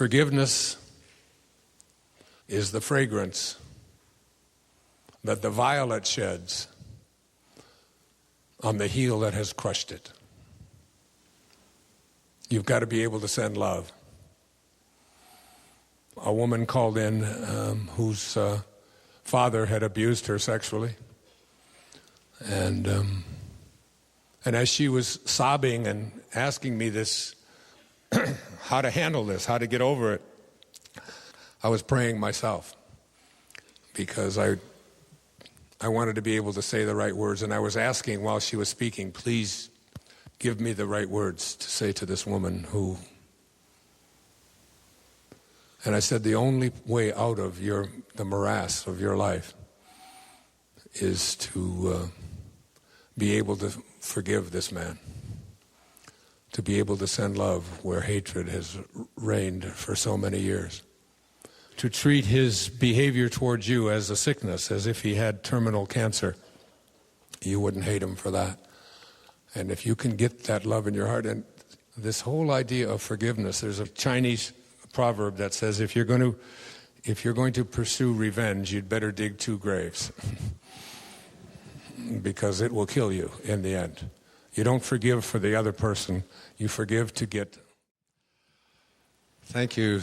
Forgiveness is the fragrance that the violet sheds on the heel that has crushed it. You've got to be able to send love. A woman called in whose father had abused her sexually. And as she was sobbing and asking me this, how to handle this, how to get over it, I was praying myself because I wanted to be able to say the right words. And I was asking while she was speaking, please give me the right words to say to this woman who... And I said, the only way out of the morass of your life is to be able to forgive this man, to be able to send love where hatred has reigned for so many years, to treat his behavior towards you as a sickness, as if he had terminal cancer. You wouldn't hate him for that. And if you can get that love in your heart, and this whole idea of forgiveness, there's a Chinese proverb that says if you're going to pursue revenge, you'd better dig 2 graves because it will kill you in the end. You don't forgive for the other person, you forgive to get. Thank you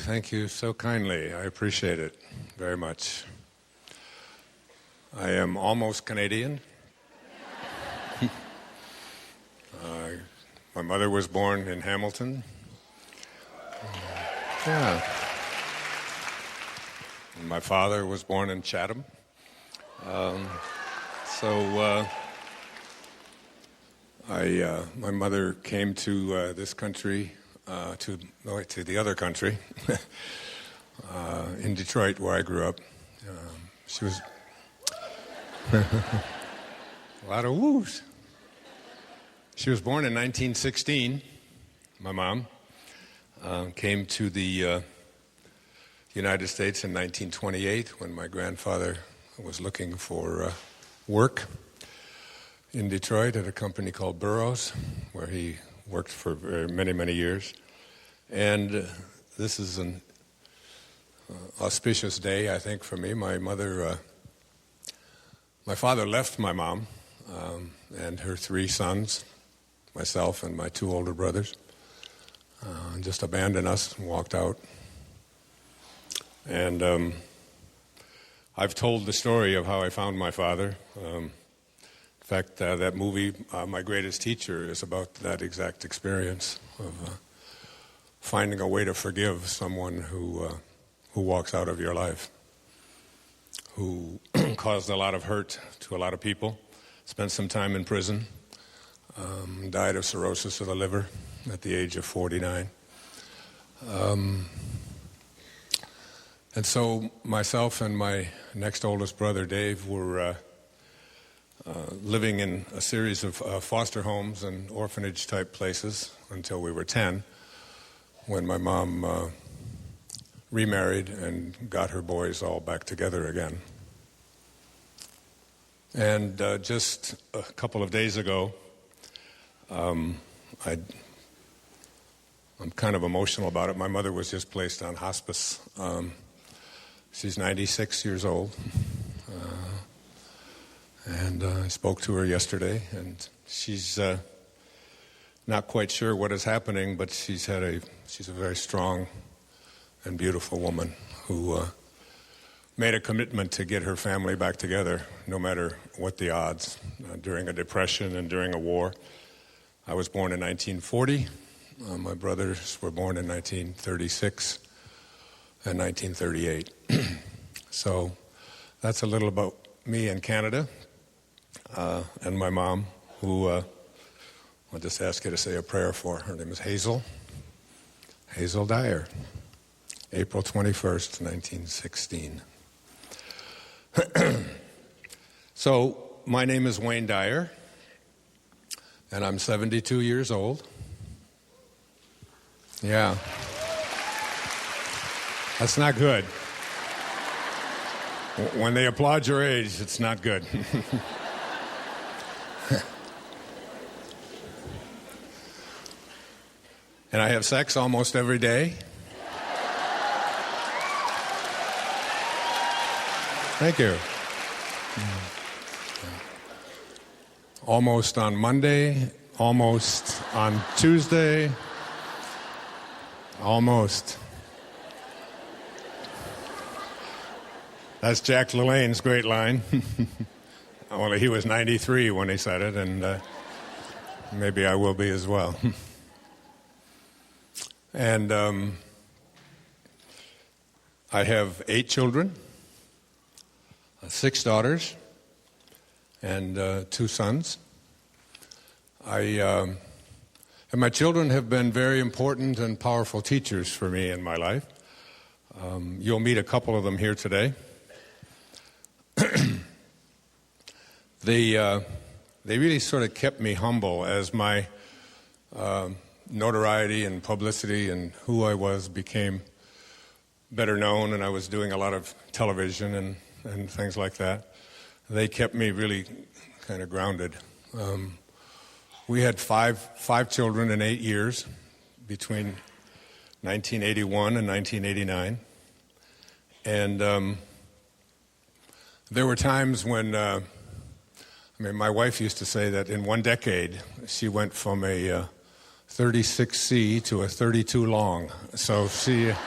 so kindly. I appreciate it very much. I am almost Canadian. My mother was born in Hamilton. Yeah. And my father was born in Chatham. My mother came to this country, to the other country, in Detroit, where I grew up. She was a lot of woos. She was born in 1916. My mom came to the United States in 1928 when my grandfather was looking for work in Detroit at a company called Burroughs, where he worked for many, many years. And this is an auspicious day, I think, for me. My father left my mom and her 3 sons, myself and my 2 older brothers, and just abandoned us and walked out. And I've told the story of how I found my father. In fact, that movie, My Greatest Teacher, is about that exact experience of finding a way to forgive someone who walks out of your life, who caused a lot of hurt to a lot of people, spent some time in prison, died of cirrhosis of the liver at the age of 49. And so myself and my next oldest brother, Dave, were living in a series of foster homes and orphanage-type places until we were 10, when my mom remarried and got her boys all back together again. And just a couple of days ago, I'm kind of emotional about it. My mother was just placed on hospice. She's 96 years old. And I spoke to her yesterday, and she's not quite sure what is happening, but she's a very strong and beautiful woman who made a commitment to get her family back together, no matter what the odds, during a depression and during a war. I was born in 1940. My brothers were born in 1936 and 1938. So that's a little about me in Canada and my mom, who I'll just ask you to say a prayer for. Her name is Hazel Dyer, April 21st, 1916. So my name is Wayne Dyer, and I'm 72 years old. Yeah. That's not good. When they applaud your age, it's not good. And I have sex almost every day. Thank you. Almost on Monday, almost on Tuesday, almost. That's Jack LaLanne's great line. Only he was 93 when he said it, and maybe I will be as well. And I have 8 children, 6 daughters, and 2 sons. And my children have been very important and powerful teachers for me in my life. You'll meet a couple of them here today. They really sort of kept me humble as my notoriety and publicity and who I was became better known, and I was doing a lot of television and things like that. They kept me really kind of grounded. We had five children in 8 years between 1981 and 1989. And there were times when, my wife used to say that in 1 decade, she went from a 36C to a 32 long. So she, at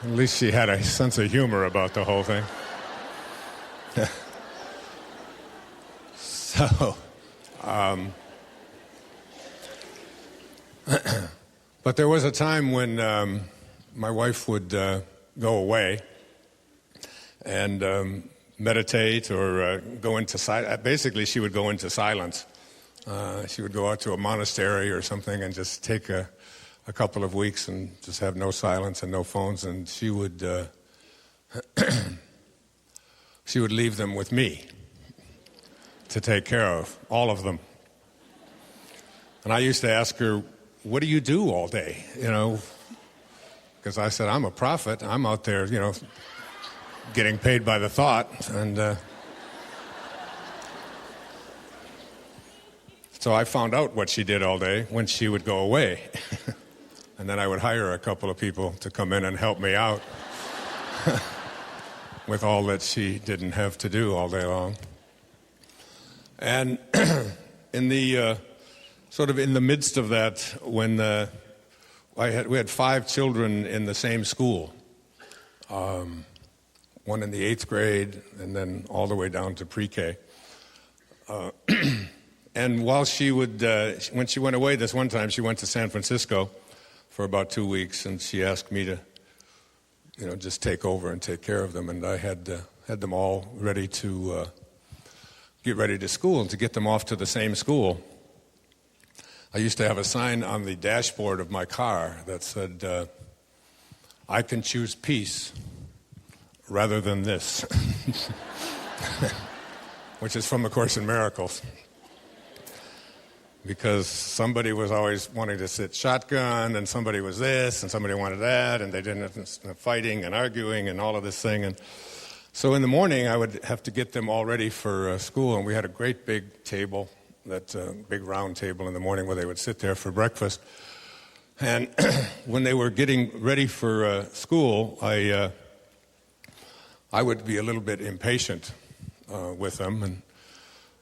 least she had a sense of humor about the whole thing. So, but there was a time when my wife would go away and meditate or go into silence. Basically, she would go into silence. She would go out to a monastery or something and just take a couple of weeks and just have no silence and no phones. And she would she would leave them with me to take care of, all of them. And I used to ask her, what do you do all day? Because I said, I'm a prophet. I'm out there, getting paid by the thought. And so I found out what she did all day when she would go away. And then I would hire a couple of people to come in and help me out with all that she didn't have to do all day long. And in the sort of in the midst of that, when we had 5 children in the same school, one in the 8th grade, and then all the way down to pre-K. And while she would, when she went away this one time, she went to San Francisco for about 2 weeks, and she asked me to, just take over and take care of them. And I had them all ready to get ready to school and to get them off to the same school. I used to have a sign on the dashboard of my car that said, I can choose peace rather than this, which is from the Course in Miracles. Because somebody was always wanting to sit shotgun, and somebody was this, and somebody wanted that, and they didn't have fighting and arguing and all of this thing. And so in the morning, I would have to get them all ready for school, and we had a great big table, that big round table in the morning where they would sit there for breakfast. And when they were getting ready for school, I would be a little bit impatient with them and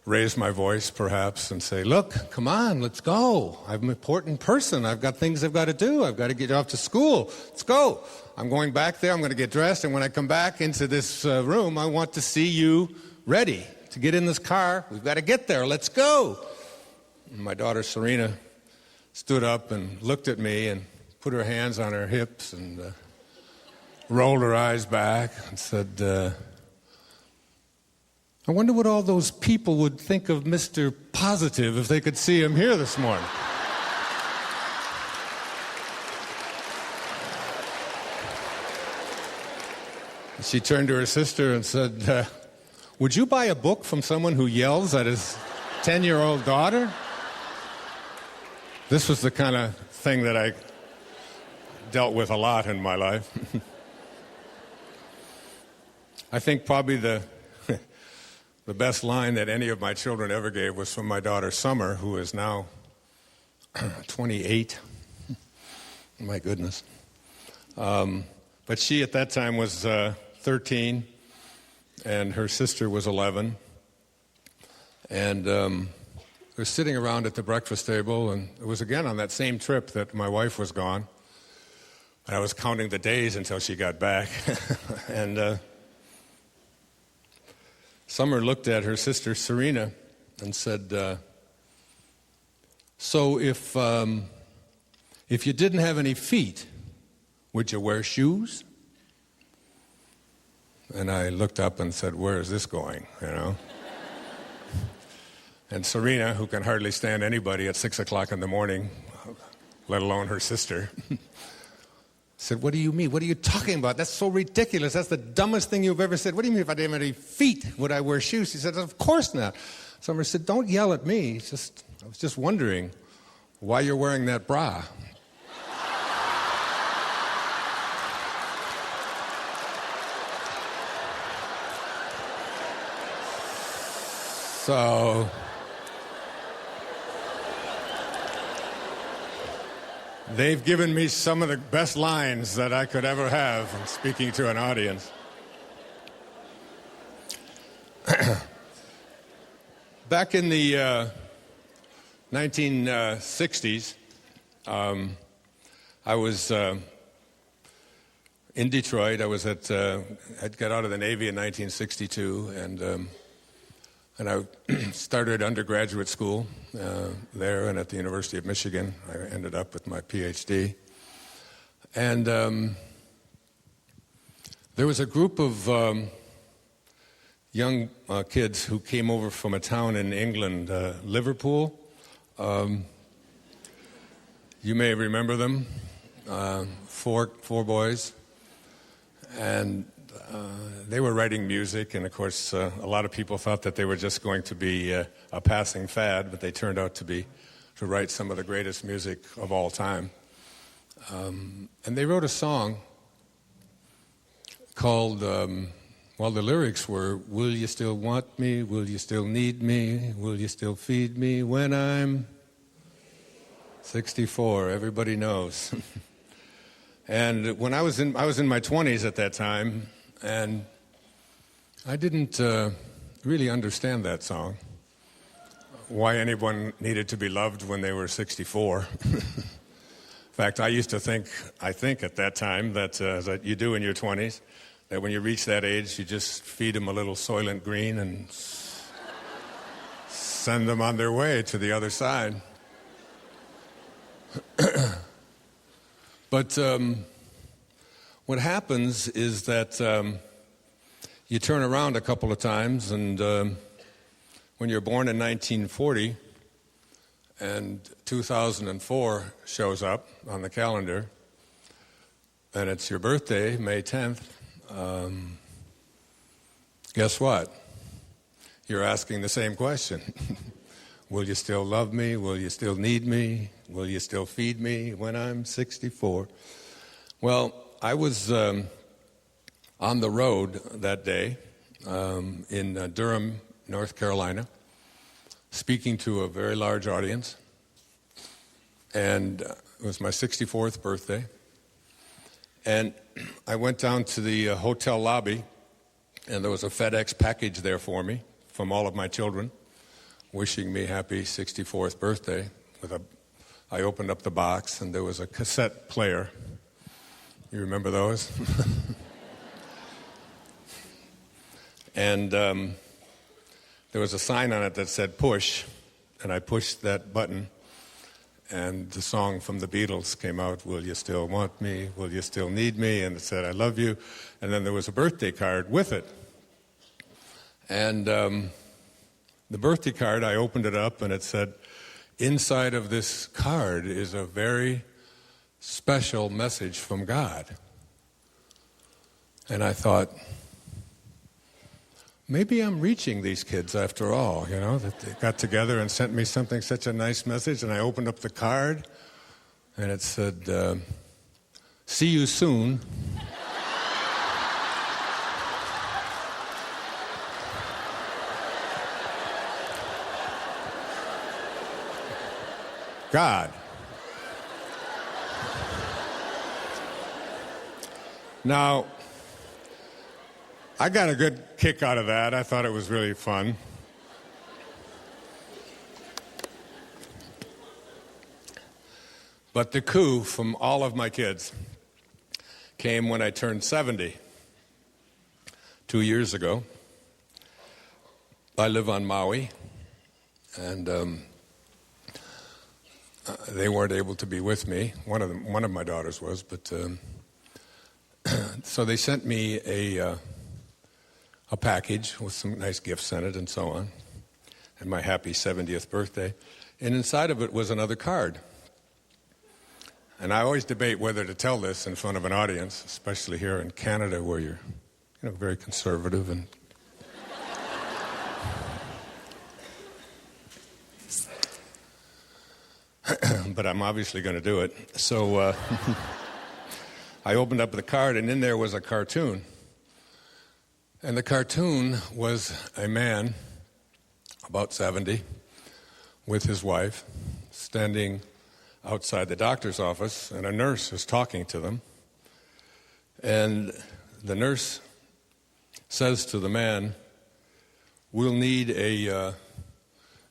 raise my voice perhaps and say, look, come on, let's go. I'm an important person. I've got things I've got to do. I've got to get off to school. Let's go. I'm going back there. I'm going to get dressed. And when I come back into this room, I want to see you ready to get in this car. We've got to get there. Let's go. And my daughter Serena stood up and looked at me and put her hands on her hips and rolled her eyes back and said, I wonder what all those people would think of Mr. Positive if they could see him here this morning. She turned to her sister and said, would you buy a book from someone who yells at his 10-year-old daughter? This was the kind of thing that I dealt with a lot in my life. I think probably the best line that any of my children ever gave was from my daughter Summer, who is now 28. My goodness. But she at that time was 13, and her sister was 11. And we were sitting around at the breakfast table, and it was again on that same trip that my wife was gone. And I was counting the days until she got back. And Summer looked at her sister, Serena, and said, so if you didn't have any feet, would you wear shoes? And I looked up and said, where is this going, you know? And Serena, who can hardly stand anybody at 6 o'clock in the morning, let alone her sister, said, what do you mean? What are you talking about? That's so ridiculous. That's the dumbest thing you've ever said. What do you mean if I didn't have any feet, would I wear shoes? He said, of course not. Summer said, don't yell at me. I was just wondering why you're wearing that bra. So they've given me some of the best lines that I could ever have in speaking to an audience. Back in the 1960s, I was in Detroit. I'd got out of the Navy in 1962, and I started undergraduate school there and at the University of Michigan. I ended up with my PhD. And there was a group of young kids who came over from a town in England, Liverpool. You may remember them, four boys. And they were writing music, and of course, a lot of people thought that they were just going to be a passing fad, but they turned out to write some of the greatest music of all time. And they wrote a song called, the lyrics were, will you still want me? Will you still need me? Will you still feed me when I'm 64? Everybody knows. And when I was in my 20s at that time, and I didn't really understand that song, why anyone needed to be loved when they were 64. In fact, I used to think at that time that you do in your 20s, that when you reach that age, you just feed them a little Soylent Green and send them on their way to the other side. But what happens is that you turn around a couple of times, and when you're born in 1940 and 2004 shows up on the calendar, and it's your birthday, May 10th, guess what? You're asking the same question. Will you still love me? Will you still need me? Will you still feed me when I'm 64? Well, I was on the road that day in Durham, North Carolina, speaking to a very large audience. And it was my 64th birthday. And I went down to the hotel lobby, and there was a FedEx package there for me from all of my children, wishing me happy 64th birthday. I opened up the box, and there was a cassette player. You remember those? And there was a sign on it that said push, and I pushed that button, and the song from the Beatles came out, will you still want me, will you still need me, and it said I love you, and then there was a birthday card with it. And the birthday card, I opened it up, and it said, inside of this card is a very special message from God. And I thought, maybe I'm reaching these kids after all, you know, that they got together and sent me such a nice message. And I opened up the card, and it said, see you soon. God. Now, I got a good kick out of that. I thought it was really fun. But the coup from all of my kids came when I turned 70, 2 years ago. I live on Maui, and they weren't able to be with me. One of my daughters was, but so they sent me a package with some nice gifts in it and so on, and my happy 70th birthday. And inside of it was another card. And I always debate whether to tell this in front of an audience, especially here in Canada, where you're, very conservative and. But I'm obviously going to do it. So I opened up the card, and in there was a cartoon. And the cartoon was a man, about 70, with his wife, standing outside the doctor's office, and a nurse is talking to them. And the nurse says to the man, "We'll need a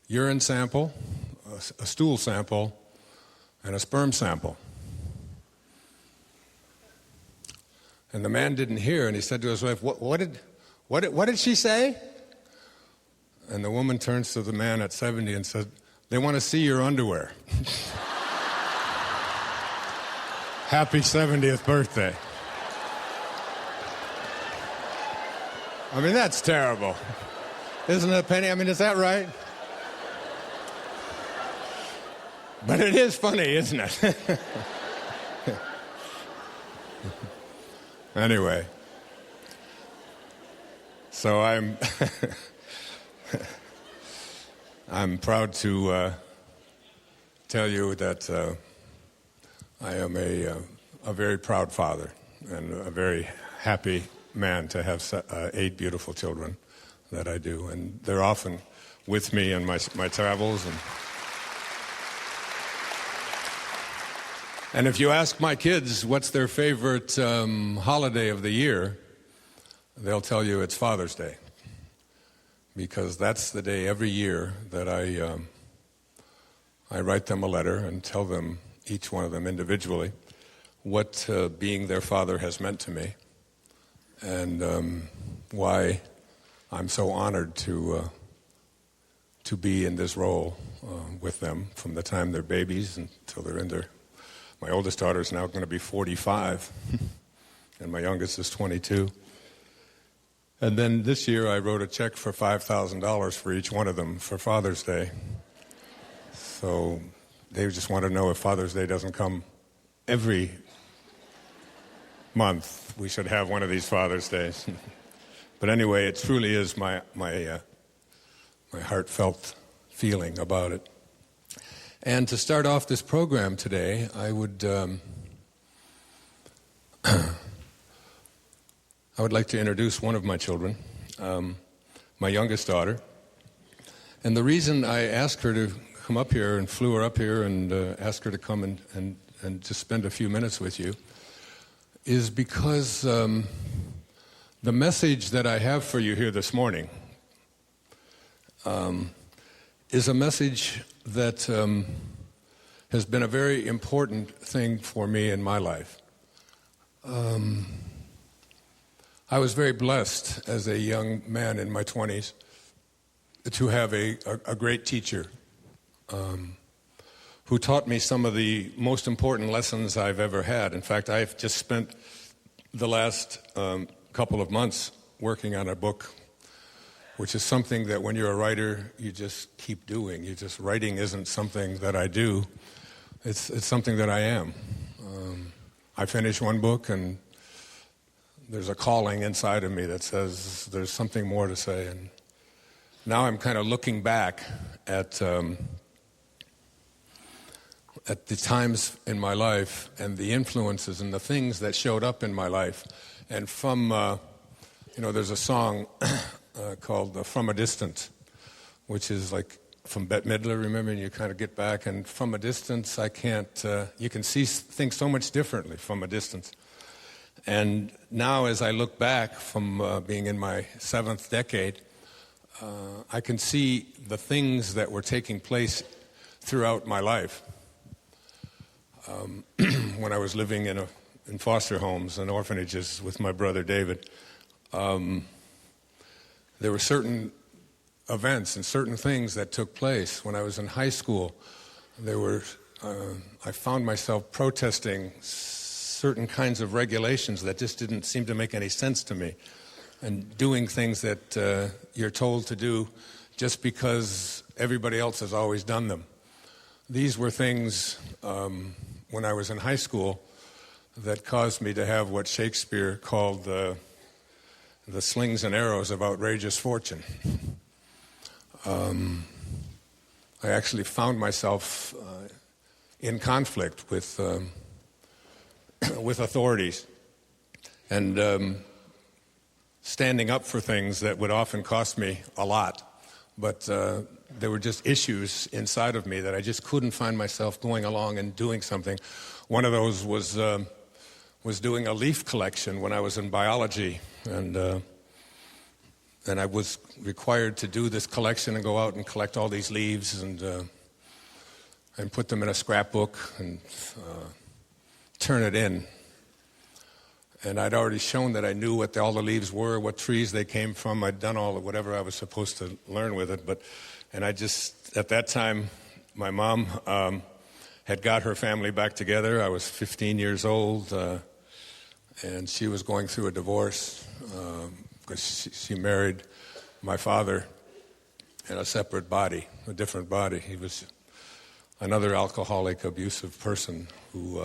urine sample, a stool sample, and a sperm sample." And the man didn't hear, and he said to his wife, What did she say?" And the woman turns to the man at 70 and said, "They want to see your underwear." Happy 70th birthday. I mean, that's terrible. Isn't it, Penny? I mean, is that right? But it is funny, isn't it? Anyway. So I'm proud to tell you that I am a very proud father and a very happy man to have 8 beautiful children that I do. And they're often with me in my travels. And if you ask my kids what's their favorite holiday of the year, they'll tell you it's Father's Day. Because that's the day every year that I write them a letter and tell them, each one of them individually, what being their father has meant to me, and why I'm so honored to be in this role with them from the time they're babies until they're in their. My oldest daughter is now going to be 45, and my youngest is 22. And then this year I wrote a check for $5,000 for each one of them for Father's Day. So they just want to know, if Father's Day doesn't come every month, we should have one of these Father's Days. But anyway, it truly is my heartfelt feeling about it. And to start off this program today, I would like to introduce one of my children, my youngest daughter. And the reason I asked her to come up here and flew her up here and asked her to come and just spend a few minutes with you is because the message that I have for you here this morning is a message that has been a very important thing for me in my life. I was very blessed as a young man in my 20s to have a great teacher who taught me some of the most important lessons I've ever had. In fact, I've just spent the last couple of months working on a book, which is something that when you're a writer, you just keep doing. Writing isn't something that I do. It's something that I am. I finish one book and there's a calling inside of me that says there's something more to say. And now I'm kind of looking back at the times in my life and the influences and the things that showed up in my life. And from, there's a song called From a Distance, which is like from Bette Midler, remember, and you kind of get back, and from a distance, you can see things so much differently from a distance. And now as I look back from being in my 7th decade, I can see the things that were taking place throughout my life. When I was living in foster homes and orphanages with my brother David, there were certain events and certain things that took place. When I was in high school, I found myself protesting certain kinds of regulations that just didn't seem to make any sense to me, and doing things that you're told to do just because everybody else has always done them. These were things when I was in high school that caused me to have what Shakespeare called the slings and arrows of outrageous fortune. I actually found myself in conflict with authorities and standing up for things that would often cost me a lot. But there were just issues inside of me that I just couldn't find myself going along and doing something. One of those was doing a leaf collection when I was in biology, and I was required to do this collection and go out and collect all these leaves and put them in a scrapbook and turn it in. And I'd already shown that I knew what all the leaves were, what trees they came from. I'd done all of whatever I was supposed to learn with it. And I just, at that time, my mom had got her family back together. I was 15 years old, and she was going through a divorce because she married my father in a separate body, a different body. He was another alcoholic, abusive person who...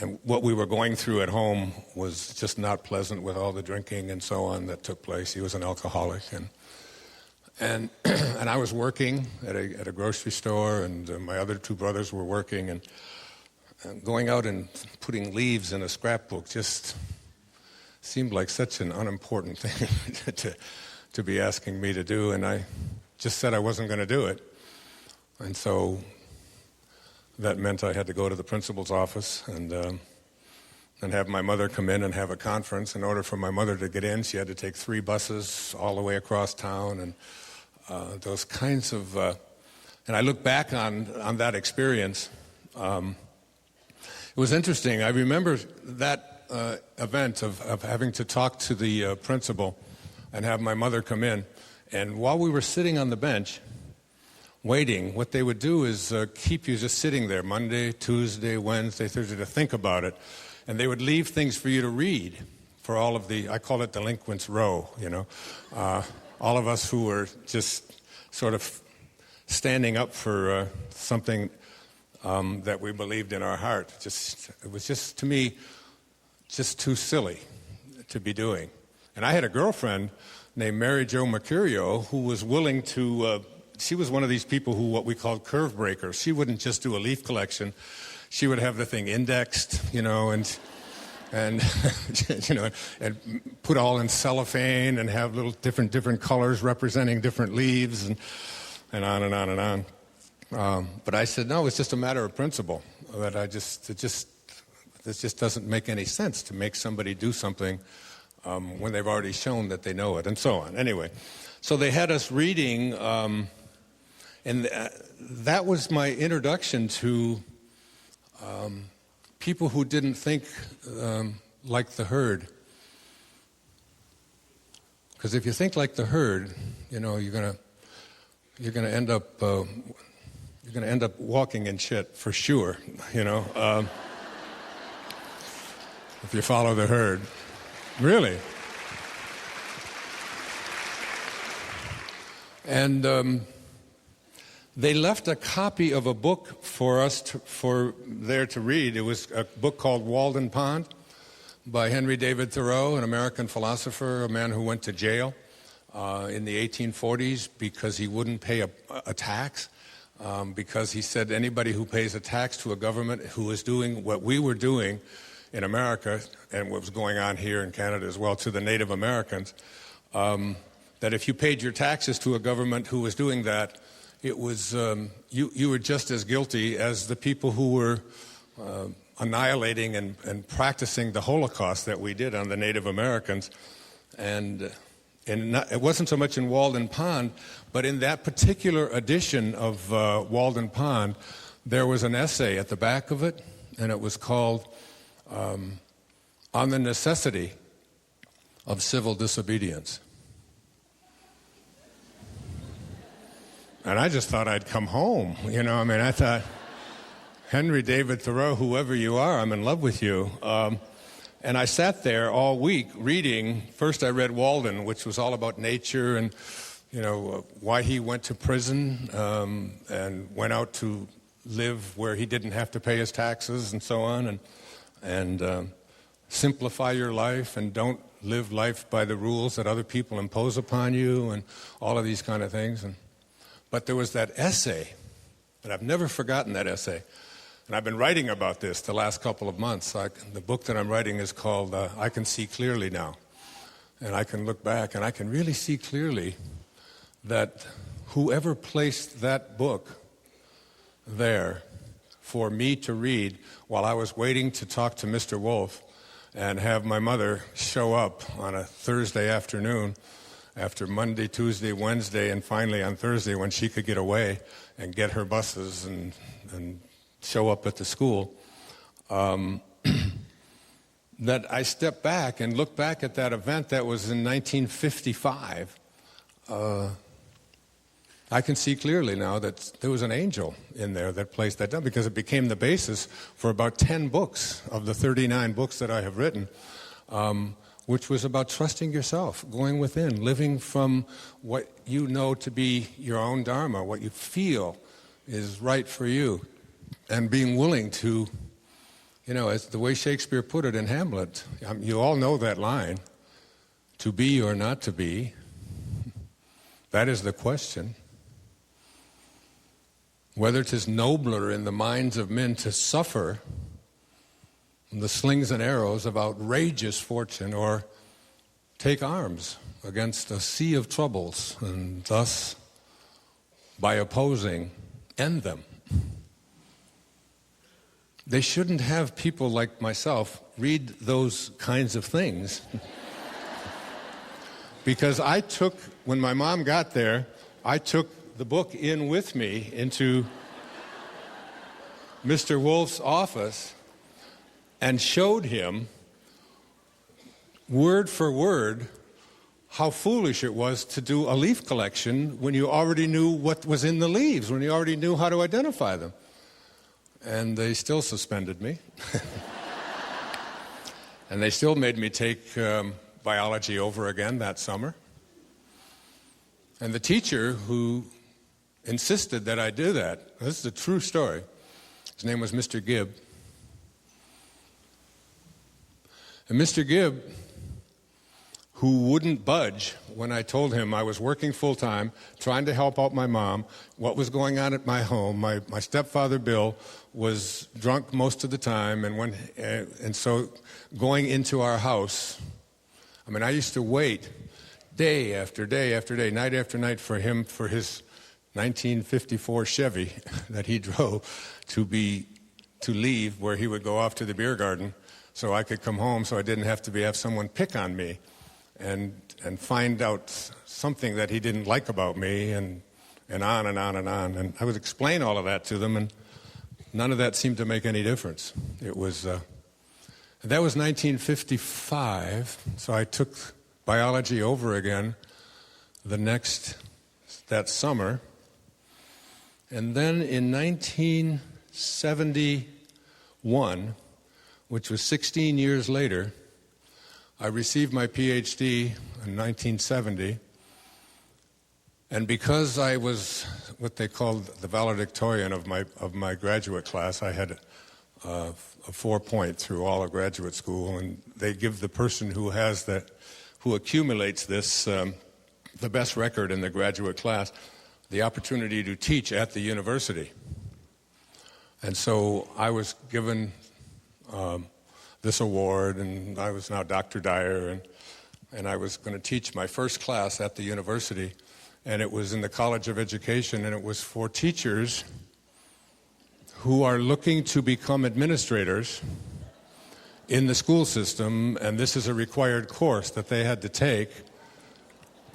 and what we were going through at home was just not pleasant with all the drinking and so on that took place. He was an alcoholic, and I was working at a grocery store, and my other 2 brothers were working, and going out and putting leaves in a scrapbook just seemed like such an unimportant thing to be asking me to do, and I just said I wasn't going to do it, and so. That meant I had to go to the principal's office and have my mother come in and have a conference. In order for my mother to get in, she had to take 3 buses all the way across town, and those kinds of... and I look back on that experience. It was interesting. I remember that event of having to talk to the principal and have my mother come in. And while we were sitting on the bench... waiting, what they would do is keep you just sitting there Monday, Tuesday, Wednesday, Thursday to think about it. And they would leave things for you to read for all of I call it delinquents row, all of us who were just sort of standing up for something that we believed in our heart. It was just, to me, just too silly to be doing. And I had a girlfriend named Mary Jo Mercurio who was willing to... she was one of these people who what we called curve breakers. She wouldn't just do a leaf collection. She would have the thing indexed, and and put all in cellophane and have little different colors representing different leaves and on and on and on. But I said, no, it's just a matter of principle. That this just doesn't make any sense to make somebody do something when they've already shown that they know it, and so on. Anyway, so they had us reading. And that was my introduction to people who didn't think like the herd. Because if you think like the herd, you're gonna end up walking in shit for sure. If you follow the herd, really. And. They left a copy of a book for us there to read. It was a book called Walden Pond by Henry David Thoreau, an American philosopher, a man who went to jail in the 1840s because he wouldn't pay a tax, because he said anybody who pays a tax to a government who is doing what we were doing in America and what was going on here in Canada as well to the Native Americans, that if you paid your taxes to a government who was doing that, it was you were just as guilty as the people who were annihilating and practicing the Holocaust that we did on the Native Americans. And it wasn't so much in Walden Pond, but in that particular edition of Walden Pond, there was an essay at the back of it, and it was called On the Necessity of Civil Disobedience. And I just thought I'd come home. I thought, Henry David Thoreau, whoever you are, I'm in love with you. And I sat there all week reading. First I read Walden, which was all about nature and, why he went to prison and went out to live where he didn't have to pay his taxes and so on. And simplify your life and don't live life by the rules that other people impose upon you and all of these kind of things. But there was that essay, and I've never forgotten that essay. And I've been writing about this the last couple of months. The book that I'm writing is called I Can See Clearly Now. And I can look back and I can really see clearly that whoever placed that book there for me to read while I was waiting to talk to Mr. Wolf and have my mother show up on a Thursday afternoon after Monday, Tuesday, Wednesday, and finally on Thursday when she could get away and get her buses and show up at the school, that I stepped back and looked back at that event that was in 1955. I can see clearly now that there was an angel in there that placed that down, because it became the basis for about 10 books of the 39 books that I have written, which was about trusting yourself, going within, living from what you know to be your own dharma, what you feel is right for you, and being willing to, as the way Shakespeare put it in Hamlet, you all know that line, to be or not to be, that is the question. Whether 'tis nobler in the minds of men to suffer the slings and arrows of outrageous fortune, or take arms against a sea of troubles, and thus, by opposing, end them. They shouldn't have people like myself read those kinds of things. Because when my mom got there, I took the book in with me into Mr. Wolf's office and showed him, word for word, how foolish it was to do a leaf collection when you already knew what was in the leaves, when you already knew how to identify them. And they still suspended me. And they still made me take biology over again that summer. And the teacher who insisted that I do that, this is a true story, his name was Mr. Gibb. And Mr. Gibb, who wouldn't budge when I told him I was working full-time, trying to help out my mom, what was going on at my home. My stepfather, Bill, was drunk most of the time, and so going into our house, I used to wait day after day after day, night after night for him, for his 1954 Chevy that he drove to leave, where he would go off to the beer garden so I could come home, so I didn't have to have someone pick on me and find out something that he didn't like about me, and on and on and on. And I would explain all of that to them, and none of that seemed to make any difference. It was that was 1955, so I took biology over again that summer. And then in 1971, which was 16 years later, I received my PhD in 1970, and because I was what they called the valedictorian of my graduate class, I had a 4-point through all of graduate school, and they give the person who accumulates this, the best record in the graduate class, the opportunity to teach at the university. And so I was given this award, and I was now Dr. Dyer, and I was going to teach my first class at the university, and it was in the College of Education, and it was for teachers who are looking to become administrators in the school system, and this is a required course that they had to take,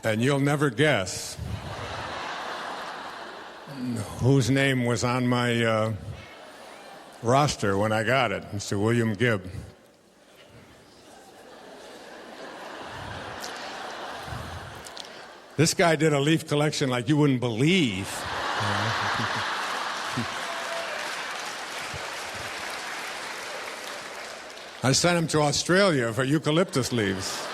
and you'll never guess whose name was on my roster when I got it. Mr. William Gibb. This guy did a leaf collection like you wouldn't believe. I sent him to Australia for eucalyptus leaves.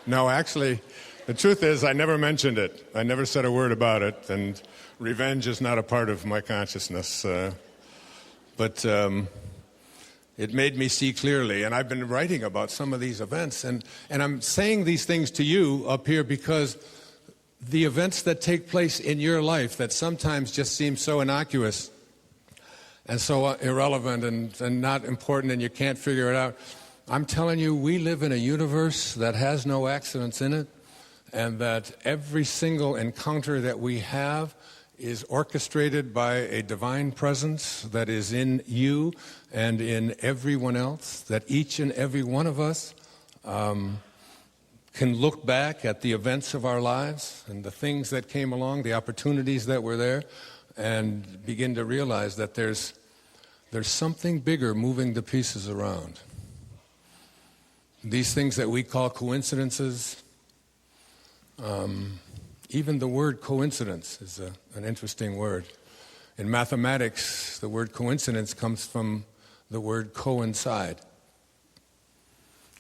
No, actually, the truth is I never mentioned it. I never said a word about it, and revenge is not a part of my consciousness. But it made me see clearly, and I've been writing about some of these events, and I'm saying these things to you up here because the events that take place in your life that sometimes just seem so innocuous and so irrelevant and not important and you can't figure it out, I'm telling you, we live in a universe that has no accidents in it, and that every single encounter that we have is orchestrated by a divine presence that is in you and in everyone else, that each and every one of us can look back at the events of our lives and the things that came along, the opportunities that were there, and begin to realize that there's something bigger moving the pieces around. These things that we call coincidences, even the word coincidence is an interesting word. In mathematics, the word coincidence comes from the word coincide.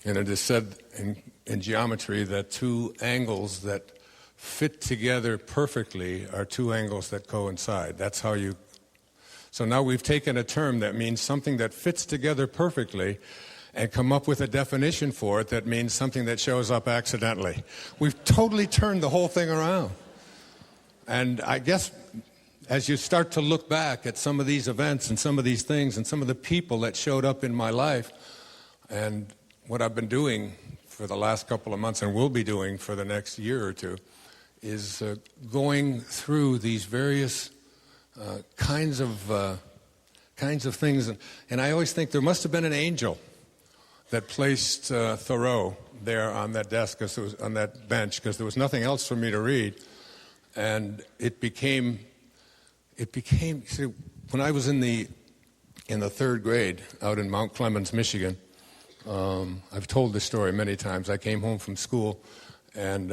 And it is said in geometry that two angles that fit together perfectly are two angles that coincide. That's how you... So now we've taken a term that means something that fits together perfectly and come up with a definition for it that means something that shows up accidentally. We've totally turned the whole thing around. And I guess as you start to look back at some of these events and some of these things and some of the people that showed up in my life, and what I've been doing for the last couple of months and will be doing for the next year or two, is going through these various kinds of things. And I always think there must have been an angel that placed Thoreau there on that desk, on that bench, because there was nothing else for me to read. And it became. See, when I was in the third grade out in Mount Clemens, Michigan, I've told this story many times. I came home from school, and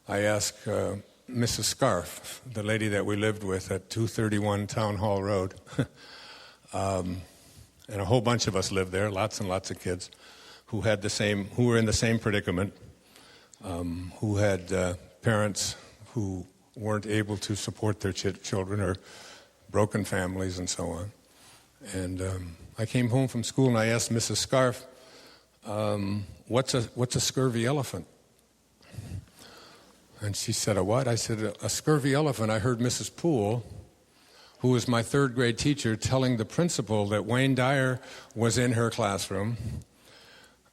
I asked Mrs. Scarf, the lady that we lived with at 231 Town Hall Road, and a whole bunch of us lived there, lots and lots of kids who were in the same predicament, who had parents who weren't able to support their children, or broken families and so on. And I came home from school and I asked Mrs. Scarf, what's a scurvy elephant? And she said, a what? I said, a scurvy elephant. I heard Mrs. Poole, who was my third grade teacher, telling the principal that Wayne Dyer was in her classroom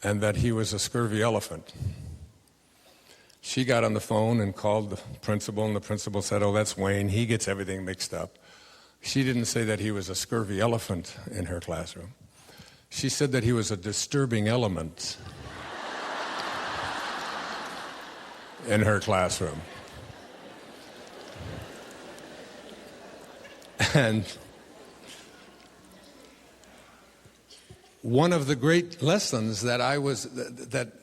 and that he was a scurvy elephant. She got on the phone and called the principal, and the principal said, oh, that's Wayne. He gets everything mixed up. She didn't say that he was a scurvy elephant in her classroom. She said that he was a disturbing element in her classroom. And one of the great lessons that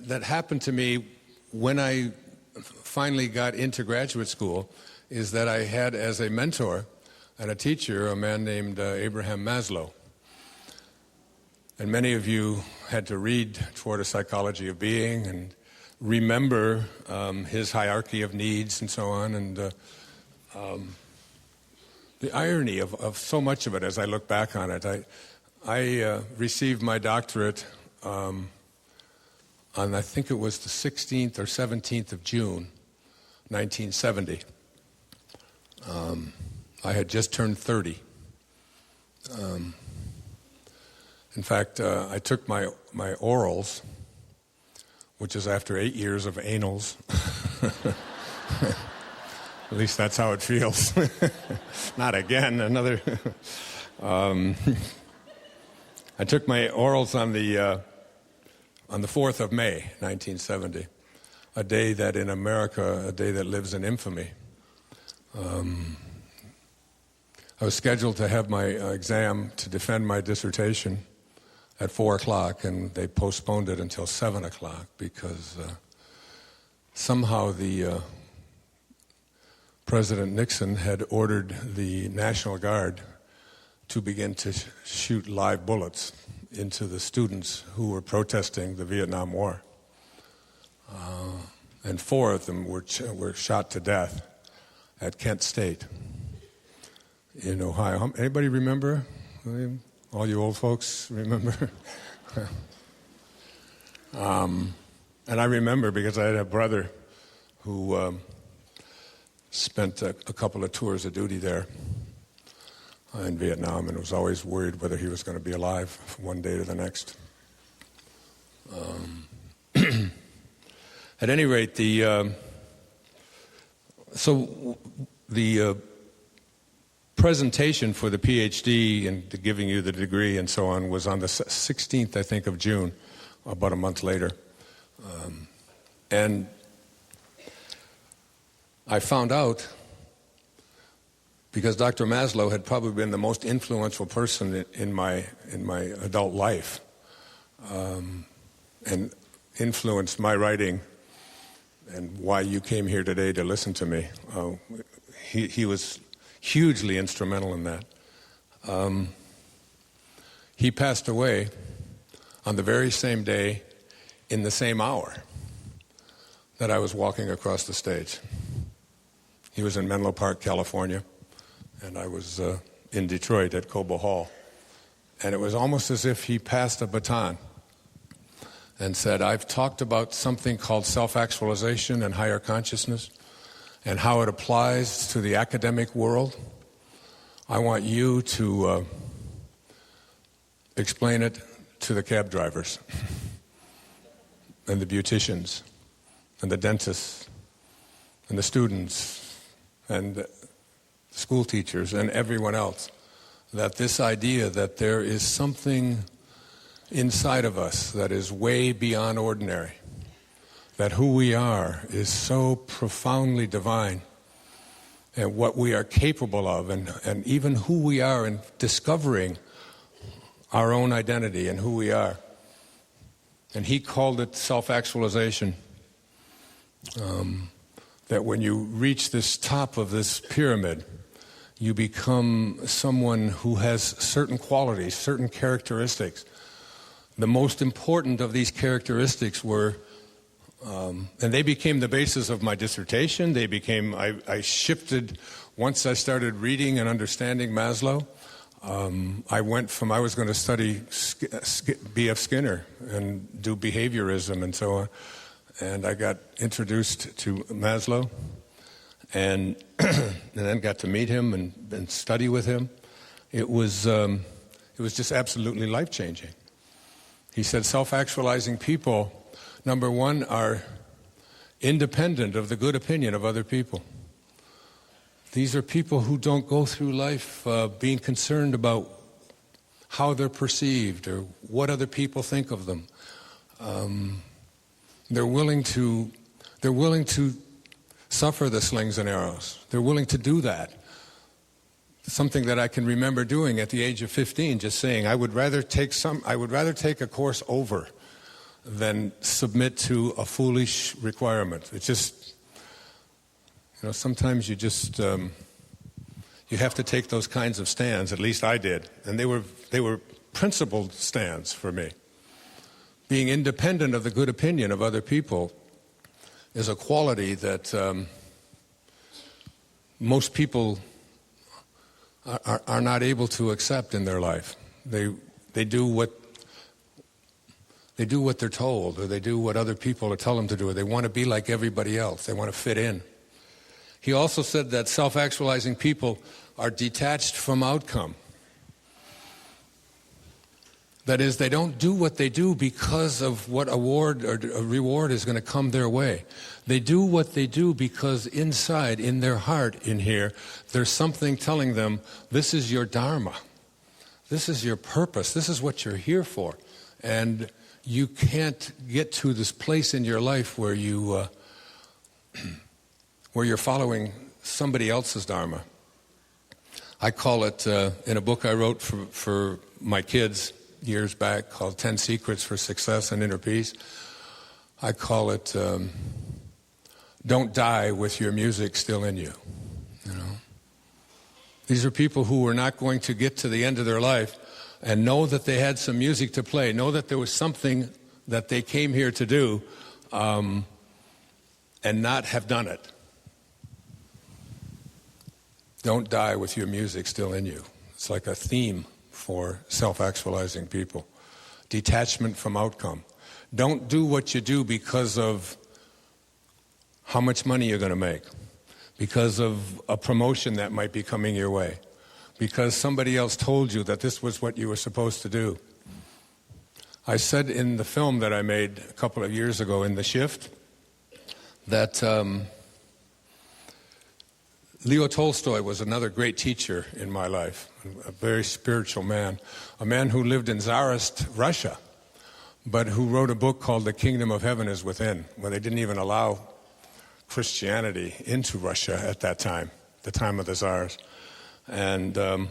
that happened to me when I finally got into graduate school is that I had as a mentor and a teacher a man named Abraham Maslow. And many of you had to read Toward a Psychology of Being and remember his hierarchy of needs and so on, and the irony of so much of it as I look back on it. I received my doctorate on, I think it was the 16th or 17th of June, 1970. I had just turned 30. In fact, I took my orals, which is after 8 years of anals. At least that's how it feels. Not again, another. I took my orals on the 4th of May, 1970, a day that in America, a day that lives in infamy. I was scheduled to have my exam to defend my dissertation at 4 o'clock, and they postponed it until 7 o'clock because somehow the President Nixon had ordered the National Guard to begin to shoot live bullets into the students who were protesting the Vietnam War. And 4 of them were shot to death at Kent State in Ohio. Anybody remember? All you old folks remember? And I remember because I had a brother who spent a couple of tours of duty there in Vietnam and was always worried whether he was going to be alive from one day to the next. At any rate, the presentation for the PhD and giving you the degree and so on was on the 16th, I think, of June, about a month later. And I found out, because Dr. Maslow had probably been the most influential person in my adult life, and influenced my writing and why you came here today to listen to me. He was hugely instrumental in that. He passed away on the very same day, in the same hour that I was walking across the stage. He was in Menlo Park, California, and I was in Detroit at Cobo Hall. And it was almost as if he passed a baton and said, I've talked about something called self-actualization and higher consciousness and how it applies to the academic world. I want you to explain it to the cab drivers and the beauticians and the dentists and the students and school teachers and everyone else, that this idea that there is something inside of us that is way beyond ordinary, that who we are is so profoundly divine, and what we are capable of, and even who we are in discovering our own identity and who we are. And he called it self-actualization. That when you reach this top of this pyramid, you become someone who has certain qualities, certain characteristics. The most important of these characteristics were, and they became the basis of my dissertation. They became, I shifted, once I started reading and understanding Maslow, I went from, I was going to study B.F. Skinner and do behaviorism and so on. And I got introduced to Maslow and then got to meet him and study with him. It was just absolutely life-changing. He said self-actualizing people, number one, are independent of the good opinion of other people. These are people who don't go through life being concerned about how they're perceived or what other people think of them. They're willing to suffer the slings and arrows. They're willing to do that. Something that I can remember doing at the age of 15, just saying, I would rather take a course over than submit to a foolish requirement. It's just, sometimes you just you have to take those kinds of stands. At least I did, and they were principled stands for me. Being independent of the good opinion of other people is a quality that most people are not able to accept in their life. They do what they're told, or they do what other people tell them to do, or they want to be like everybody else. They want to fit in. He also said that self-actualizing people are detached from outcome. That is, they don't do what they do because of what award or a reward is going to come their way. They do what they do because inside, in their heart, in here, there's something telling them, this is your dharma. This is your purpose. This is what you're here for. And you can't get to this place in your life where you're following somebody else's dharma. I call it, in a book I wrote for my kids years back called 10 Secrets for Success and Inner Peace, I call it, don't die with your music still in you. These are people who were not going to get to the end of their life and know that they had some music to play, know that there was something that they came here to do, and not have done it. Don't die with your music still in you. It's like a theme for self-actualizing people. Detachment from outcome. Don't do what you do because of how much money you're going to make, because of a promotion that might be coming your way, because somebody else told you that this was what you were supposed to do. I said in the film that I made a couple of years ago, In the Shift, that Leo Tolstoy was another great teacher in my life, a very spiritual man, a man who lived in Tsarist Russia, but who wrote a book called The Kingdom of Heaven is Within, where they didn't even allow Christianity into Russia at that time, the time of the Tsars. And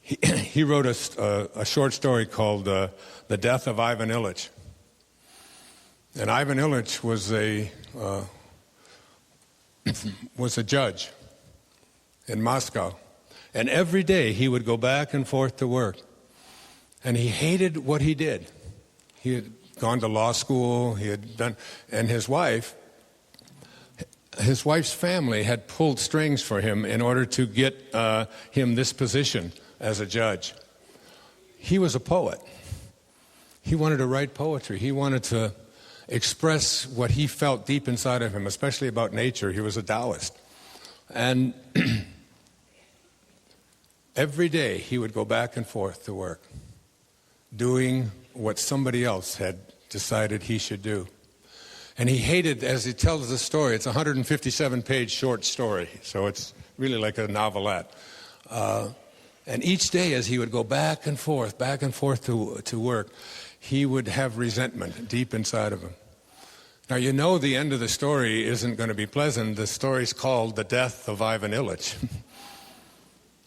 he wrote a short story called The Death of Ivan Ilyich. And Ivan Ilyich was a judge in Moscow. And every day he would go back and forth to work. And he hated what he did. He had gone to law school, and his wife's family had pulled strings for him in order to get him this position as a judge. He was a poet. He wanted to write poetry. He wanted to express what he felt deep inside of him, especially about nature. He was a Taoist. And every day he would go back and forth to work, doing what somebody else had decided he should do. And he hated, as he tells the story, it's a 157-page short story, so it's really like a novelette. And each day as he would go back and forth to work, he would have resentment deep inside of him. Now, you know the end of the story isn't going to be pleasant. The story's called The Death of Ivan Ilyich.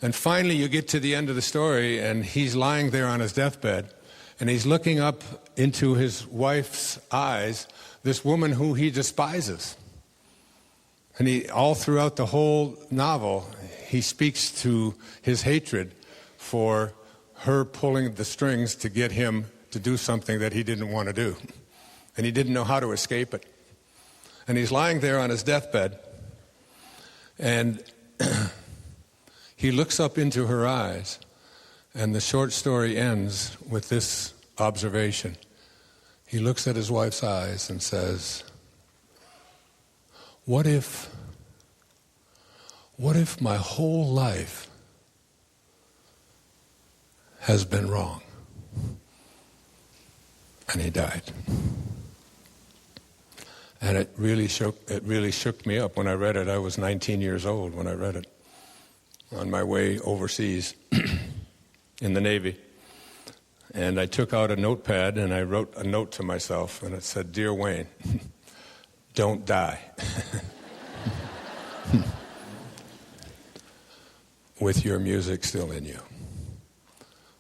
And finally you get to the end of the story, and he's lying there on his deathbed, and he's looking up into his wife's eyes, this woman who he despises. And all throughout the whole novel, he speaks to his hatred for her pulling the strings to get him to do something that he didn't want to do. And he didn't know how to escape it. And he's lying there on his deathbed, and he looks up into her eyes, and the short story ends with this observation. He looks at his wife's eyes and says, what if my whole life has been wrong? And he died. And it really shook me up when I read it. I was 19 years old when I read it, on my way overseas in the Navy. And I took out a notepad and I wrote a note to myself, and it said, "Dear Wayne, don't die with your music still in you.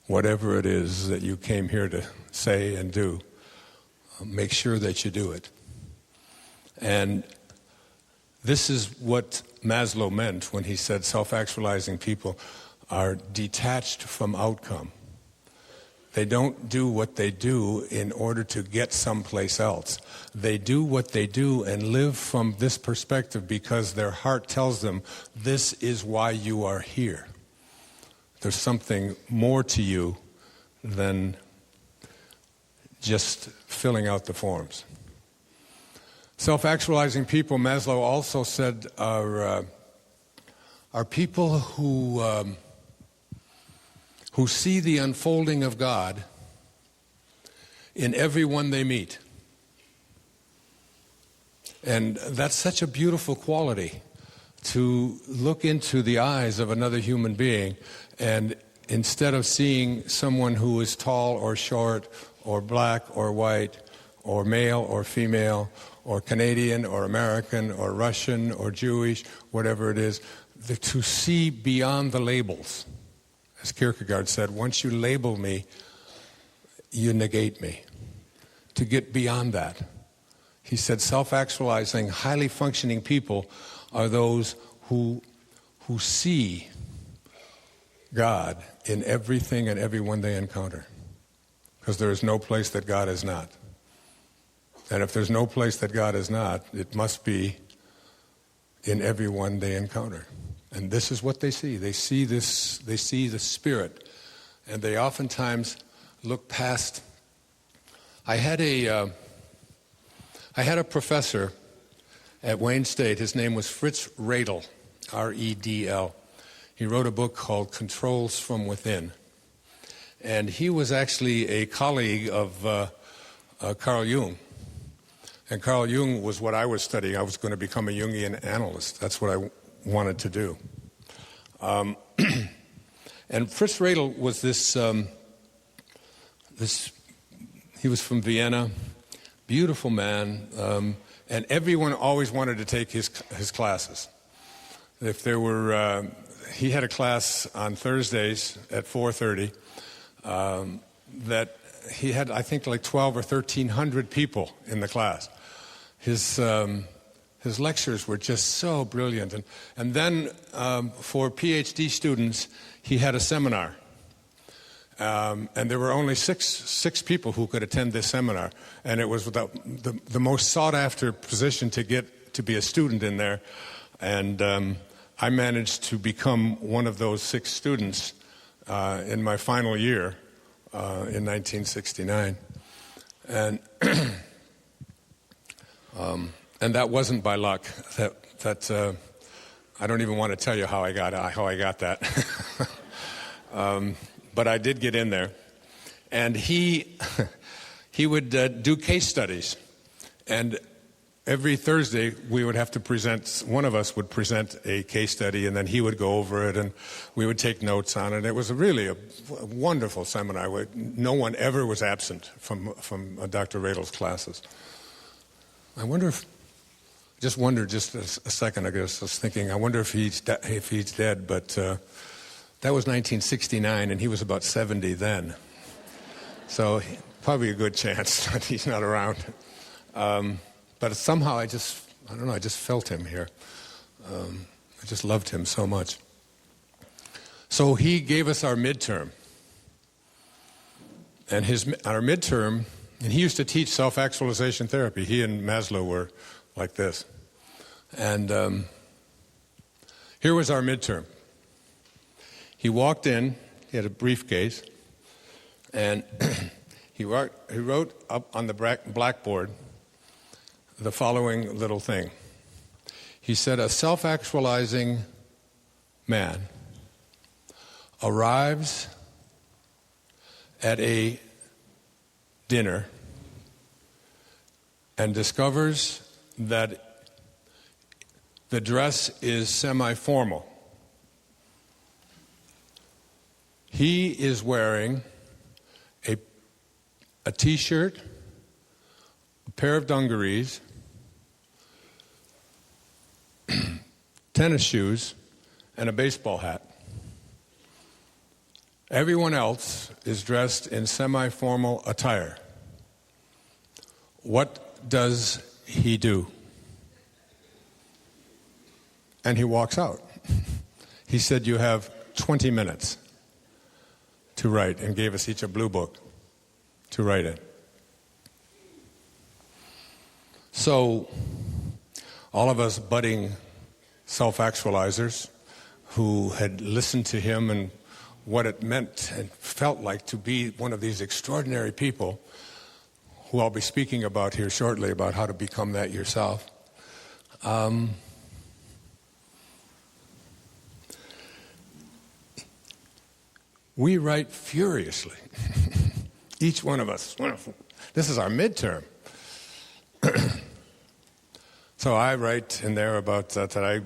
Whatever it is that you came here to say and do, make sure that you do it." And this is what Maslow meant when he said self-actualizing people are detached from outcome. They don't do what they do in order to get someplace else. They do what they do and live from this perspective because their heart tells them this is why you are here. There's something more to you than just filling out the forms. Self-actualizing people, Maslow also said, are people who see the unfolding of God in everyone they meet. And that's such a beautiful quality, to look into the eyes of another human being, and instead of seeing someone who is tall or short or black or white or male or female or Canadian or American or Russian or Jewish, whatever it is, to see beyond the labels. As Kierkegaard said, once you label me, you negate me. To get beyond that. He said self-actualizing, highly functioning people are those who see God in everything and everyone they encounter. Because there is no place that God is not. And if there's no place that God is not, it must be in everyone they encounter. And this is what they see. They see this, they see the Spirit. And they oftentimes look past. I had a professor at Wayne State. His name was Fritz Redl, R-E-D-L. He wrote a book called Controls from Within. And he was actually a colleague of Carl Jung. And Carl Jung was what I was studying. I was going to become a Jungian analyst. That's what I wanted to do. And Fritz Redl was he was from Vienna, beautiful man, and everyone always wanted to take his classes. If there were, he had a class on Thursdays at 4:30 that he had, I think, like 12 or 1,300 people in the class. His lectures were just so brilliant. And then for PhD students, he had a seminar. And there were only six people who could attend this seminar. And it was the most sought-after position to get to be a student in there. And I managed to become one of those 6 students in my final year in 1969. And that wasn't by luck. That I don't even want to tell you how I got that. But I did get in there, and he would do case studies, and every Thursday we would have to present. One of us would present a case study, and then he would go over it, and we would take notes on it. It was really a wonderful seminar. No one ever was absent from Dr. Redl's classes. I just wondered just a second ago. I was thinking, I wonder if he's dead, but. That was 1969, and he was about 70 then. So probably a good chance that he's not around. But somehow I just felt him here. I just loved him so much. So he gave us our midterm. And our midterm, and he used to teach self-actualization therapy. He and Maslow were like this. And here was our midterm. He walked in, he had a briefcase, and he wrote up on the blackboard the following little thing. He said, a self-actualizing man arrives at a dinner and discovers that the dress is semi-formal. He is wearing a T-shirt, a pair of dungarees, tennis shoes, and a baseball hat. Everyone else is dressed in semi-formal attire. What does he do? And he walks out. He said, you have 20 minutes to write, and gave us each a blue book to write it. So, all of us budding self-actualizers who had listened to him and what it meant and felt like to be one of these extraordinary people, who I'll be speaking about here shortly, about how to become that yourself. We write furiously. Each one of us. This is our midterm. So I write in there about that I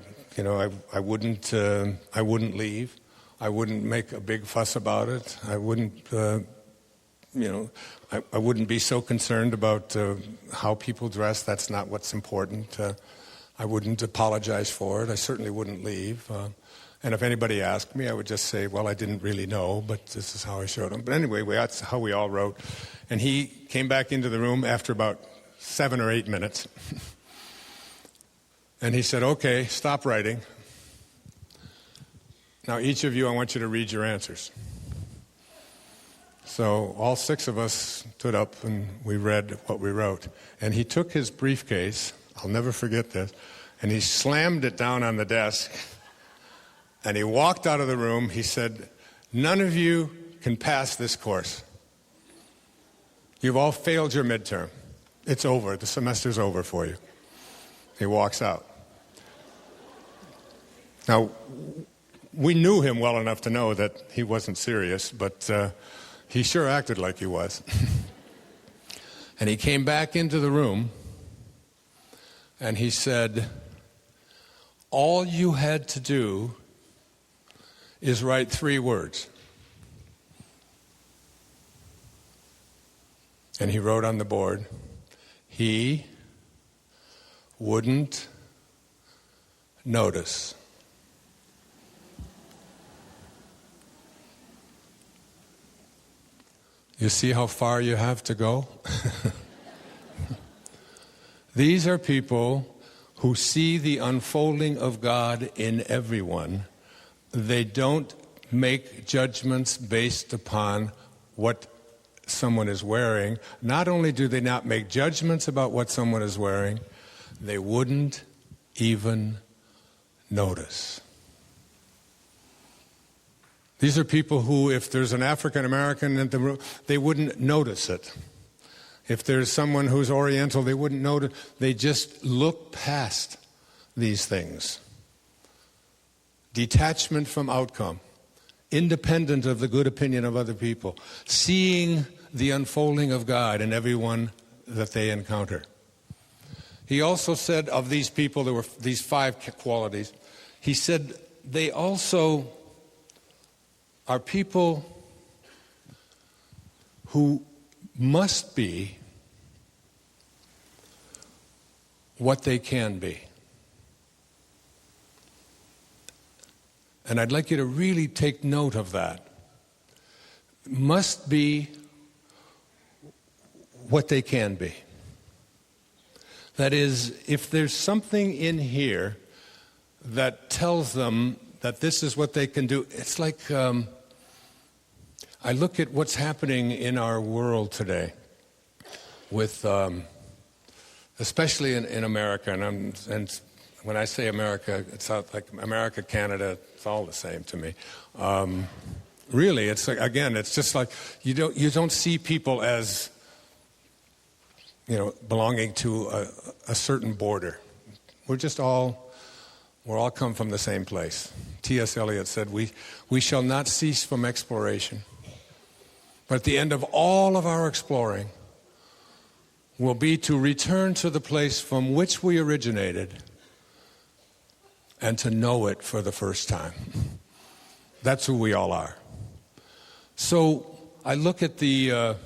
wouldn't leave. I wouldn't make a big fuss about it. I wouldn't, I wouldn't be so concerned about how people dress. That's not what's important. I wouldn't apologize for it. I certainly wouldn't leave. And if anybody asked me, I would just say, well, I didn't really know, but this is how I showed them. But anyway, that's how we all wrote. And he came back into the room after about 7 or 8 minutes. And he said, okay, stop writing. Now, each of you, I want you to read your answers. So all 6 of us stood up and we read what we wrote. And he took his briefcase, I'll never forget this, and he slammed it down on the desk. And he walked out of the room. He said, none of you can pass this course. You've all failed your midterm. It's over. The semester's over for you. He walks out. Now, we knew him well enough to know that he wasn't serious, but he sure acted like he was. And he came back into the room, and he said, all you had to do is write 3 words. And he wrote on the board, he wouldn't notice. You see how far you have to go? These are people who see the unfolding of God in everyone. They don't make judgments based upon what someone is wearing. Not only do they not make judgments about what someone is wearing, they wouldn't even notice. These are people who, if there's an African American in the room, they wouldn't notice it. If there's someone who's Oriental, they wouldn't notice. They just look past these things. Detachment from outcome, independent of the good opinion of other people, seeing the unfolding of God in everyone that they encounter. He also said of these people, there were these 5 qualities. He said they also are people who must be what they can be. And I'd like you to really take note of that. Must be what they can be. That is, if there's something in here that tells them that this is what they can do, it's like I look at what's happening in our world today with, especially in America, and when I say America, it's not like America, Canada, it's all the same to me. Really, it's like, again, it's just like you don't see people as belonging to a certain border. We're all come from the same place. T.S. Eliot said, we shall not cease from exploration. But at the end of all of our exploring will be to return to the place from which we originated and to know it for the first time. That's who we all are. So I look at at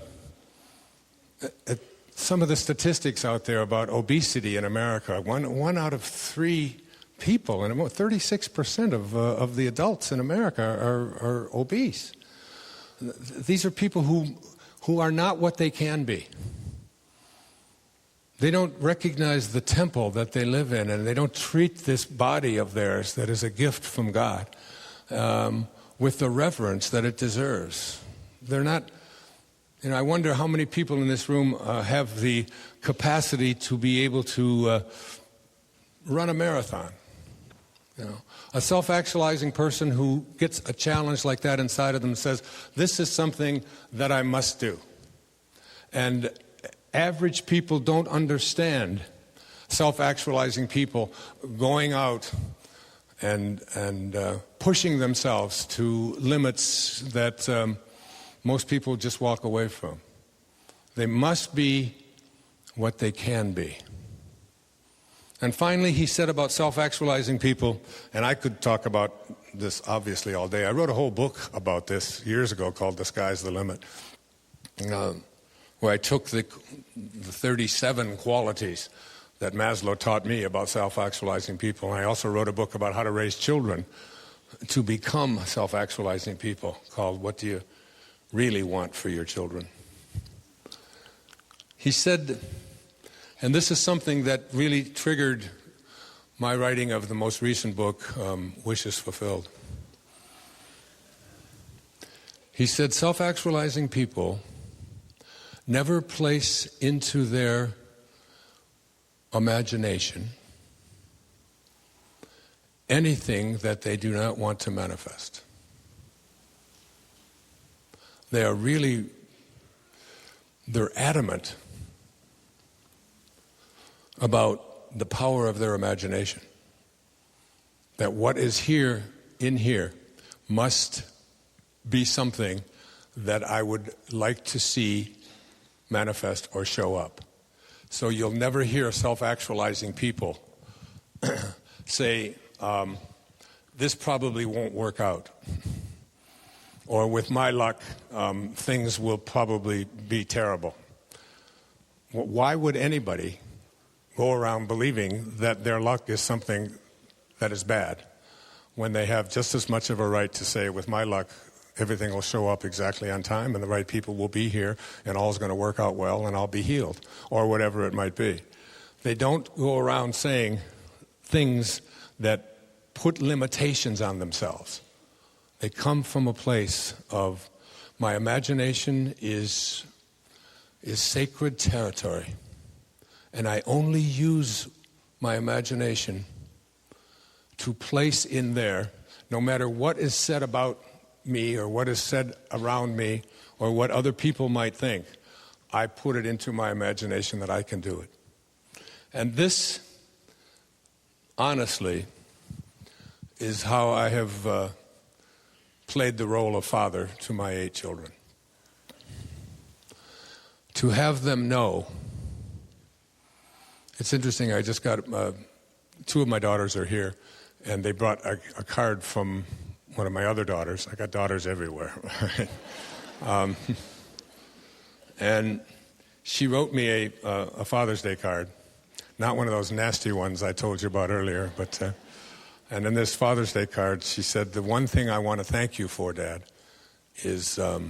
some of the statistics out there about obesity in America. One out of 3 people, and about 36% of the adults in America are obese. These are people who are not what they can be. They don't recognize the temple that they live in, and they don't treat this body of theirs that is a gift from God with the reverence that it deserves. They're not. I wonder how many people in this room have the capacity to be able to run a marathon. A self-actualizing person who gets a challenge like that inside of them says, this is something that I must do. And average people don't understand self-actualizing people going out and pushing themselves to limits that most people just walk away from. They must be what they can be. And finally, he said about self-actualizing people, and I could talk about this obviously all day. I wrote a whole book about this years ago called The Sky's the Limit, where I took the 37 qualities that Maslow taught me about self-actualizing people. And I also wrote a book about how to raise children to become self-actualizing people called What Do You Really Want for Your Children? He said, and this is something that really triggered my writing of the most recent book, Wishes Fulfilled. He said, self-actualizing people never place into their imagination anything that they do not want to manifest. They're adamant about the power of their imagination. That what is here, in here, must be something that I would like to see manifest or show up. So you'll never hear self-actualizing people say, this probably won't work out. Or with my luck, things will probably be terrible. Why would anybody go around believing that their luck is something that is bad when they have just as much of a right to say, with my luck, everything will show up exactly on time and the right people will be here and all's going to work out well and I'll be healed, or whatever it might be. They don't go around saying things that put limitations on themselves. They come from a place of, my imagination is sacred territory, and I only use my imagination to place in there, no matter what is said about me or what is said around me or what other people might think, I put it into my imagination that I can do it. And this, honestly, is how I have played the role of father to my 8 children. To have them know. It's interesting, I just got, 2 of my daughters are here, and they brought a card from one of my other daughters. I got daughters everywhere. And she wrote me a Father's Day card. Not one of those nasty ones I told you about earlier, but and in this Father's Day card, she said, the one thing I want to thank you for, Dad, is that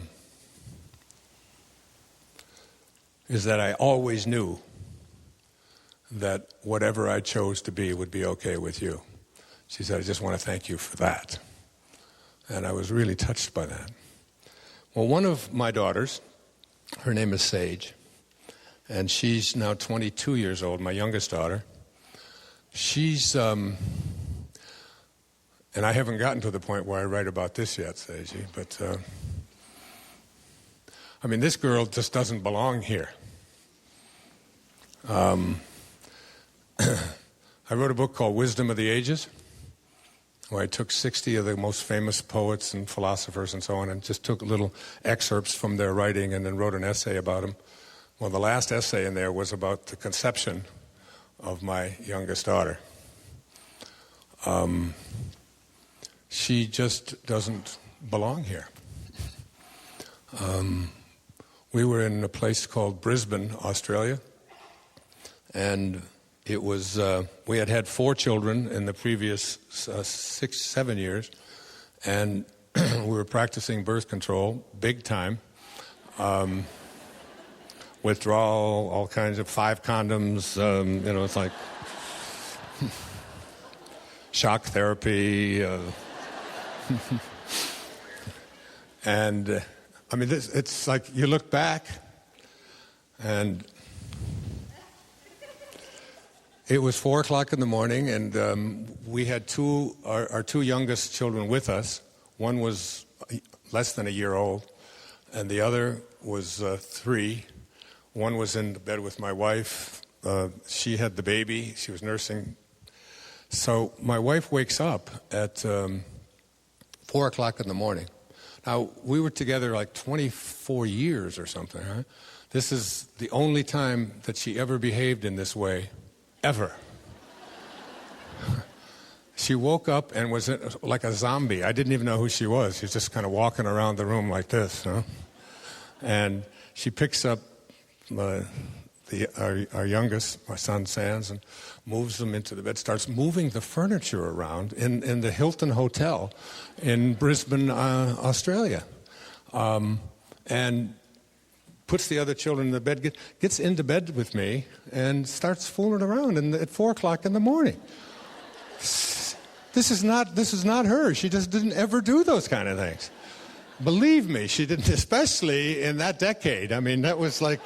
I always knew that whatever I chose to be would be okay with you. She said, I just want to thank you for that. And I was really touched by that. Well, one of my daughters, her name is Sage, and she's now 22 years old, my youngest daughter. She's, and I haven't gotten to the point where I write about this yet, Sage, but, I mean, this girl just doesn't belong here. I wrote a book called Wisdom of the Ages, where I took 60 of the most famous poets and philosophers and so on and just took little excerpts from their writing and then wrote an essay about them. Well, the last essay in there was about the conception of my youngest daughter. She just doesn't belong here. We were in a place called Brisbane, Australia, and it was, we had 4 children in the previous 6-7 years, and we were practicing birth control, big time, withdrawal, all kinds of 5 condoms, it's like shock therapy, and I mean, it's like you look back, and it was 4 o'clock in the morning, and we had our 2 youngest children with us. One was less than a year old, and the other was 3. One was in the bed with my wife. She had the baby. She was nursing. So my wife wakes up at 4 o'clock in the morning. Now, we were together like 24 years or something, huh? This is the only time that she ever behaved in this way, ever. She woke up and was like a zombie. I didn't even know who she was. She was just kind of walking around the room like this, huh? And she picks up our youngest, my son Sans, and moves them into the bed, starts moving the furniture around in the Hilton Hotel in Brisbane, Australia. And puts the other children in the bed, gets into bed with me, and starts fooling around at 4 o'clock in the morning. This is not her. She just didn't ever do those kind of things. Believe me, she didn't, especially in that decade. I mean, that was like...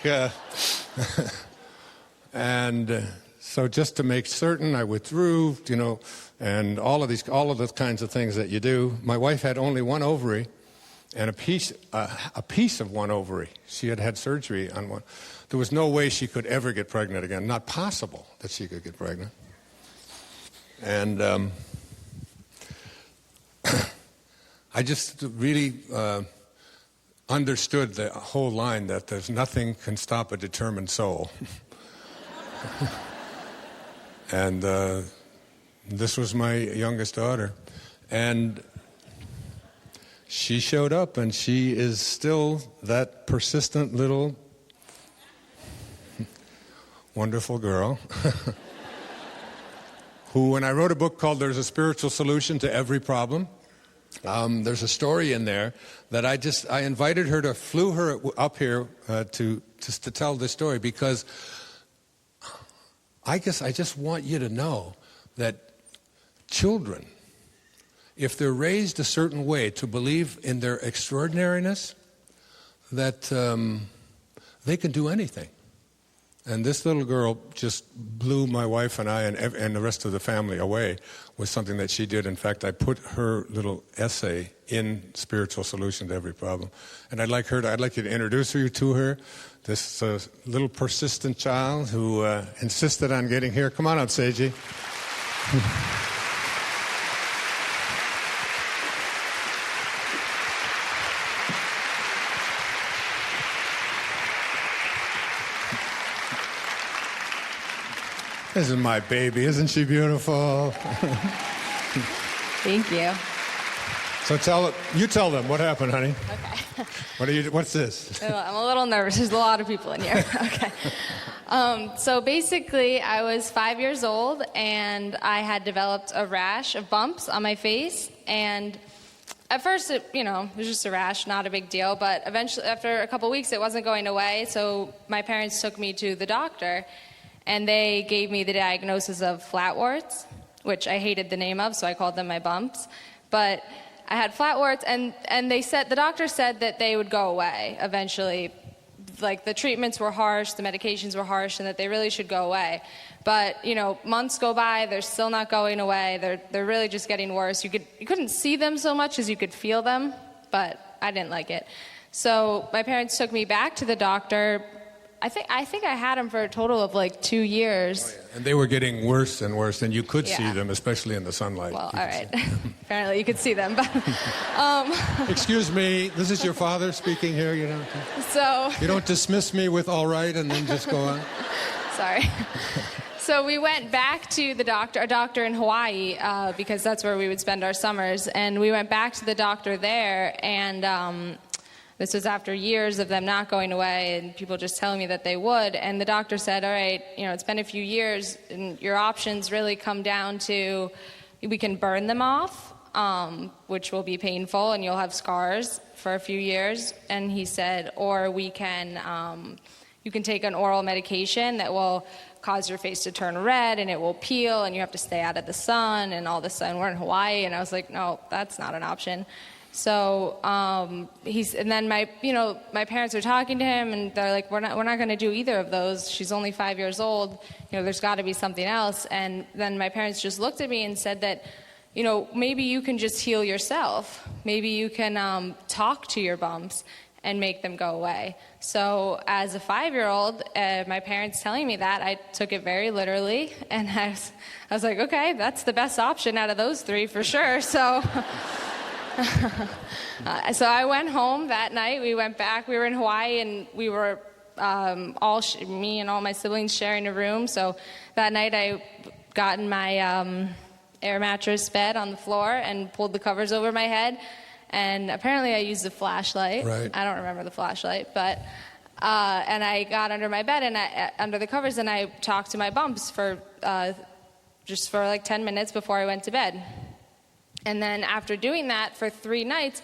And so just to make certain, I withdrew, and all of those kinds of things that you do. My wife had only one ovary, and a piece of one ovary. She had surgery on one. There was no way she could ever get pregnant again. Not possible that she could get pregnant. And I just really understood the whole line that there's nothing can stop a determined soul. And this was my youngest daughter. And she showed up, and she is still that persistent little wonderful girl who, when I wrote a book called There's a Spiritual Solution to Every Problem, there's a story in there that I invited her to, flew her up here to tell this story, because I guess I just want you to know that children, if they're raised a certain way to believe in their extraordinariness, that they can do anything. And this little girl just blew my wife and I and the rest of the family away with something that she did. In fact, I put her little essay in Spiritual Solution to Every Problem. And I'd like you to introduce you to her. This little persistent child who insisted on getting here. Come on up, Seiji. This is my baby. Isn't she beautiful? Thank you. So tell them what happened, honey. Okay. What's this? I'm a little nervous. There's a lot of people in here. Okay. So basically, I was 5 years old, and I had developed a rash of bumps on my face. And at first, it was just a rash, not a big deal. But eventually, after a couple weeks, it wasn't going away. So my parents took me to the doctor, and they gave me the diagnosis of flatwarts, which I hated the name of, so I called them my bumps. But I had flatwarts, and the doctor said that they would go away eventually. Like, the treatments were harsh, the medications were harsh, and that they really should go away. But, months go by, they're still not going away. They're really just getting worse. You couldn't see them so much as you could feel them, but I didn't like it. So my parents took me back to the doctor. I think I had them for a total of like 2 years. Oh, yeah. And they were getting worse and worse, and you could see them, especially in the sunlight. Well, all right. Apparently you could see them. But, excuse me, this is your father speaking here, So you don't dismiss me with all right and then just go on. Sorry. So we went back to a doctor in Hawaii, because that's where we would spend our summers. And we went back to the doctor there, and this was after years of them not going away and people just telling me that they would. And the doctor said, all right, it's been a few years, and your options really come down to, we can burn them off, which will be painful, and you'll have scars for a few years. And he said, or you can take an oral medication that will cause your face to turn red, and it will peel, and you have to stay out of the sun and all this. And we're in Hawaii, and I was like, no, that's not an option. So and then my parents are talking to him, and they're like, we're not going to do either of those. She's only 5 years old. There's got to be something else. And then my parents just looked at me and said that, maybe you can just heal yourself. Maybe you can talk to your bumps and make them go away. So as a 5-year-old, my parents telling me that, I took it very literally, and I was like, okay, that's the best option out of those three for sure. So. So I went home that night. We went back. We were in Hawaii, and we were me and all my siblings sharing a room. So that night I got in my air mattress bed on the floor and pulled the covers over my head. And apparently I used a flashlight. Right. I don't remember the flashlight, but and I got under my bed and under the covers, and I talked to my bumps for just for like 10 minutes before I went to bed. And then after doing that for 3 nights,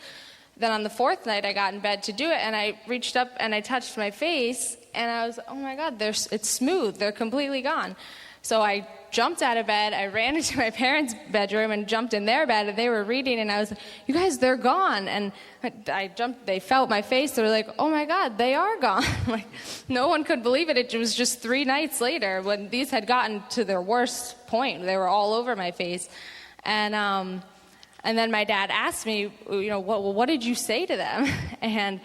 then on the 4th night I got in bed to do it, and I reached up and I touched my face, and I was, oh my God, it's smooth. They're completely gone. So I jumped out of bed, I ran into my parents' bedroom and jumped in their bed, and they were reading, and I was like, you guys, they're gone. And I jumped, they felt my face, they were like, oh my God, they are gone. Like, no one could believe it. It was just 3 nights later when these had gotten to their worst point. They were all over my face. And then my dad asked me, what did you say to them? And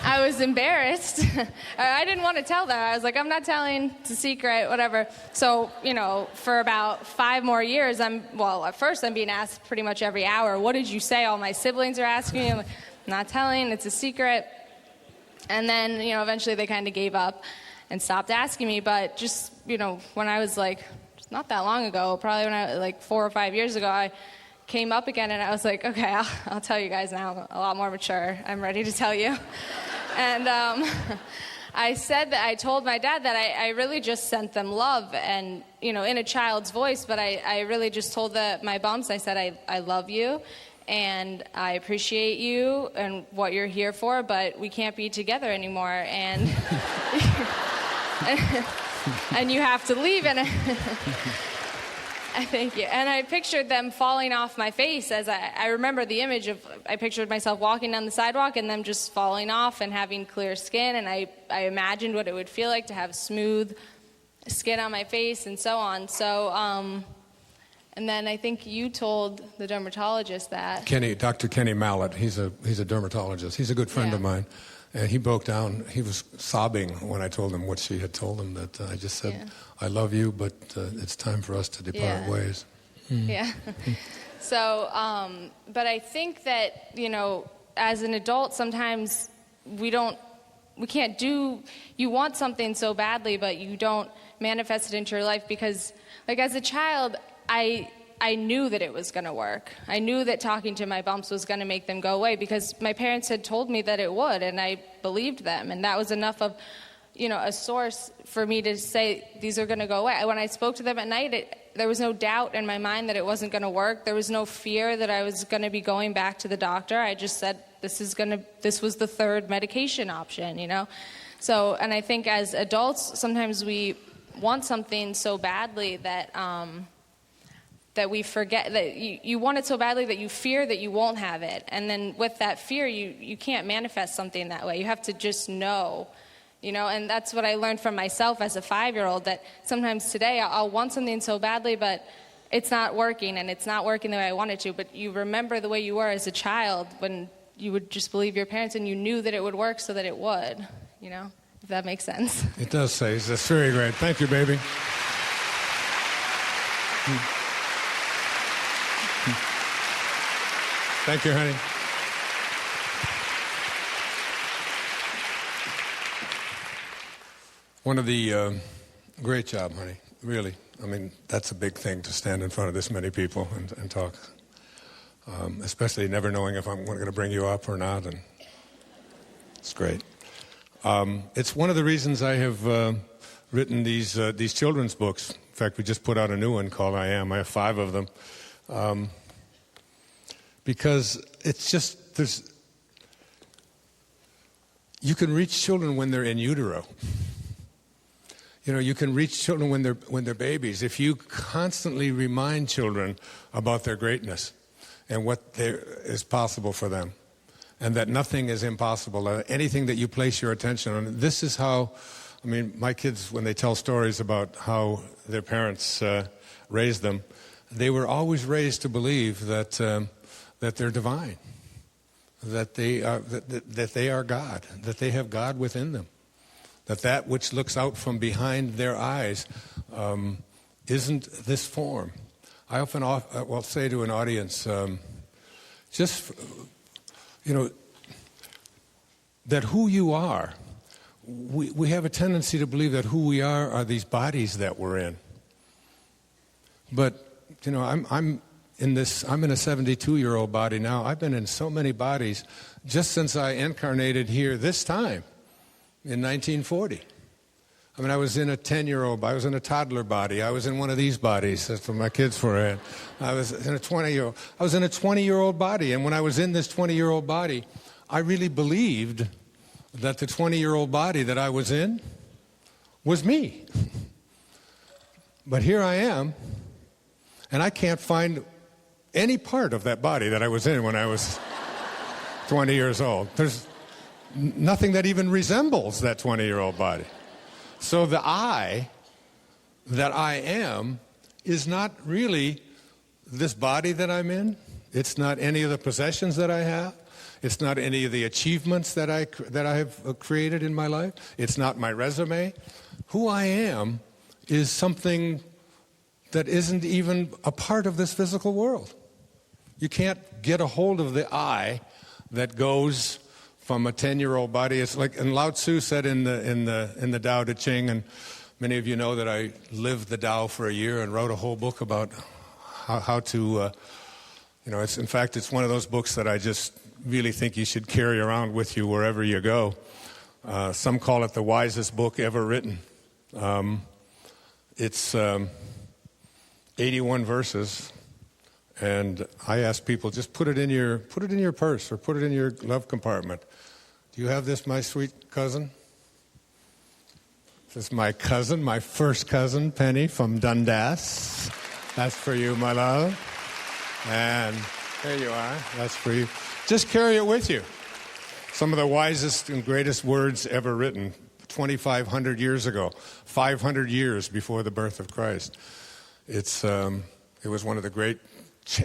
I was embarrassed. I didn't want to tell them. I was like, I'm not telling. It's a secret, whatever. So, for about 5 more years, at first I'm being asked pretty much every hour, what did you say? All my siblings are asking me. I'm like, I'm not telling. It's a secret. And then, eventually they kind of gave up and stopped asking me. But just, when I was like, not that long ago, probably when I was 4 or 5 years ago, I came up again and I was like, okay, I'll tell you guys now. I'm a lot more mature. I'm ready to tell you. And I told my dad that I really just sent them love and, in a child's voice, but I really just told my bumps, I said, I love you and I appreciate you and what you're here for, but we can't be together anymore. And, and you have to leave. And thank you. And I pictured them falling off my face as I remember the image of, I pictured myself walking down the sidewalk and them just falling off and having clear skin. And I imagined what it would feel like to have smooth skin on my face and so on. So, and then I think you told the dermatologist that. Dr. Kenny Mallett, he's a dermatologist. He's a good friend of mine. And he broke down, he was sobbing when I told him what she had told him, that I just said, I love you, but it's time for us to depart ways. Mm. Yeah. So, but I think that, as an adult, sometimes we can't do, you want something so badly, but you don't manifest it into your life because, as a child, I knew that it was going to work. I knew that talking to my bumps was going to make them go away because my parents had told me that it would, and I believed them. And that was enough of, a source for me to say, these are going to go away. When I spoke to them at night, there was no doubt in my mind that it wasn't going to work. There was no fear that I was going to be going back to the doctor. I just said, this was the 3rd medication option, So, and I think as adults, sometimes we want something so badly that we forget that you want it so badly that you fear that you won't have it. And then with that fear, you can't manifest something that way. You have to just know, and that's what I learned from myself as a 5-year-old, that sometimes today I'll want something so badly, but it's not working, and it's not working the way I want it to. But you remember the way you were as a child when you would just believe your parents and you knew that it would work so that it would, if that makes sense. It does, say. That's very great. Thank you, baby. Thank you, honey. One of the great job, honey. Really. I mean, that's a big thing to stand in front of this many people and talk. Especially never knowing if I'm going to bring you up or not. And it's great. It's one of the reasons I have written these children's books. In fact, we just put out a new one called I Am. I have 5 of them. Because it's just, you can reach children when they're in utero. You can reach children when they're babies. If you constantly remind children about their greatness and what is possible for them, and that nothing is impossible, anything that you place your attention on. This is how, my kids, when they tell stories about how their parents raised them, they were always raised to believe that they're divine, that they are God, that they have God within them, that which looks out from behind their eyes isn't this form. I often will say to an audience, that who you are, we have a tendency to believe that who we are these bodies that we're in. But, I'm in a 72-year-old body now. I've been in so many bodies just since I incarnated here this time in 1940. I was in a 10-year-old, I was in a toddler body, I was in one of these bodies, that's what my kids were in. I was in a 20-year-old body, and when I was in this 20-year-old body, I really believed that the 20-year-old body that I was in was me. But here I am, and I can't find any part of that body that I was in when I was 20 years old. There's nothing that even resembles that 20-year-old body. So the I that I am is not really this body that I'm in. It's not any of the possessions that I have. It's not any of the achievements that I have created in my life. It's not my resume. Who I am is something that isn't even a part of this physical world. You can't get a hold of the I that goes from a 10-year-old body. It's like, and Lao Tzu said in the Tao Te Ching, and many of you know that I lived the Tao for a year and wrote a whole book about how to, it's one of those books that I just really think you should carry around with you wherever you go. Some call it the wisest book ever written. It's 81 verses. And I ask people, just put it in your purse or put it in your glove compartment. Do you have this, my sweet cousin? This is my cousin, my first cousin, Penny from Dundas. That's for you, my love. And there you are. That's for you. Just carry it with you. Some of the wisest and greatest words ever written, 2,500 years ago, 500 years before the birth of Christ. It was one of the great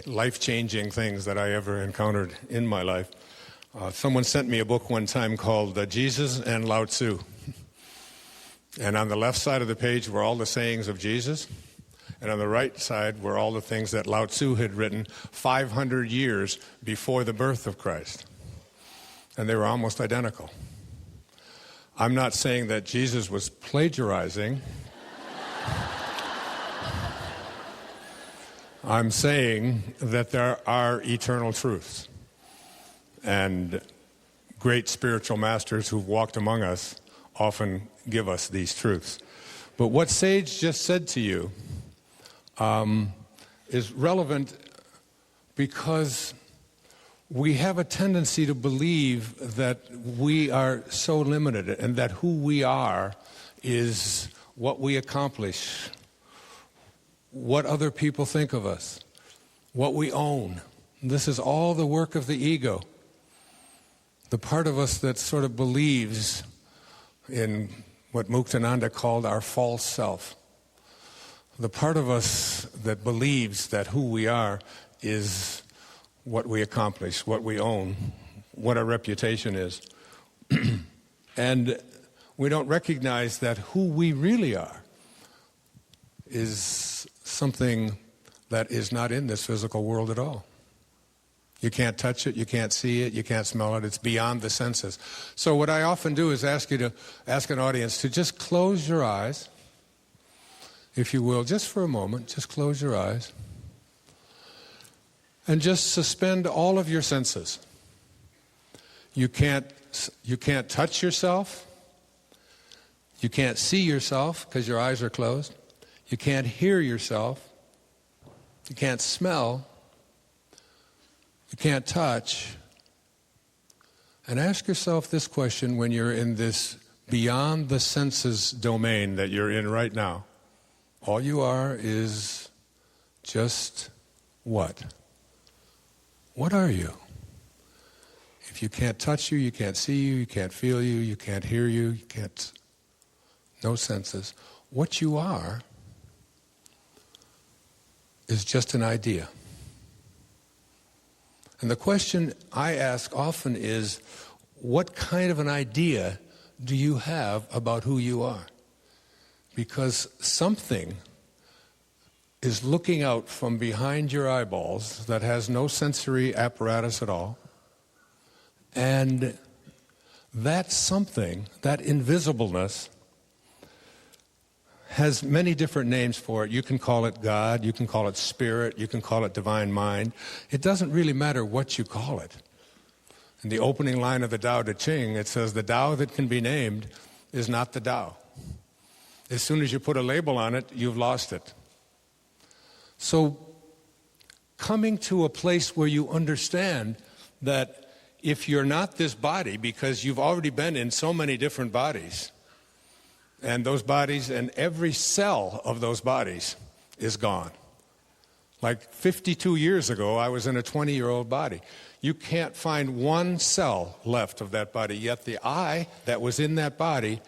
life-changing things that I ever encountered in my life. Someone sent me a book one time called Jesus and Lao Tzu. And on the left side of the page were all the sayings of Jesus. And on the right side were all the things that Lao Tzu had written 500 years before the birth of Christ. And they were almost identical. I'm not saying that Jesus was plagiarizing. I'm saying that there are eternal truths. And great spiritual masters who've walked among us often give us these truths. But what Sage just said to you is relevant because we have a tendency to believe that we are so limited and that who we are is what we accomplish, what other people think of us, what we own. This is all the work of the ego, the part of us that sort of believes in what Muktananda called our false self. The part of us that believes that who we are is what we accomplish, what we own, what our reputation is. And we don't recognize that who we really are is something that is not in this physical world at all. You can't touch it, you can't see it, you can't smell it, it's beyond the senses. So what I often do is ask an audience to just close your eyes, if you will, just for a moment, just close your eyes, and just suspend all of your senses. You can't touch yourself, you can't see yourself because your eyes are closed, you can't hear yourself, you can't smell, you can't touch. And ask yourself this question when you're in this beyond the senses domain that you're in right now. All you are is just what? What are you? If you can't touch you can't see you can't feel you can't hear you can't, no senses. What you are is just an idea. And the question I ask often is, what kind of an idea do you have about who you are? Because something is looking out from behind your eyeballs that has no sensory apparatus at all, and that something, that invisibleness, has many different names for it. You can call it God, you can call it spirit, you can call it divine mind. It doesn't really matter what you call it. In the opening line of the Tao Te Ching, it says, the Tao that can be named is not the Tao. As soon as you put a label on it, you've lost it. So, coming to a place where you understand that if you're not this body, because you've already been in so many different bodies, and those bodies and every cell of those bodies is gone. Like 52 years ago, I was in a 20-year-old body. You can't find one cell left of that body, yet the I that was in that body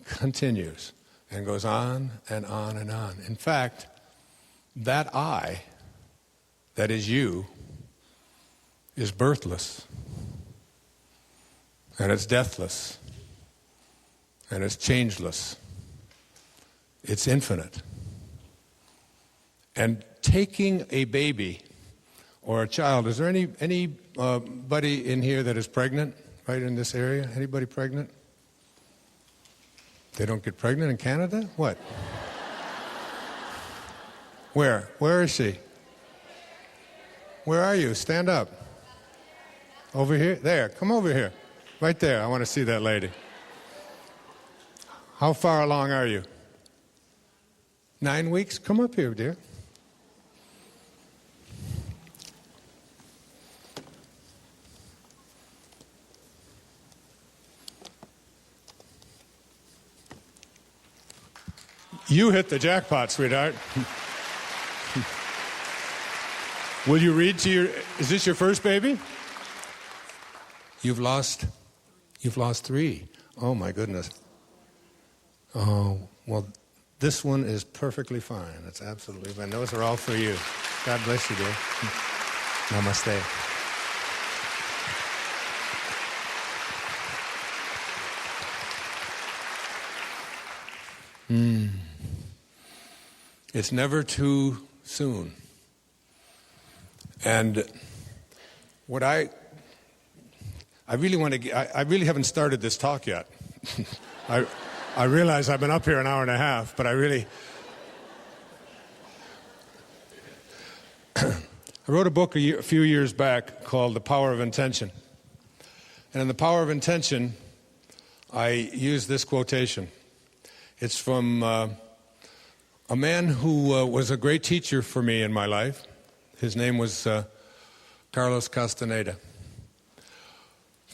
continues and goes on and on and on. In fact, that I, that is you, is birthless, and it's deathless, and it's changeless. It's infinite. And taking a baby or a child, is there anybody in here that is pregnant, right in this area? Anybody pregnant? They don't get pregnant in Canada? What? Where? Where is she? Where are you? Stand up. Over here? There. Come over here. Right there. I want to see that lady. How far along are you? 9 weeks? Come up here, dear. You hit the jackpot, sweetheart. Will you read to your... Is this your first baby? You've lost 3. Oh, my goodness. Oh, well, this one is perfectly fine. It's absolutely fine. Those are all for you. God bless you, dear. Namaste. It's never too soon. And what I really want to... I really haven't started this talk yet. I realize I've been up here an hour and a half, but I wrote a book a few years back called The Power of Intention. And in The Power of Intention, I use this quotation. It's from a man who was a great teacher for me in my life. His name was Carlos Castaneda.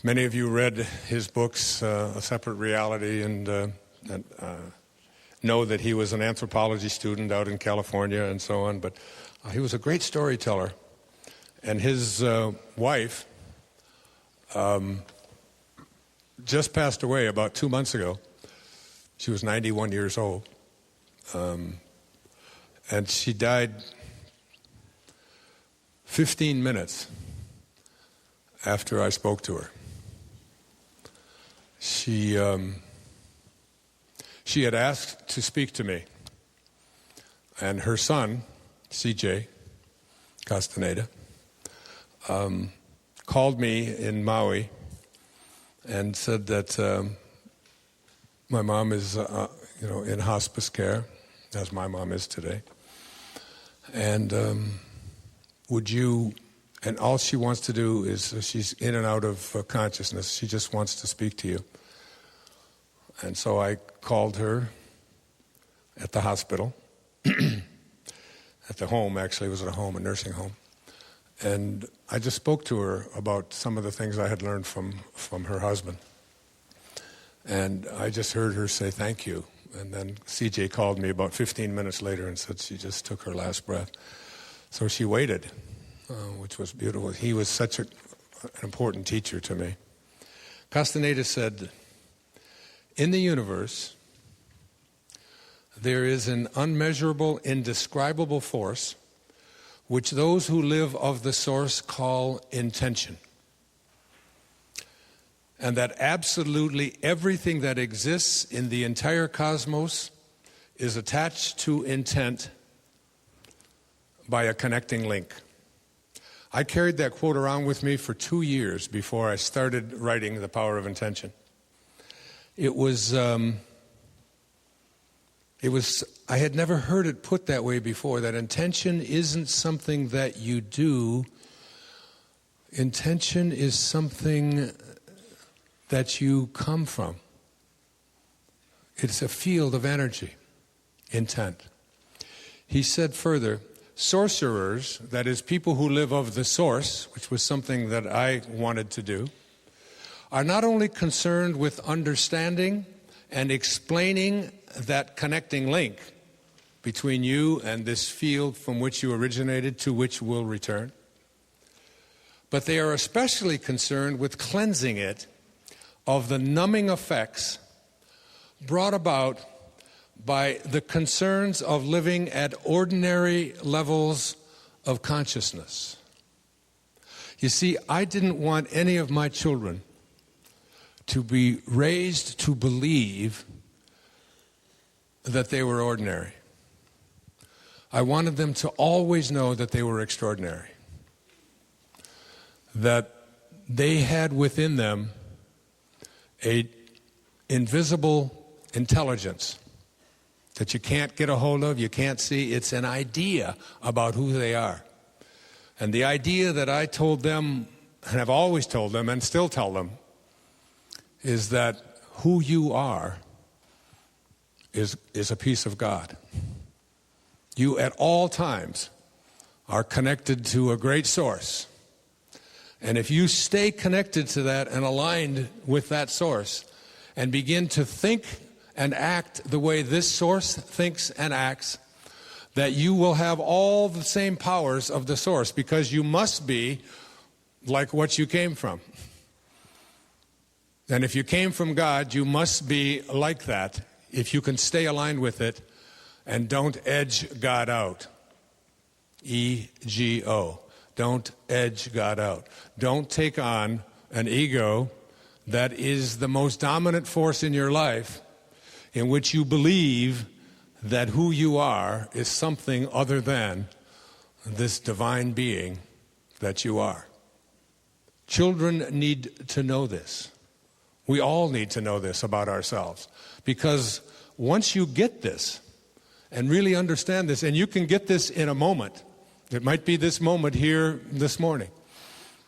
Many of you read his books, A Separate Reality, and know that he was an anthropology student out in California and so on. But he was a great storyteller. And his wife just passed away about 2 months ago. She was 91 years old. And she died 15 minutes after I spoke to her. She had asked to speak to me. And her son, CJ Castaneda, called me in Maui and said that my mom is in hospice care, as my mom is today. And and all she wants to do is, she's in and out of consciousness, she just wants to speak to you. And so I called her at the hospital, at the home, actually, it was at a home, a nursing home. And I just spoke to her about some of the things I had learned from her husband. And I just heard her say thank you. And then CJ called me about 15 minutes later and said she just took her last breath. So she waited, which was beautiful. He was such an important teacher to me. Castaneda said, in the universe, there is an unmeasurable, indescribable force which those who live of the source call intention. And that absolutely everything that exists in the entire cosmos is attached to intent by a connecting link. I carried that quote around with me for 2 years before I started writing The Power of Intention. it was, I had never heard it put that way before, that intention isn't something that you do. Intention is something that you come from. It's a field of energy, intent. He said further, sorcerers, that is, people who live of the source, which was something that I wanted to do, are not only concerned with understanding and explaining that connecting link between you and this field from which you originated to which will return, but they are especially concerned with cleansing it of the numbing effects brought about by the concerns of living at ordinary levels of consciousness. You see, I didn't want any of my children to be raised to believe that they were ordinary. I wanted them to always know that they were extraordinary, that they had within them an invisible intelligence that you can't get a hold of, you can't see. It's an idea about who they are. And the idea that I told them, and have always told them and still tell them, is that who you are is a piece of God. You at all times are connected to a great source. And if you stay connected to that and aligned with that source and begin to think and act the way this source thinks and acts, that you will have all the same powers of the source, because you must be like what you came from. And if you came from God, you must be like that if you can stay aligned with it and don't edge God out. E-G-O. Don't edge God out. Don't take on an ego that is the most dominant force in your life, in which you believe that who you are is something other than this divine being that you are. Children need to know this. We all need to know this about ourselves. Because once you get this and really understand this, and you can get this in a moment, it might be this moment here this morning.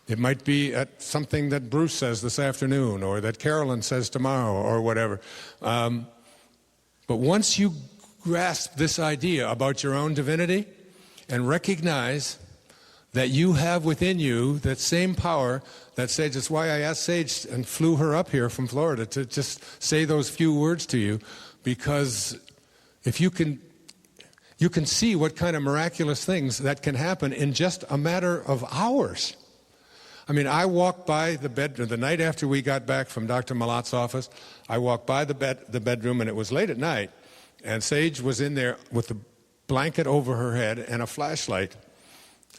It might be at something that Bruce says this afternoon, or that Carolyn says tomorrow, or whatever. But once you grasp this idea about your own divinity and recognize that you have within you that same power that Sage, that's why I asked Sage and flew her up here from Florida to just say those few words to you, because if you can see what kind of miraculous things that can happen in just a matter of hours. I mean, I walked by the bedroom the night after we got back from Dr. Malat's office. I walked by the bedroom, and it was late at night, and Sage was in there with a blanket over her head and a flashlight.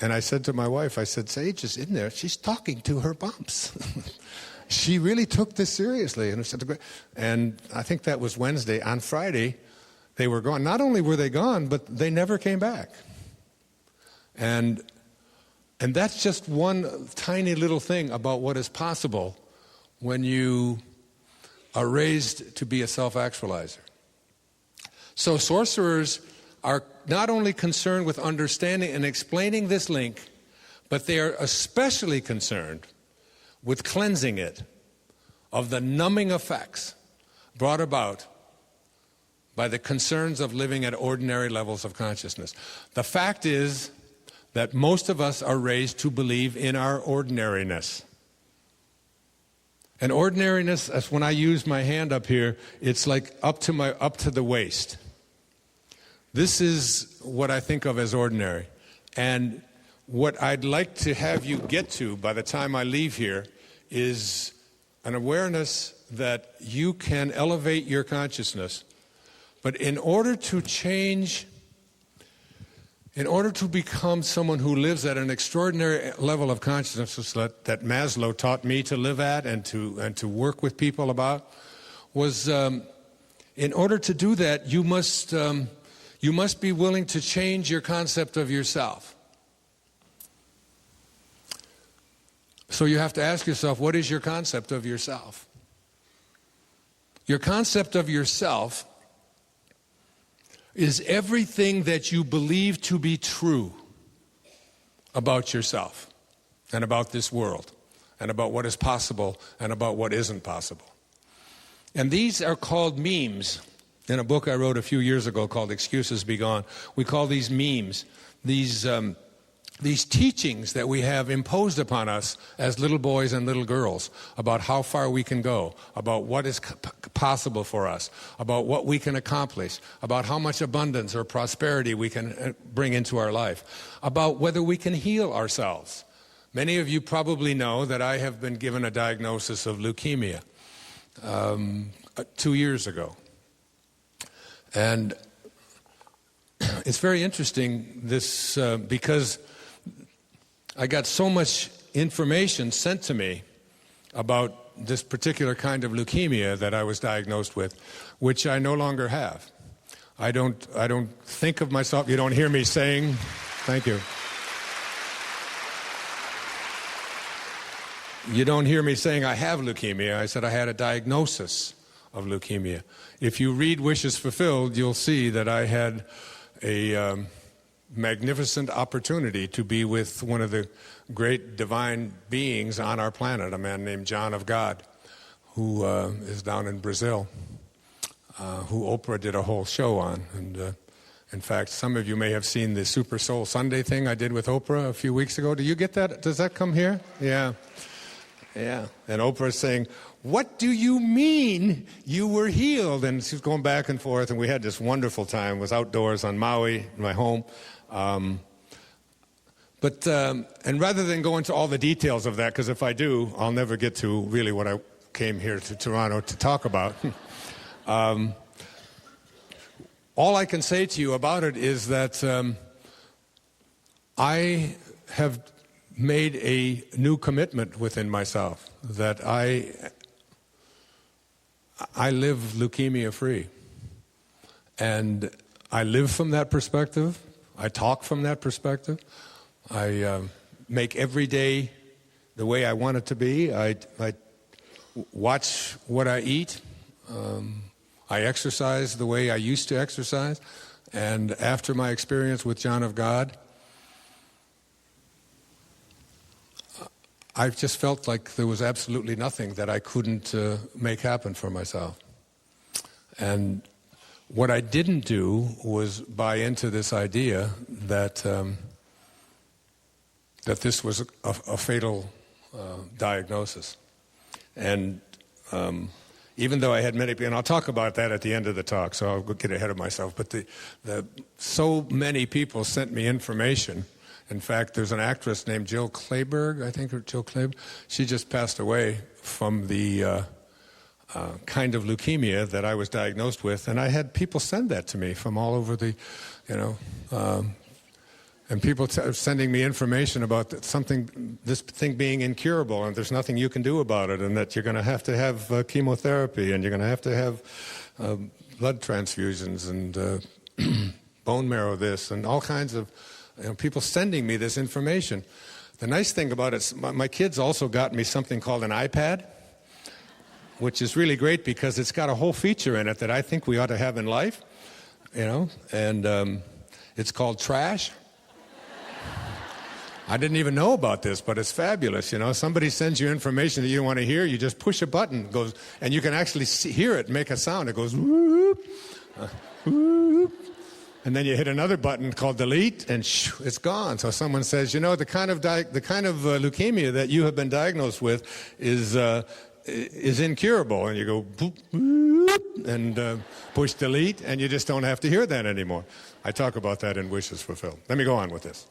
And I said to my wife, I said, Sage is in there. She's talking to her bumps. She really took this seriously. And I think that was Wednesday. On Friday, they were gone. Not only were they gone, but they never came back. And that's just one tiny little thing about what is possible when you are raised to be a self-actualizer. So sorcerers are not only concerned with understanding and explaining this link, but they are especially concerned with cleansing it of the numbing effects brought about by the concerns of living at ordinary levels of consciousness. The fact is that most of us are raised to believe in our ordinariness. And ordinariness, as when I use my hand up here, it's like up to the waist. This is what I think of as ordinary. And what I'd like to have you get to by the time I leave here is an awareness that you can elevate your consciousness. But in order to change, in order to become someone who lives at an extraordinary level of consciousness that Maslow taught me to live at and to work with people about, was in order to do that, you must be willing to change your concept of yourself. So you have to ask yourself, what is your concept of yourself? Your concept of yourself is everything that you believe to be true about yourself and about this world and about what is possible and about what isn't possible. And these are called memes. In a book I wrote a few years ago called Excuses Be Gone, we call these memes, these teachings that we have imposed upon us as little boys and little girls about how far we can go, about what is possible for us, about what we can accomplish, about how much abundance or prosperity we can bring into our life, about whether we can heal ourselves. Many of you probably know that I have been given a diagnosis of leukemia 2 years ago. And it's very interesting, this because I got so much information sent to me about this particular kind of leukemia that I was diagnosed with, which I no longer have. I don't think of myself, you don't hear me saying, thank you. You don't hear me saying I have leukemia. I said I had a diagnosis of leukemia. If you read Wishes Fulfilled, you'll see that I had a magnificent opportunity to be with one of the great divine beings on our planet, a man named John of God, who is down in Brazil, who Oprah did a whole show on. And in fact, some of you may have seen the Super Soul Sunday thing I did with Oprah a few weeks ago. Do you get that? Does that come here? Yeah. Yeah. And Oprah's saying, "What do you mean you were healed?" And she's going back and forth, and we had this wonderful time. It was outdoors on Maui, my home. And rather than go into all the details of that, because if I do, I'll never get to really what I came here to Toronto to talk about. All I can say to you about it is that I have made a new commitment within myself that I live leukemia free, and I live from that perspective. I talk from that perspective. I make every day the way I want it to be. I watch what I eat. I exercise the way I used to exercise. And after my experience with John of God, I just felt like there was absolutely nothing that I couldn't make happen for myself. And what I didn't do was buy into this idea that that this was a fatal diagnosis. And even though I had many people, and I'll talk about that at the end of the talk, so I'll get ahead of myself, but so many people sent me information. In fact, there's an actress named Jill Clayburgh, I think, or Jill Clayburgh. She just passed away from the kind of leukemia that I was diagnosed with, and I had people send that to me from all over the, and people sending me information about this thing being incurable, and there's nothing you can do about it, and that you're going to have chemotherapy, and you're going to have blood transfusions and bone marrow this, and all kinds of people sending me this information. The nice thing about it, my kids also got me something called an iPad, which is really great because it's got a whole feature in it that I think we ought to have in life, and it's called Trash. I didn't even know about this, but it's fabulous. Somebody sends you information that you don't want to hear, you just push a button, goes, and you can actually hear it make a sound. It goes whoop, whoop. And then you hit another button called delete, and it's gone. So someone says, the kind of leukemia that you have been diagnosed with is incurable. And you go boop, boop, and push delete, and you just don't have to hear that anymore. I talk about that in Wishes Fulfilled. Let me go on with this.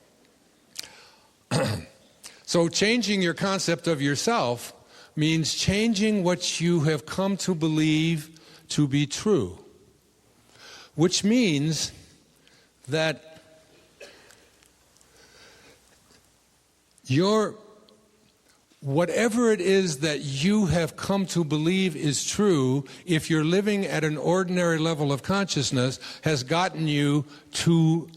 So changing your concept of yourself means changing what you have come to believe to be true, which means that whatever it is that you have come to believe is true, if you're living at an ordinary level of consciousness, has gotten you to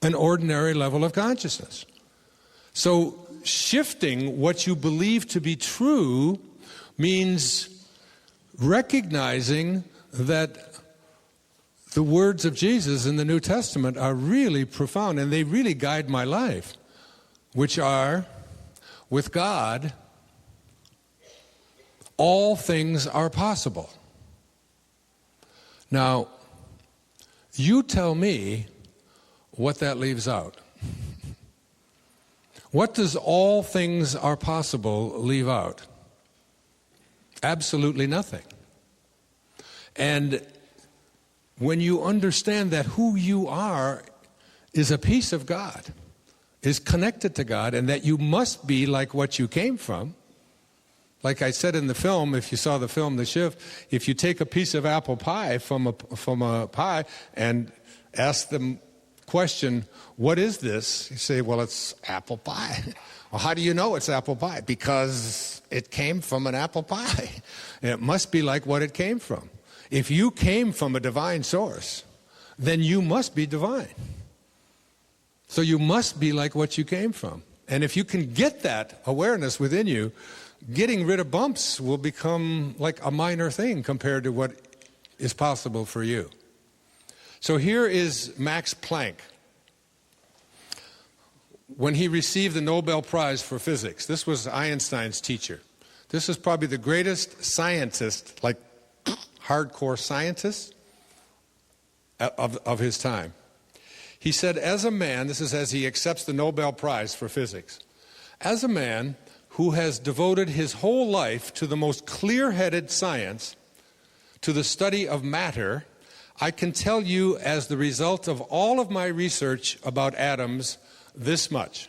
an ordinary level of consciousness. So shifting what you believe to be true means recognizing that the words of Jesus in the New Testament are really profound, and they really guide my life, which are, with God, all things are possible. Now, you tell me what that leaves out. What does all things are possible leave out? Absolutely nothing. And when you understand that who you are is a piece of God, is connected to God, and that you must be like what you came from, like I said in the film, if you saw the film, The Shift, if you take a piece of apple pie from a pie and ask them question, what is this? You say, well, it's apple pie. Well, how do you know it's apple pie? Because it came from an apple pie. And it must be like what it came from. If you came from a divine source, then you must be divine. So you must be like what you came from. And if you can get that awareness within you, getting rid of bumps will become like a minor thing compared to what is possible for you. So here is Max Planck. When he received the Nobel Prize for Physics, this was Einstein's teacher. This is probably the greatest scientist, like hardcore scientist of his time. He said, as a man, this is as he accepts the Nobel Prize for Physics, as a man who has devoted his whole life to the most clear-headed science, to the study of matter, I can tell you as the result of all of my research about atoms this much.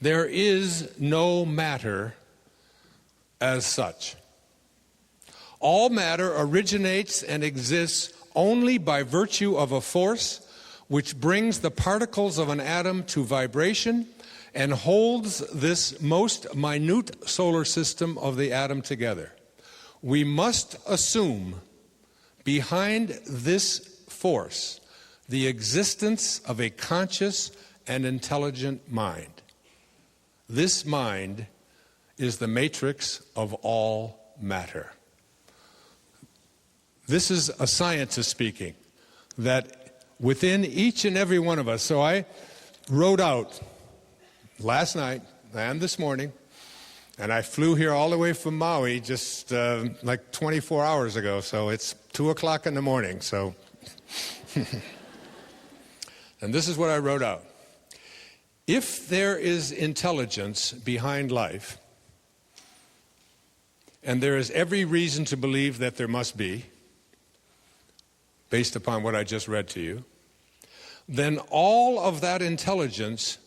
There is no matter as such. All matter originates and exists only by virtue of a force which brings the particles of an atom to vibration and holds this most minute solar system of the atom together. We must assume behind this force the existence of a conscious and intelligent mind. This mind is the matrix of all matter. This is a scientist speaking, that within each and every one of us, so I wrote out last night and this morning, and I flew here all the way from Maui just like 24 hours ago, so it's 2 o'clock in the morning, so. And this is what I wrote out. If there is intelligence behind life, and there is every reason to believe that there must be, based upon what I just read to you, then all of that intelligence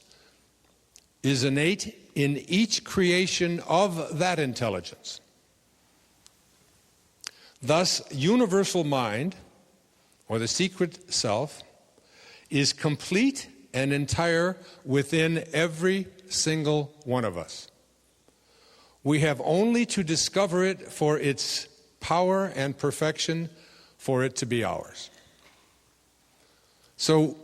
is innate in each creation of that intelligence. Thus, universal mind, or the secret self, is complete and entire within every single one of us. We have only to discover it for its power and perfection for it to be ours. So,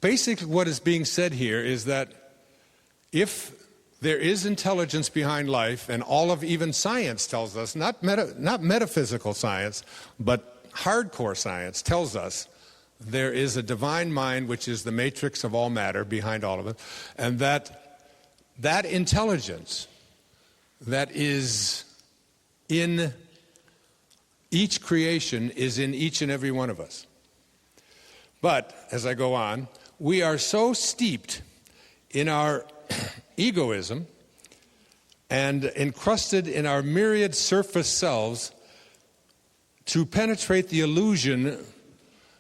basically what is being said here is that if there is intelligence behind life, and all of even science tells us, not metaphysical science, but hardcore science tells us, there is a divine mind which is the matrix of all matter behind all of it, and that intelligence that is in each creation is in each and every one of us. But, as I go on, we are so steeped in our egoism and encrusted in our myriad surface selves to penetrate the illusion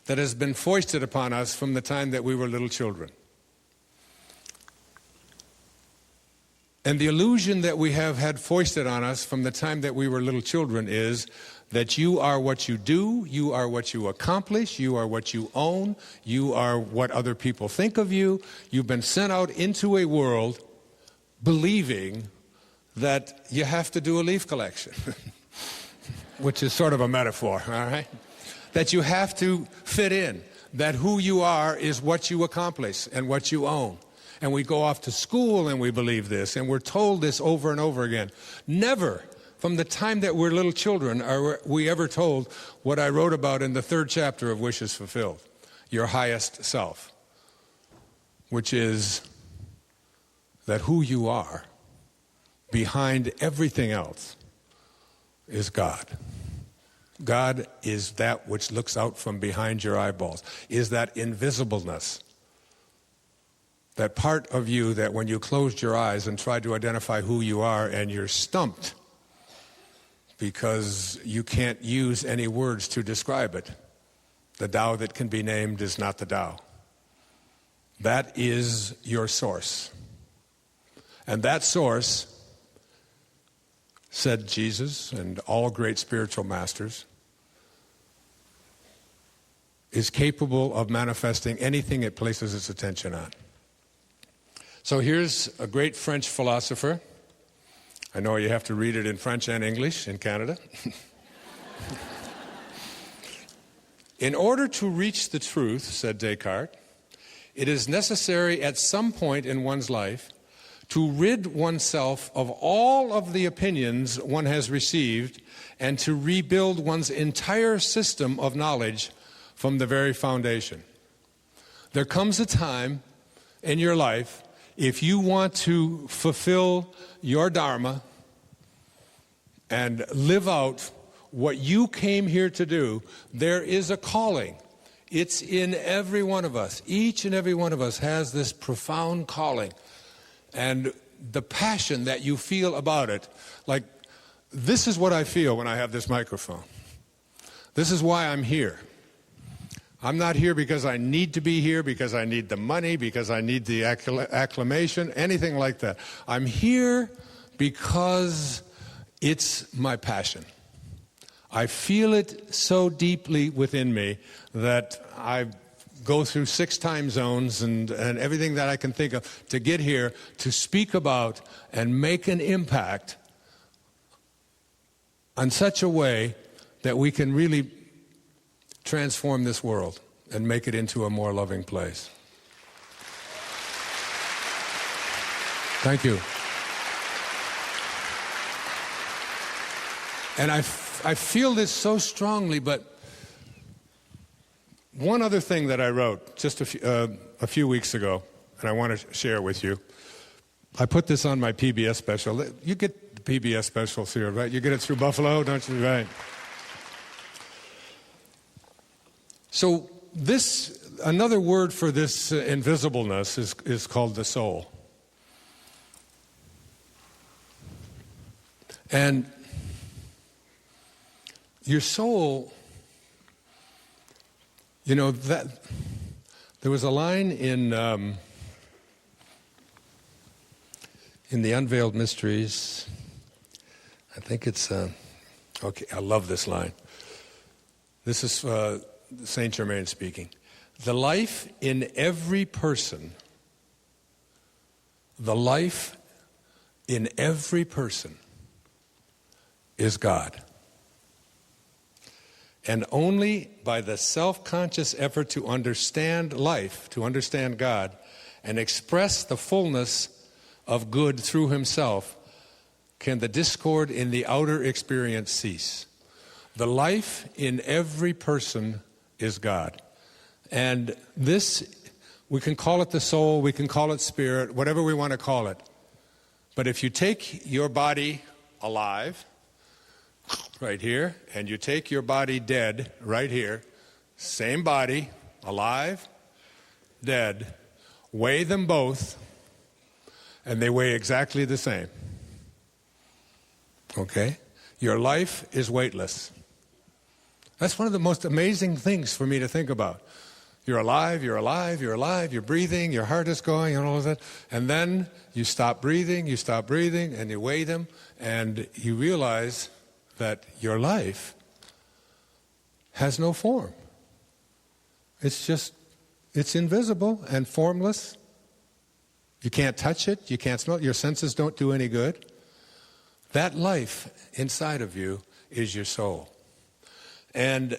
that has been foisted upon us from the time that we were little children. And the illusion that we have had foisted on us from the time that we were little children is that you are what you do, you are what you accomplish, you are what you own, you are what other people think of you. You've been sent out into a world believing that you have to do a leaf collection, which is sort of a metaphor, all right? That you have to fit in, that who you are is what you accomplish and what you own. And we go off to school and we believe this, and we're told this over and over again. Never from the time that we're little children, are we ever told what I wrote about in the 3rd chapter of Wishes Fulfilled, your highest self, which is that who you are behind everything else is God. God is that which looks out from behind your eyeballs, is that invisibleness, that part of you that when you closed your eyes and tried to identify who you are and you're stumped because you can't use any words to describe it. The Tao that can be named is not the Tao. That is your source. And that source, said Jesus and all great spiritual masters, is capable of manifesting anything it places its attention on. So here's a great French philosopher. I know you have to read it in French and English in Canada. In order to reach the truth, said Descartes, it is necessary at some point in one's life to rid oneself of all of the opinions one has received and to rebuild one's entire system of knowledge from the very foundation. There comes a time in your life, if you want to fulfill your dharma and live out what you came here to do, there is a calling. It's in every one of us. Each and every one of us has this profound calling. And the passion that you feel about it, like this is what I feel when I have this microphone. This is why I'm here. I'm not here because I need to be here, because I need the money, because I need the acclamation, anything like that. I'm here because it's my passion. I feel it so deeply within me that I go through 6 time zones and everything that I can think of to get here to speak about and make an impact in such a way that we can really transform this world and make it into a more loving place. Thank you. And I feel this so strongly, but one other thing that I wrote just a few weeks ago, and I want to share with you. I put this on my PBS special. You get the PBS specials here, right? You get it through Buffalo, don't you? Right. So another word for this invisibleness is called the soul. And your soul, you know, that there was a line in the Unveiled Mysteries. I think it's okay. I love this line. This is Saint Germain speaking. The life in every person, is God. And only by the self-conscious effort to understand life, to understand God, and express the fullness of good through himself, can the discord in the outer experience cease. The life in every person is God. And this, we can call it the soul, we can call it spirit, whatever we want to call it. But if you take your body alive, right here, and you take your body dead, right here, same body, alive, dead, weigh them both, and they weigh exactly the same. Okay? Your life is weightless. That's one of the most amazing things for me to think about. You're alive, you're alive, you're alive, you're breathing, your heart is going, and all of that. And then you stop breathing, and you weigh them, and you realize that your life has no form. It's invisible and formless. You can't touch it, you can't smell it, your senses don't do any good. That life inside of you is your soul. And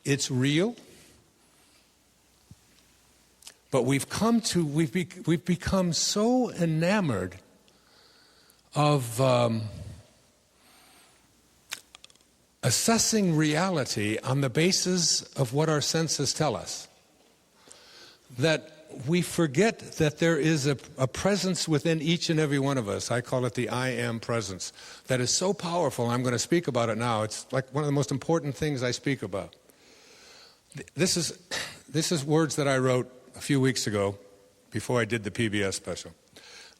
it's real. But we've become so enamored of assessing reality on the basis of what our senses tell us. That we forget that there is a presence within each and every one of us. I call it the I am presence. That is so powerful. I'm going to speak about it now. It's like one of the most important things I speak about. This is words that I wrote a few weeks ago before I did the PBS special.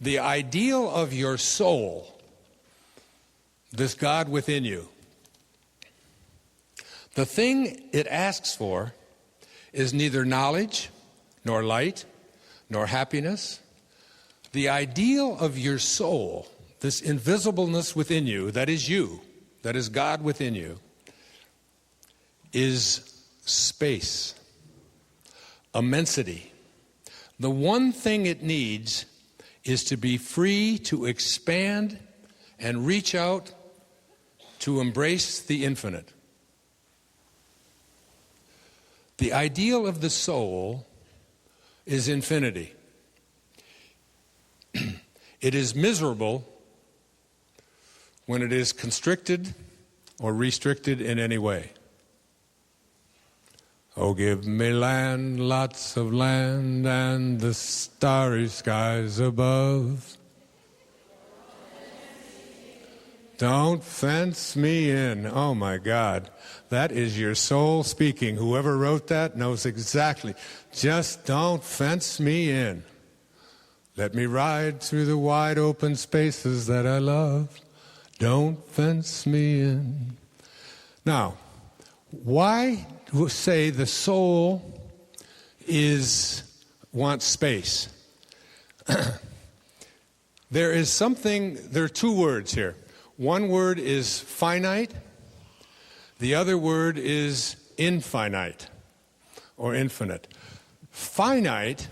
The ideal of your soul, this God within you, the thing it asks for is neither knowledge, nor light, nor happiness. The ideal of your soul, this invisibleness within you, that is God within you, is space, immensity. The one thing it needs is to be free to expand and reach out to embrace the infinite. The ideal of the soul is infinity. It is miserable when it is constricted or restricted in any way. Oh, give me land, lots of land, and the starry skies above. Don't fence me in. Oh, my God. That is your soul speaking. Whoever wrote that knows exactly. Just don't fence me in. Let me ride through the wide open spaces that I love. Don't fence me in. Now, why say the soul wants space? There are two words here. One word is finite. The other word is infinite or infinite. Finite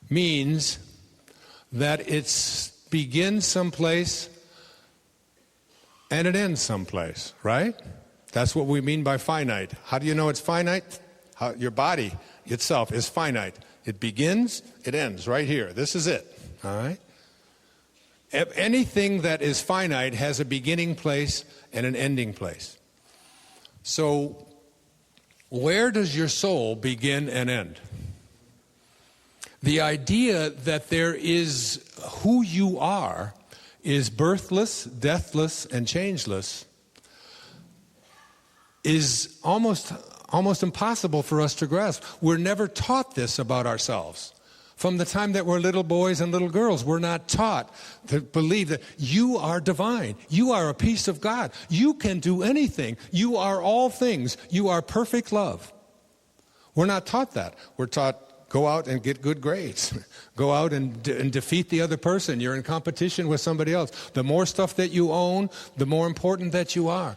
means that it begins someplace and it ends someplace, right? That's what we mean by finite. How do you know it's finite? Your body itself is finite. It begins, it ends right here. This is it, all right? Anything that is finite has a beginning place and an ending place. So, where does your soul begin and end? The idea that there is who you are is birthless, deathless, and changeless is almost impossible for us to grasp. We're never taught this about ourselves. From the time that we're little boys and little girls, we're not taught to believe that you are divine. You are a piece of God. You can do anything. You are all things. You are perfect love. We're not taught that. We're taught, go out and get good grades. Go out and defeat the other person. You're in competition with somebody else. The more stuff that you own, the more important that you are.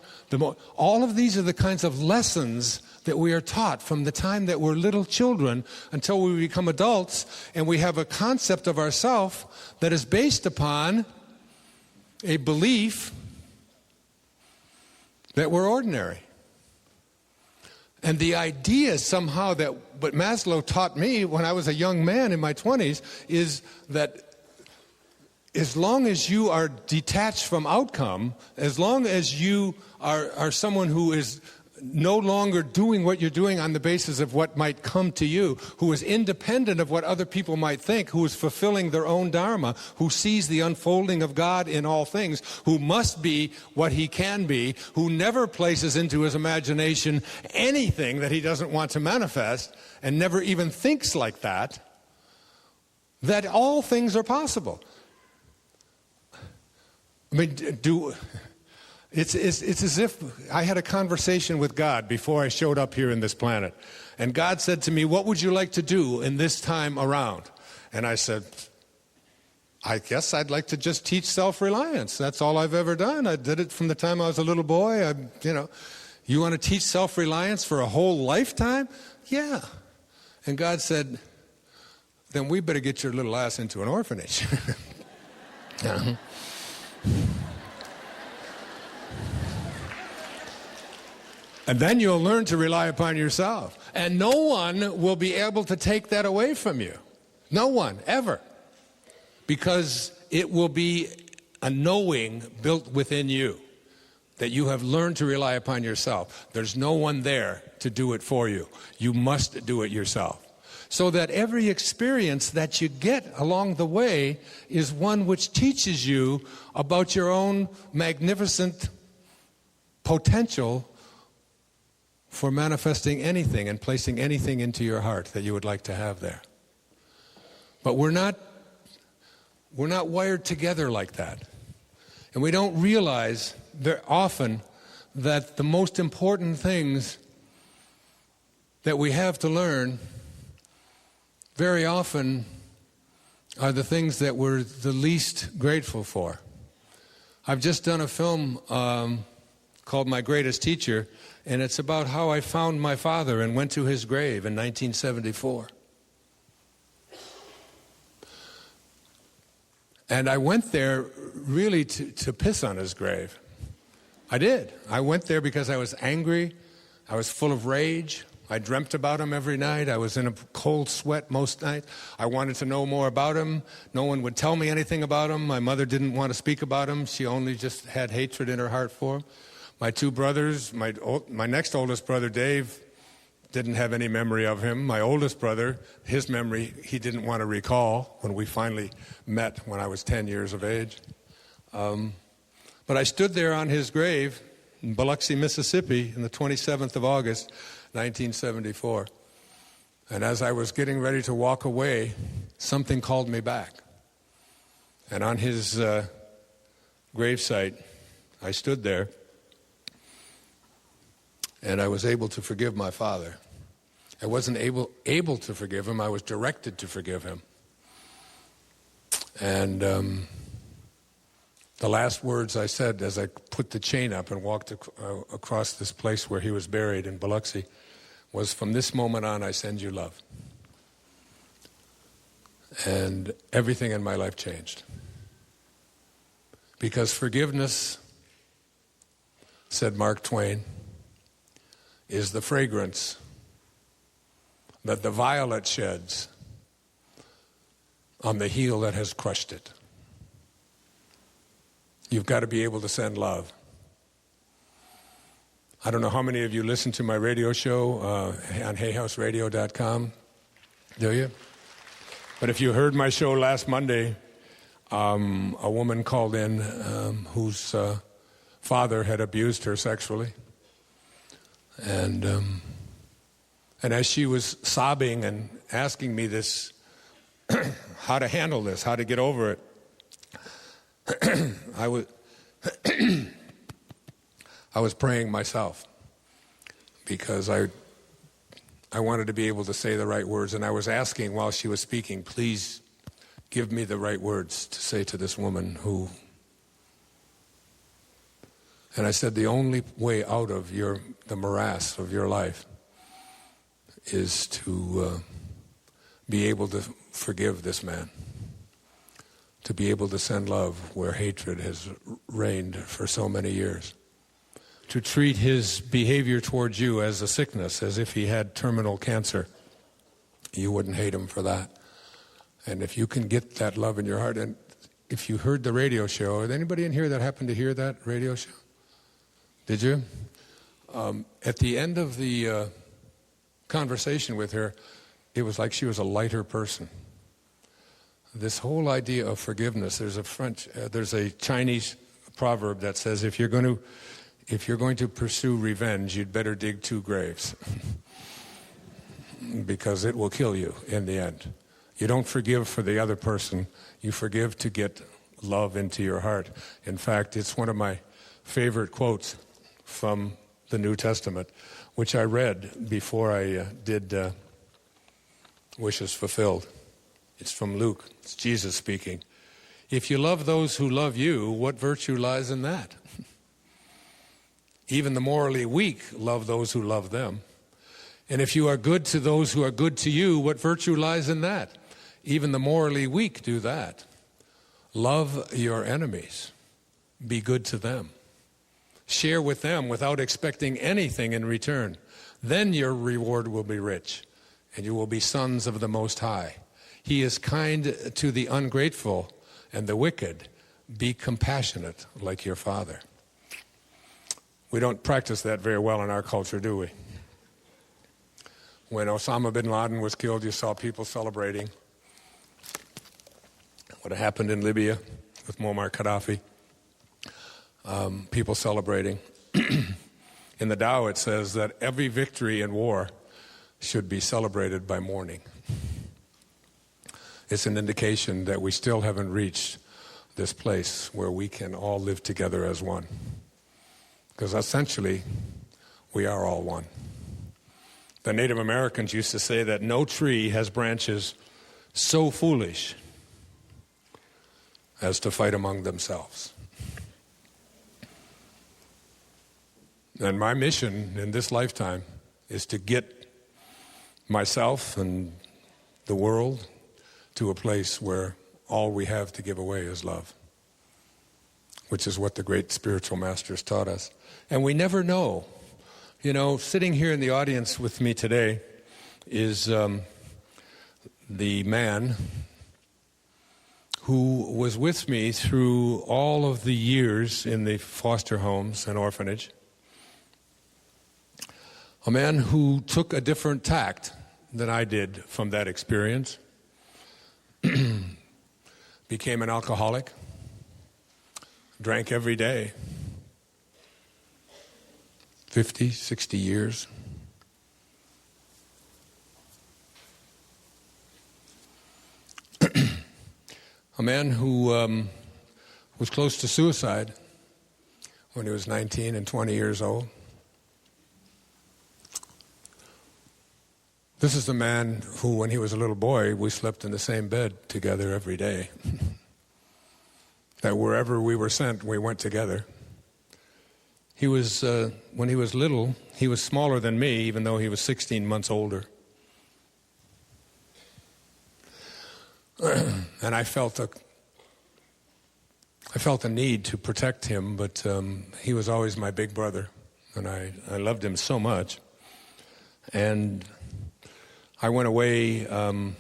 All of these are the kinds of lessons that we are taught from the time that we're little children until we become adults, and we have a concept of ourself that is based upon a belief that we're ordinary. And the idea somehow that what Maslow taught me when I was a young man in my 20s is that as long as you are detached from outcome, as long as you are someone who is no longer doing what you're doing on the basis of what might come to you, who is independent of what other people might think, who is fulfilling their own dharma, who sees the unfolding of God in all things, who must be what he can be, who never places into his imagination anything that he doesn't want to manifest, and never even thinks like that all things are possible. I mean, It's as if I had a conversation with God before I showed up here in this planet. And God said to me, what would you like to do in this time around? And I said, I guess I'd like to just teach self-reliance. That's all I've ever done. I did it from the time I was a little boy. You want to teach self-reliance for a whole lifetime? Yeah. And God said, then we better get your little ass into an orphanage. And then you'll learn to rely upon yourself. And no one will be able to take that away from you. No one, ever. Because it will be a knowing built within you that you have learned to rely upon yourself. There's no one there to do it for you. You must do it yourself. So that every experience that you get along the way is one which teaches you about your own magnificent potential for manifesting anything and placing anything into your heart that you would like to have there. But we're not wired together like that. And we don't realize very often that the most important things that we have to learn very often are the things that we're the least grateful for. I've just done a film called My Greatest Teacher, and it's about how I found my father and went to his grave in 1974. And I went there really to piss on his grave. I did. I went there because I was angry. I was full of rage. I dreamt about him every night. I was in a cold sweat most nights. I wanted to know more about him. No one would tell me anything about him. My mother didn't want to speak about him. She only just had hatred in her heart for him. My two brothers, my next oldest brother, Dave, didn't have any memory of him. My oldest brother, his memory, he didn't want to recall when we finally met when I was 10 years of age. But I stood there on his grave in Biloxi, Mississippi, on the 27th of August, 1974. And as I was getting ready to walk away, something called me back. And on his gravesite, I stood there, and I was able to forgive my father. I wasn't able to forgive him. I was directed to forgive him. And the last words I said as I put the chain up and walked across this place where he was buried in Biloxi was, "From this moment on, I send you love." And everything in my life changed. Because forgiveness, said Mark Twain, is the fragrance that the violet sheds on the heel that has crushed it. You've got to be able to send love. I don't know how many of you listen to my radio show on hayhouseradio.com. Do you? But if you heard my show last Monday, a woman called in whose father had abused her sexually. And as she was sobbing and asking me this, how to handle this, how to get over it, I was praying myself because I wanted to be able to say the right words, and I was asking while she was speaking, please give me the right words to say to this woman who... And I said, the only way out of the morass of your life is to be able to forgive this man, to be able to send love where hatred has reigned for so many years, to treat his behavior towards you as a sickness, as if he had terminal cancer. You wouldn't hate him for that. And if you can get that love in your heart, and if you heard the radio show, is anybody in here that happened to hear that radio show? Did you? At the end of the conversation with her, it was like she was a lighter person. This whole idea of forgiveness, there's a Chinese proverb that says, if you're going to pursue revenge, you'd better dig 2 graves. Because it will kill you in the end. You don't forgive for the other person, you forgive to get love into your heart. In fact, it's one of my favorite quotes from the New Testament, which I read before I did Wishes Fulfilled. It's from Luke. It's Jesus speaking. If you love those who love you, what virtue lies in that? Even the morally weak love those who love them. And if you are good to those who are good to you, what virtue lies in that? Even the morally weak do that. Love your enemies. Be good to them. Share with them without expecting anything in return. Then your reward will be rich, and you will be sons of the Most High. He is kind to the ungrateful and the wicked. Be compassionate like your Father. We don't practice that very well in our culture, do we? When Osama bin Laden was killed, you saw people celebrating. What happened in Libya with Muammar Gaddafi, people celebrating. In the Tao, it says that every victory in war should be celebrated by mourning. It's an indication that we still haven't reached this place where we can all live together as one. Because essentially, we are all one. The Native Americans used to say that no tree has branches so foolish as to fight among themselves. And my mission in this lifetime is to get myself and the world to a place where all we have to give away is love, which is what the great spiritual masters taught us. And we never know. You know, sitting here in the audience with me today is the man who was with me through all of the years in the foster homes and orphanage. A man who took a different tact than I did from that experience. Became an alcoholic. Drank every day. 50, 60 years. A man who was close to suicide when he was 19 and 20 years old. This is the man who, when he was a little boy, we slept in the same bed together every day. That wherever we were sent, we went together. He was, when he was little, he was smaller than me, even though he was 16 months older. And I felt a need to protect him, but he was always my big brother, and I loved him so much. And I went away when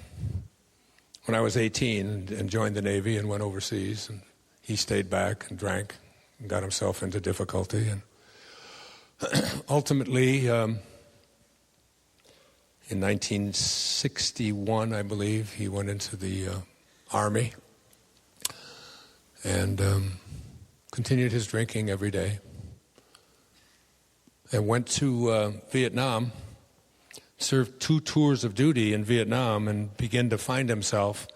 I was 18 and joined the Navy and went overseas, and he stayed back and drank and got himself into difficulty. And ultimately, in 1961, I believe, he went into the Army and continued his drinking every day and went to Vietnam, served 2 tours of duty in Vietnam and began to find himself,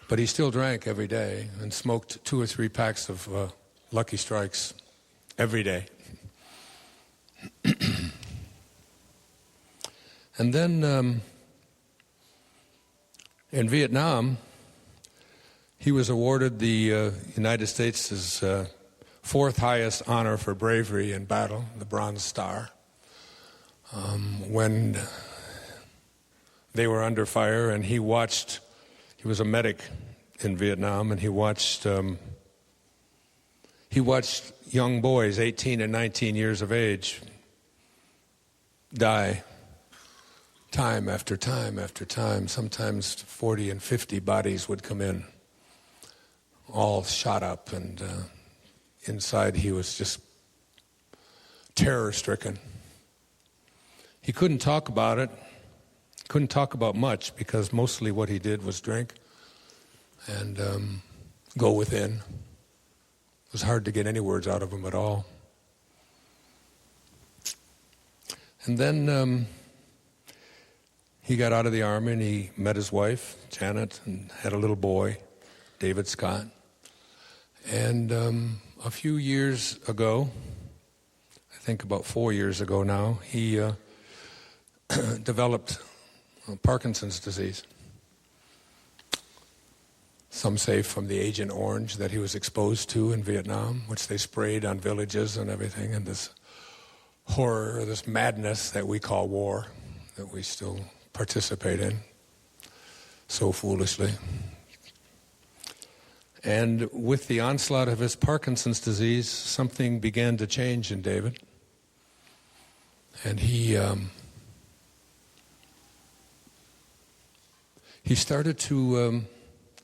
but he still drank every day and smoked 2 or 3 packs of Lucky Strikes every day. And then in Vietnam, he was awarded the United States' 4th highest honor for bravery in battle, the Bronze Star. When they were under fire, and he was a medic in Vietnam, and he watched young boys, 18 and 19 years of age, die time after time after time. Sometimes 40 and 50 bodies would come in, all shot up, and inside he was just terror-stricken. He couldn't talk about it, couldn't talk about much, because mostly what he did was drink and go within. It was hard to get any words out of him at all. And then he got out of the Army and he met his wife, Janet, and had a little boy, David Scott. And a few years ago, I think about 4 years ago now, he developed Parkinson's disease. Some say from the Agent Orange that he was exposed to in Vietnam, which they sprayed on villages and everything, and this horror, this madness that we call war, that we still participate in so foolishly. And with the onslaught of his Parkinson's disease, something began to change in David. And he started to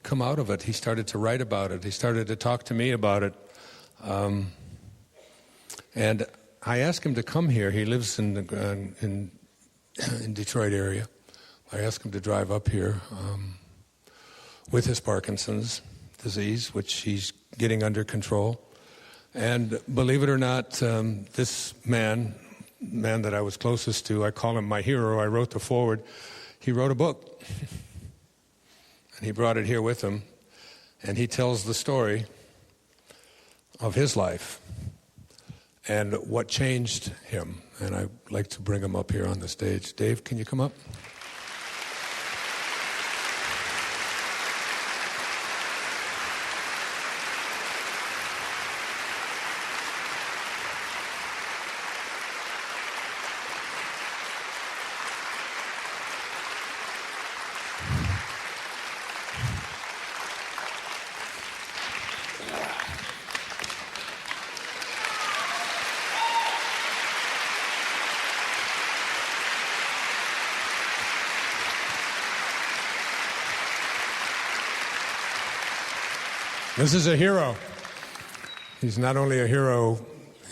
come out of it. He started to write about it. He started to talk to me about it. And I asked him to come here. He lives in Detroit area. I asked him to drive up here with his Parkinson's disease, which he's getting under control. And believe it or not, this man that I was closest to, I call him my hero. I wrote the foreword. He wrote a book. And he brought it here with him. And he tells the story of his life and what changed him. And I'd like to bring him up here on the stage. Dave, can you come up? This is a hero. He's not only a hero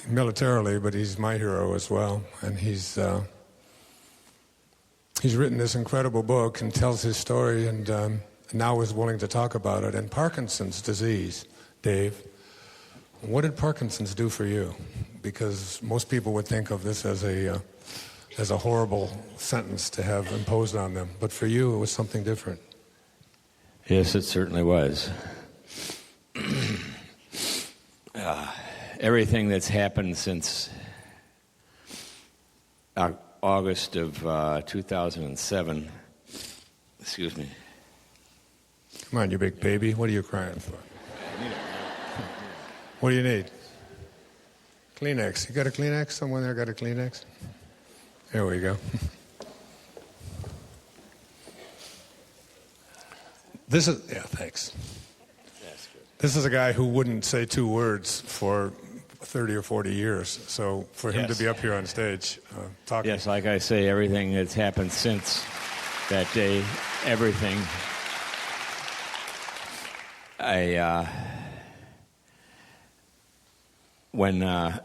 militarily, but he's my hero as well. And he's written this incredible book and tells his story, and now is willing to talk about it. And Parkinson's disease, Dave, what did Parkinson's do for you? Because most people would think of this as a horrible sentence to have imposed on them, but for you, it was something different. Yes, it certainly was. Everything that's happened since August of 2007, excuse me. Come on, you big baby. What are you crying for? What do you need? Kleenex. You got a Kleenex? Someone there got a Kleenex? There we go. Thanks. This is a guy who wouldn't say two words for 30 or 40 years. So for him to be up here on stage talking. Yes, like I say, everything that's happened since that day, everything. When I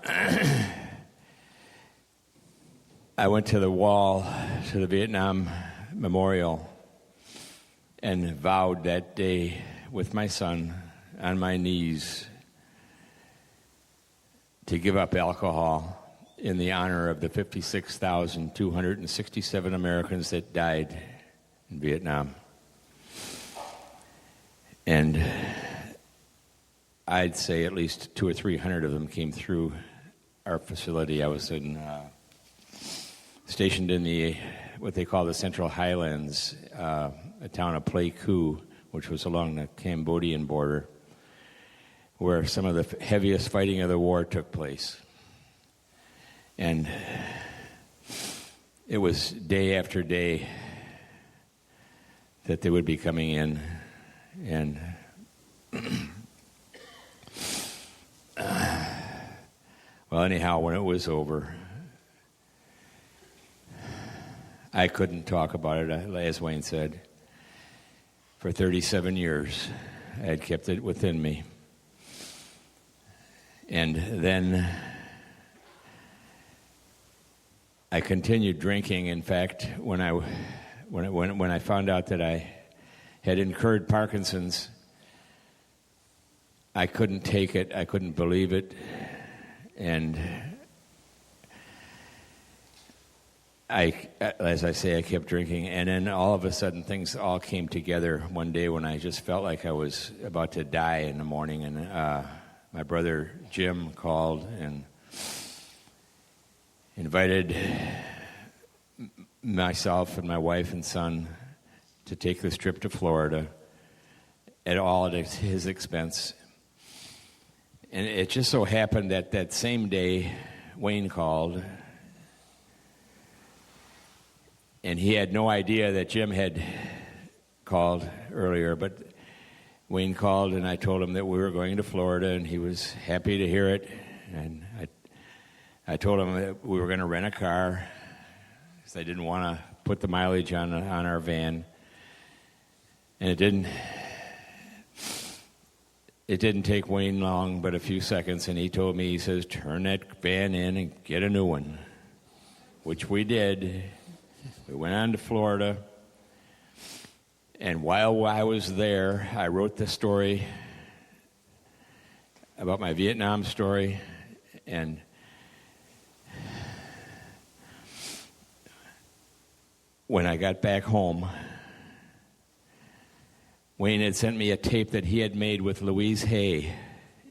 went to the wall, to the Vietnam Memorial, and vowed that day with my son on my knees to give up alcohol in the honor of the 56,267 Americans that died in Vietnam. And I'd say at least 200 or 300 of them came through our facility. I was stationed in what they call the Central Highlands, a town of Pleiku, which was along the Cambodian border, where some of the heaviest fighting of the war took place. And it was day after day that they would be coming in. And well, anyhow, when it was over, I couldn't talk about it, as Wayne said. For 37 years, I had kept it within me. And then I continued drinking. In fact, when I found out that I had incurred Parkinson's, I couldn't take it. I couldn't believe it. And as I say, I kept drinking. And then all of a sudden, things all came together one day when I just felt like I was about to die in the morning. And my brother Jim called and invited myself and my wife and son to take this trip to Florida at his expense. And it just so happened that that same day, Wayne called, and he had no idea that Jim had called earlier, but Wayne called, and I told him that we were going to Florida, and he was happy to hear it. And I told him that we were going to rent a car because I didn't want to put the mileage on our van. And it didn't take Wayne long, but a few seconds, and he told me, he says, turn that van in and get a new one, which we did. We went on to Florida, and while I was there, I wrote the story about my Vietnam story, and when I got back home, Wayne had sent me a tape that he had made with Louise Hay.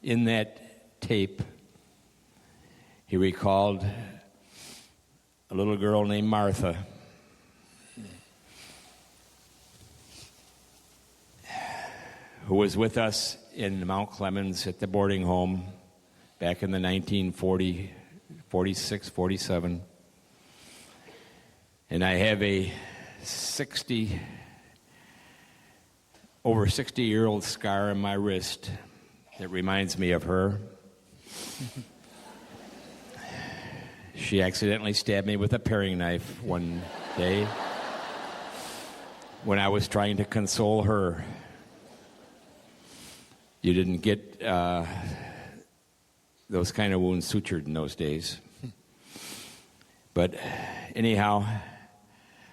In that tape, he recalled a little girl named Martha who was with us in Mount Clemens at the boarding home back in the 1940, 46, 47. And I have a over 60-year-old scar on my wrist that reminds me of her. She accidentally stabbed me with a paring knife one day when I was trying to console her. You didn't get those kind of wounds sutured in those days. But anyhow,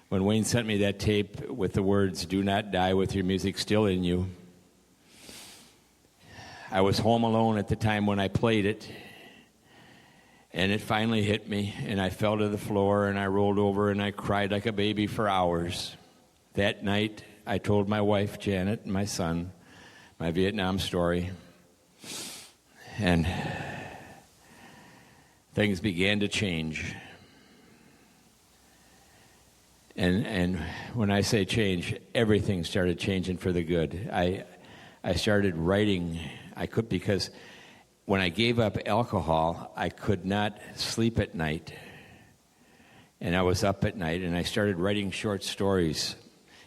when Wayne sent me that tape with the words, "Do not die with your music still in you," I was home alone at the time when I played it, and it finally hit me, and I fell to the floor, and I rolled over, and I cried like a baby for hours. That night, I told my wife, Janet, and my son, my Vietnam story, and things began to change. And when I say change, everything started changing for the good. I started writing. Because when I gave up alcohol, I could not sleep at night. And I was up at night, and I started writing short stories.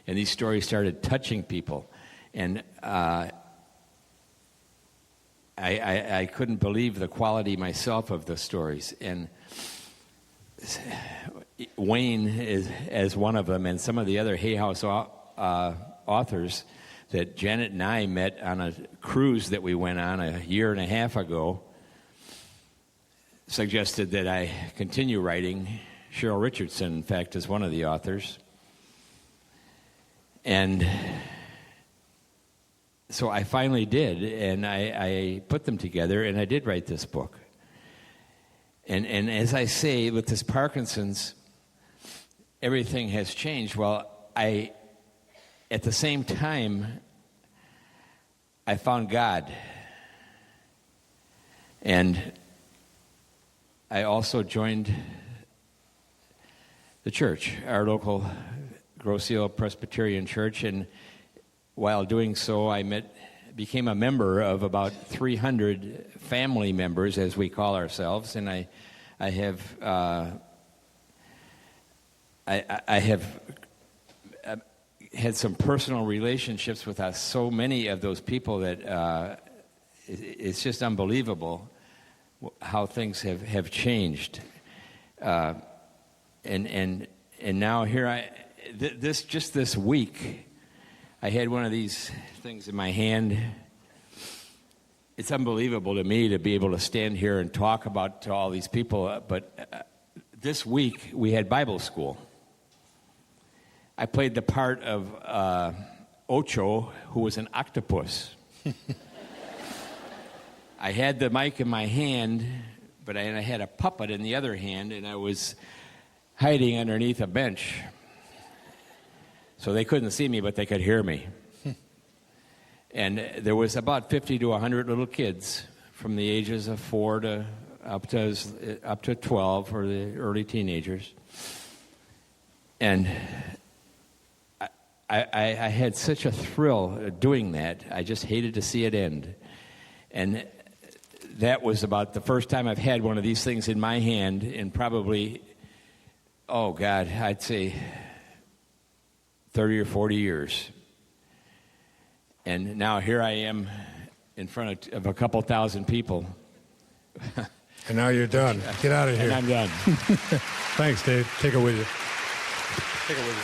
And these stories started touching people. And I couldn't believe the quality myself of the stories. And Wayne is as one of them, and some of the other Hay House authors that Janet and I met on a cruise that we went on a year and a half ago suggested that I continue writing. Cheryl Richardson, in fact, is one of the authors. And so I finally did, and I put them together, and I did write this book. And as I say, with this Parkinson's, everything has changed. Well, at the same time, I found God. And I also joined the church, our local Grosse Ile Presbyterian Church, and while doing so, I became a member of about 300 family members, as we call ourselves, and I have had some personal relationships with so many of those people that it's just unbelievable how things have changed. And now here this week, I had one of these things in my hand. It's unbelievable to me to be able to stand here and talk to all these people, but this week we had Bible school. I played the part of Ocho, who was an octopus. I had the mic in my hand, but I had a puppet in the other hand, and I was hiding underneath a bench. So they couldn't see me, but they could hear me. And there was about 50 to 100 little kids from the ages of 4 to up to 12, or the early teenagers. And I had such a thrill doing that. I just hated to see it end. And that was about the first time I've had one of these things in my hand in probably, I'd say 30 or 40 years. And now here I am in front of a couple thousand people. And now you're done. Get out of here. And I'm done. Thanks, Dave. Take it with you. Take it with you.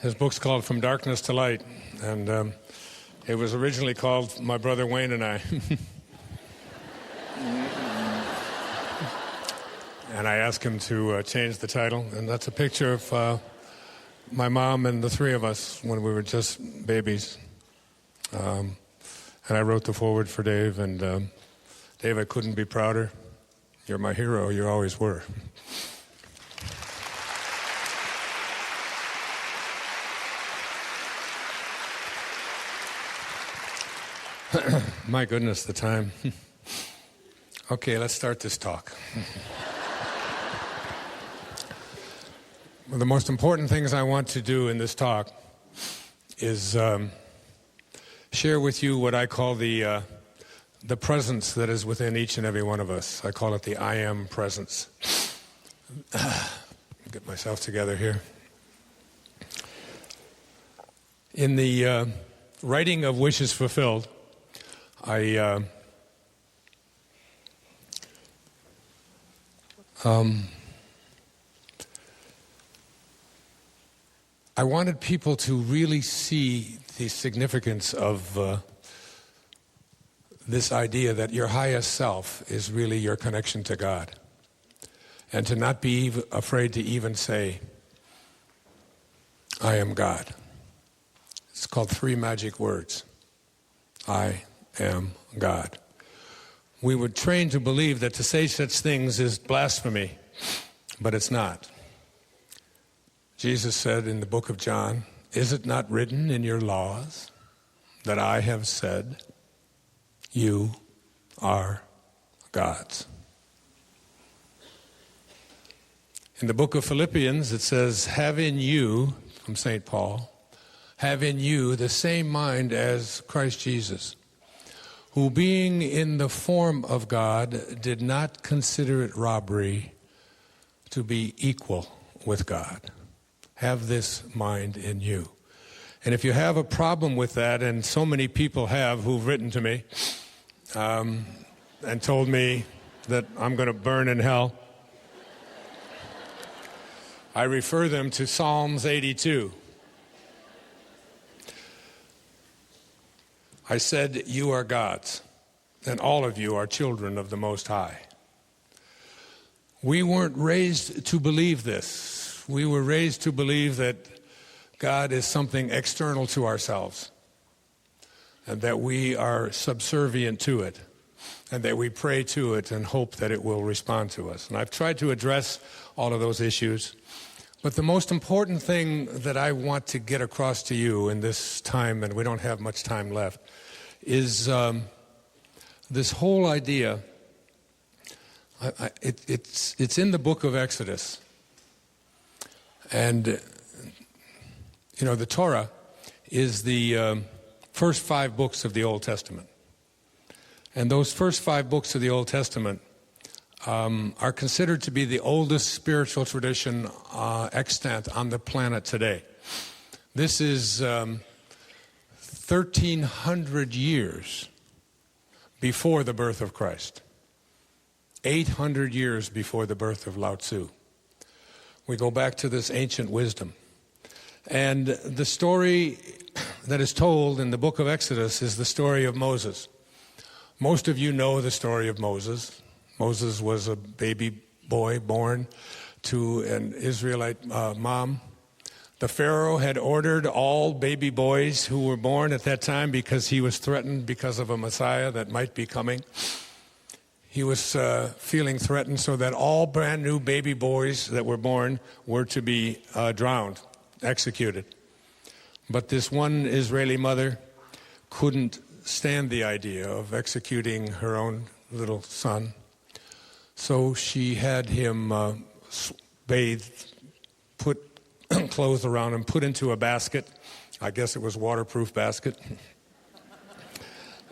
His book's called From Darkness to Light, and it was originally called My Brother Wayne and I. And I asked him to change the title, and that's a picture of my mom and the three of us when we were just babies. And I wrote the foreword for Dave, and Dave, I couldn't be prouder. You're my hero, you always were. My goodness, the time. Okay, let's start this talk. Well, the most important things I want to do in this talk is share with you what I call the presence that is within each and every one of us. I call it the I am presence. Get myself together here. In the writing of Wishes Fulfilled, I wanted people to really see the significance of this idea that your highest self is really your connection to God, and to not be afraid to even say, I am God. It's called 3 magic words. I am God. We were trained to believe that to say such things is blasphemy, but it's not. Jesus said in the book of John, is it not written in your laws that I have said, you are gods? In the book of Philippians, it says, have in you, from St. Paul, have in you the same mind as Christ Jesus, who being in the form of God did not consider it robbery to be equal with God. Have this mind in you. And if you have a problem with that, and so many people have who've written to me and told me that I'm going to burn in hell, I refer them to Psalms 82. I said, you are God's, and all of you are children of the Most High. We weren't raised to believe this. We were raised to believe that God is something external to ourselves, and that we are subservient to it, and that we pray to it and hope that it will respond to us. And I've tried to address all of those issues. But the most important thing that I want to get across to you in this time, and we don't have much time left, is this whole idea. It's in the book of Exodus. And, you know, the Torah is the first 5 books of the Old Testament. And those first 5 books of the Old Testament are considered to be the oldest spiritual tradition extant on the planet today. This is 1,300 years before the birth of Christ, 800 years before the birth of Lao Tzu. We go back to this ancient wisdom. And the story that is told in the book of Exodus is the story of Moses. Most of you know the story of Moses. Moses was a baby boy born to an Israelite mom. The Pharaoh had ordered all baby boys who were born at that time, because he was threatened because of a Messiah that might be coming. He was feeling threatened, so that all brand new baby boys that were born were to be drowned, executed. But this one Israeli mother couldn't stand the idea of executing her own little son. So she had him bathed, put clothes around him, put into a basket. I guess it was a waterproof basket.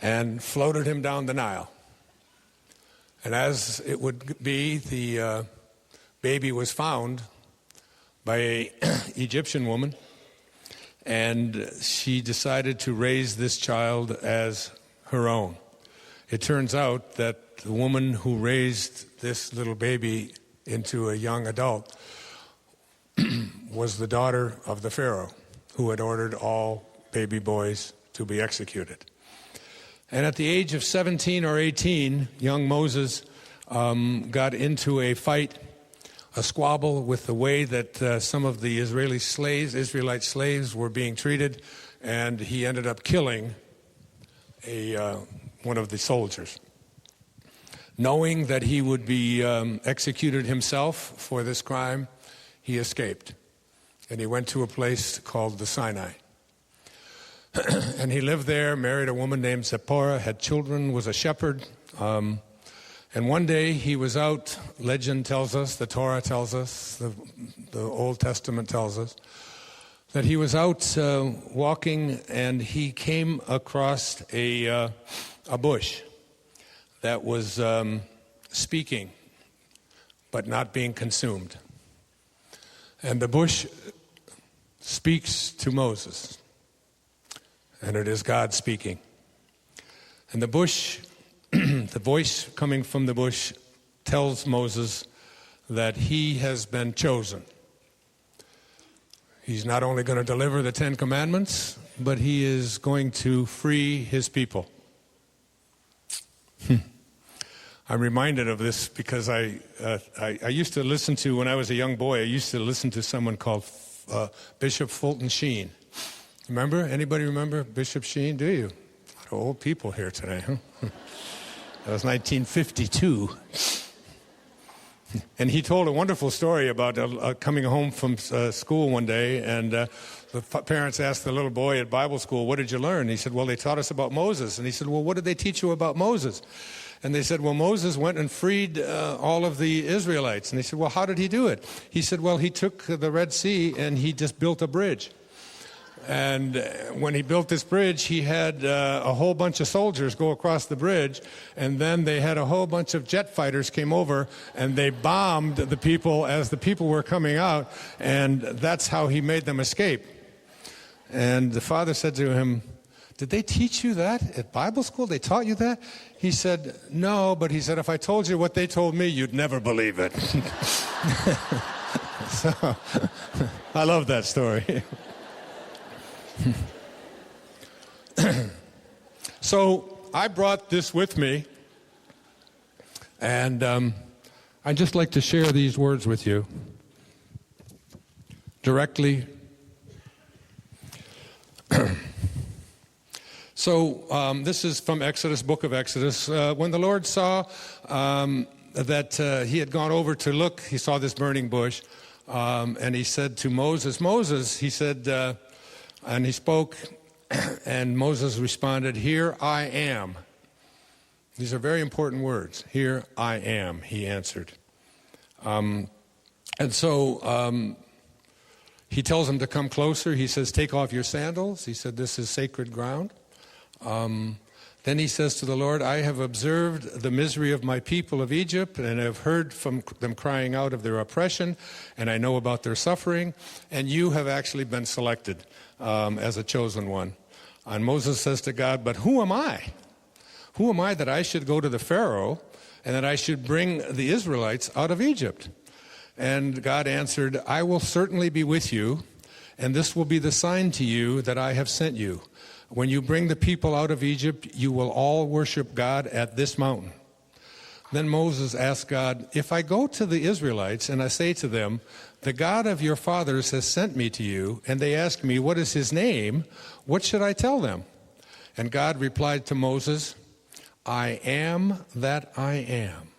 And floated him down the Nile. And as it would be, the baby was found by an Egyptian woman. And she decided to raise this child as her own. It turns out that the woman who raised this little baby into a young adult was the daughter of the Pharaoh. who had ordered all baby boys to be executed. And at the age of 17 or 18, young Moses got into a fight, a squabble with the way that some of the Israelite slaves were being treated, and he ended up killing one of the soldiers. Knowing that he would be executed himself for this crime, he escaped. And he went to a place called the Sinai. And he lived there, married a woman named Zipporah, had children, was a shepherd. And one day he was out, legend tells us, the Torah tells us, the Old Testament tells us, that he was out walking and he came across a bush that was speaking but not being consumed. And the bush speaks to Moses, and it is God speaking. And the bush, the voice coming from the bush tells Moses that he has been chosen. He's not only going to deliver the 10 Commandments, but he is going to free his people. I'm reminded of this because I used to listen to, when I was a young boy, I used to listen to someone called Bishop Fulton Sheen. Remember? Anybody remember Bishop Sheen? Do you? A lot of old people here today, huh? That was 1952. And he told a wonderful story about coming home from school one day, and the parents asked the little boy at Bible school, "What did you learn?" And he said, "Well, they taught us about Moses." And he said, "Well, what did they teach you about Moses?" And they said, "Well, Moses went and freed all of the Israelites." And they said, "Well, how did he do it?" He said, "Well, he took the Red Sea and he just built a bridge. And when he built this bridge, he had a whole bunch of soldiers go across the bridge, and then they had a whole bunch of jet fighters came over, and they bombed the people as the people were coming out, and that's how he made them escape." And the father said to him, "Did they teach you that at Bible school? They taught you that?" He said, "No," but he said, "If I told you what they told me, you'd never believe it." So, I love that story. So I brought this with me, and I'd just like to share these words with you directly. So this is from Exodus, book of Exodus. When the Lord saw that he had gone over to look, he saw this burning bush, and he said to Moses, "Moses," he said, and he spoke, and Moses responded, "Here I am." These are very important words. "Here I am," he answered. And so he tells him to come closer. He says, "Take off your sandals." He said, "This is sacred ground." Then he says to the Lord, "I have observed the misery of my people of Egypt, and have heard from them crying out of their oppression, and I know about their suffering, and you have actually been selected as a chosen one." And Moses says to God, "But who am I? Who am I that I should go to the Pharaoh, and that I should bring the Israelites out of Egypt?" And God answered, "I will certainly be with you, and this will be the sign to you that I have sent you. When you bring the people out of Egypt, you will all worship God at this mountain." Then Moses asked God, "If I go to the Israelites and I say to them, 'The God of your fathers has sent me to you,' and they ask me, 'What is his name?' what should I tell them?" And God replied to Moses, "I am that I am.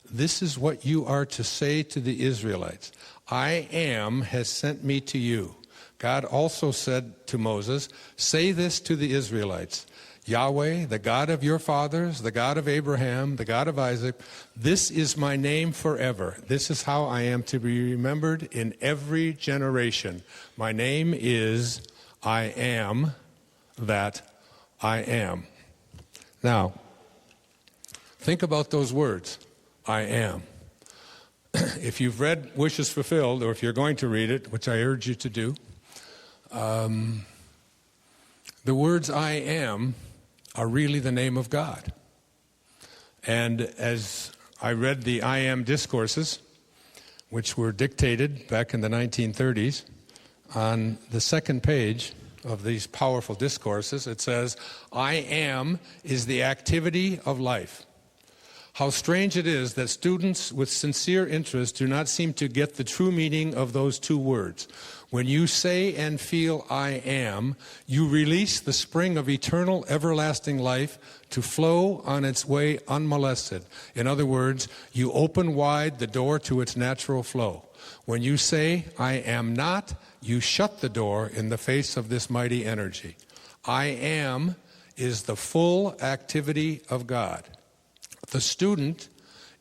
This is what you are to say to the Israelites. 'I am has sent me to you.'" God also said to Moses, "Say this to the Israelites, 'Yahweh, the God of your fathers, the God of Abraham, the God of Isaac, this is my name forever. This is how I am to be remembered in every generation. My name is I am that I am.'" Now, think about those words, I am. If you've read Wishes Fulfilled, or if you're going to read it, which I urge you to do, the words I am are really the name of God. And as I read the I am discourses, which were dictated back in the 1930s, on the second page of these powerful discourses, it says, I am is the activity of life. How strange it is that students with sincere interest do not seem to get the true meaning of those two words. When you say and feel I am, you release the spring of eternal, everlasting life to flow on its way unmolested. In other words, you open wide the door to its natural flow. When you say I am not, you shut the door in the face of this mighty energy. I am is the full activity of God. The student,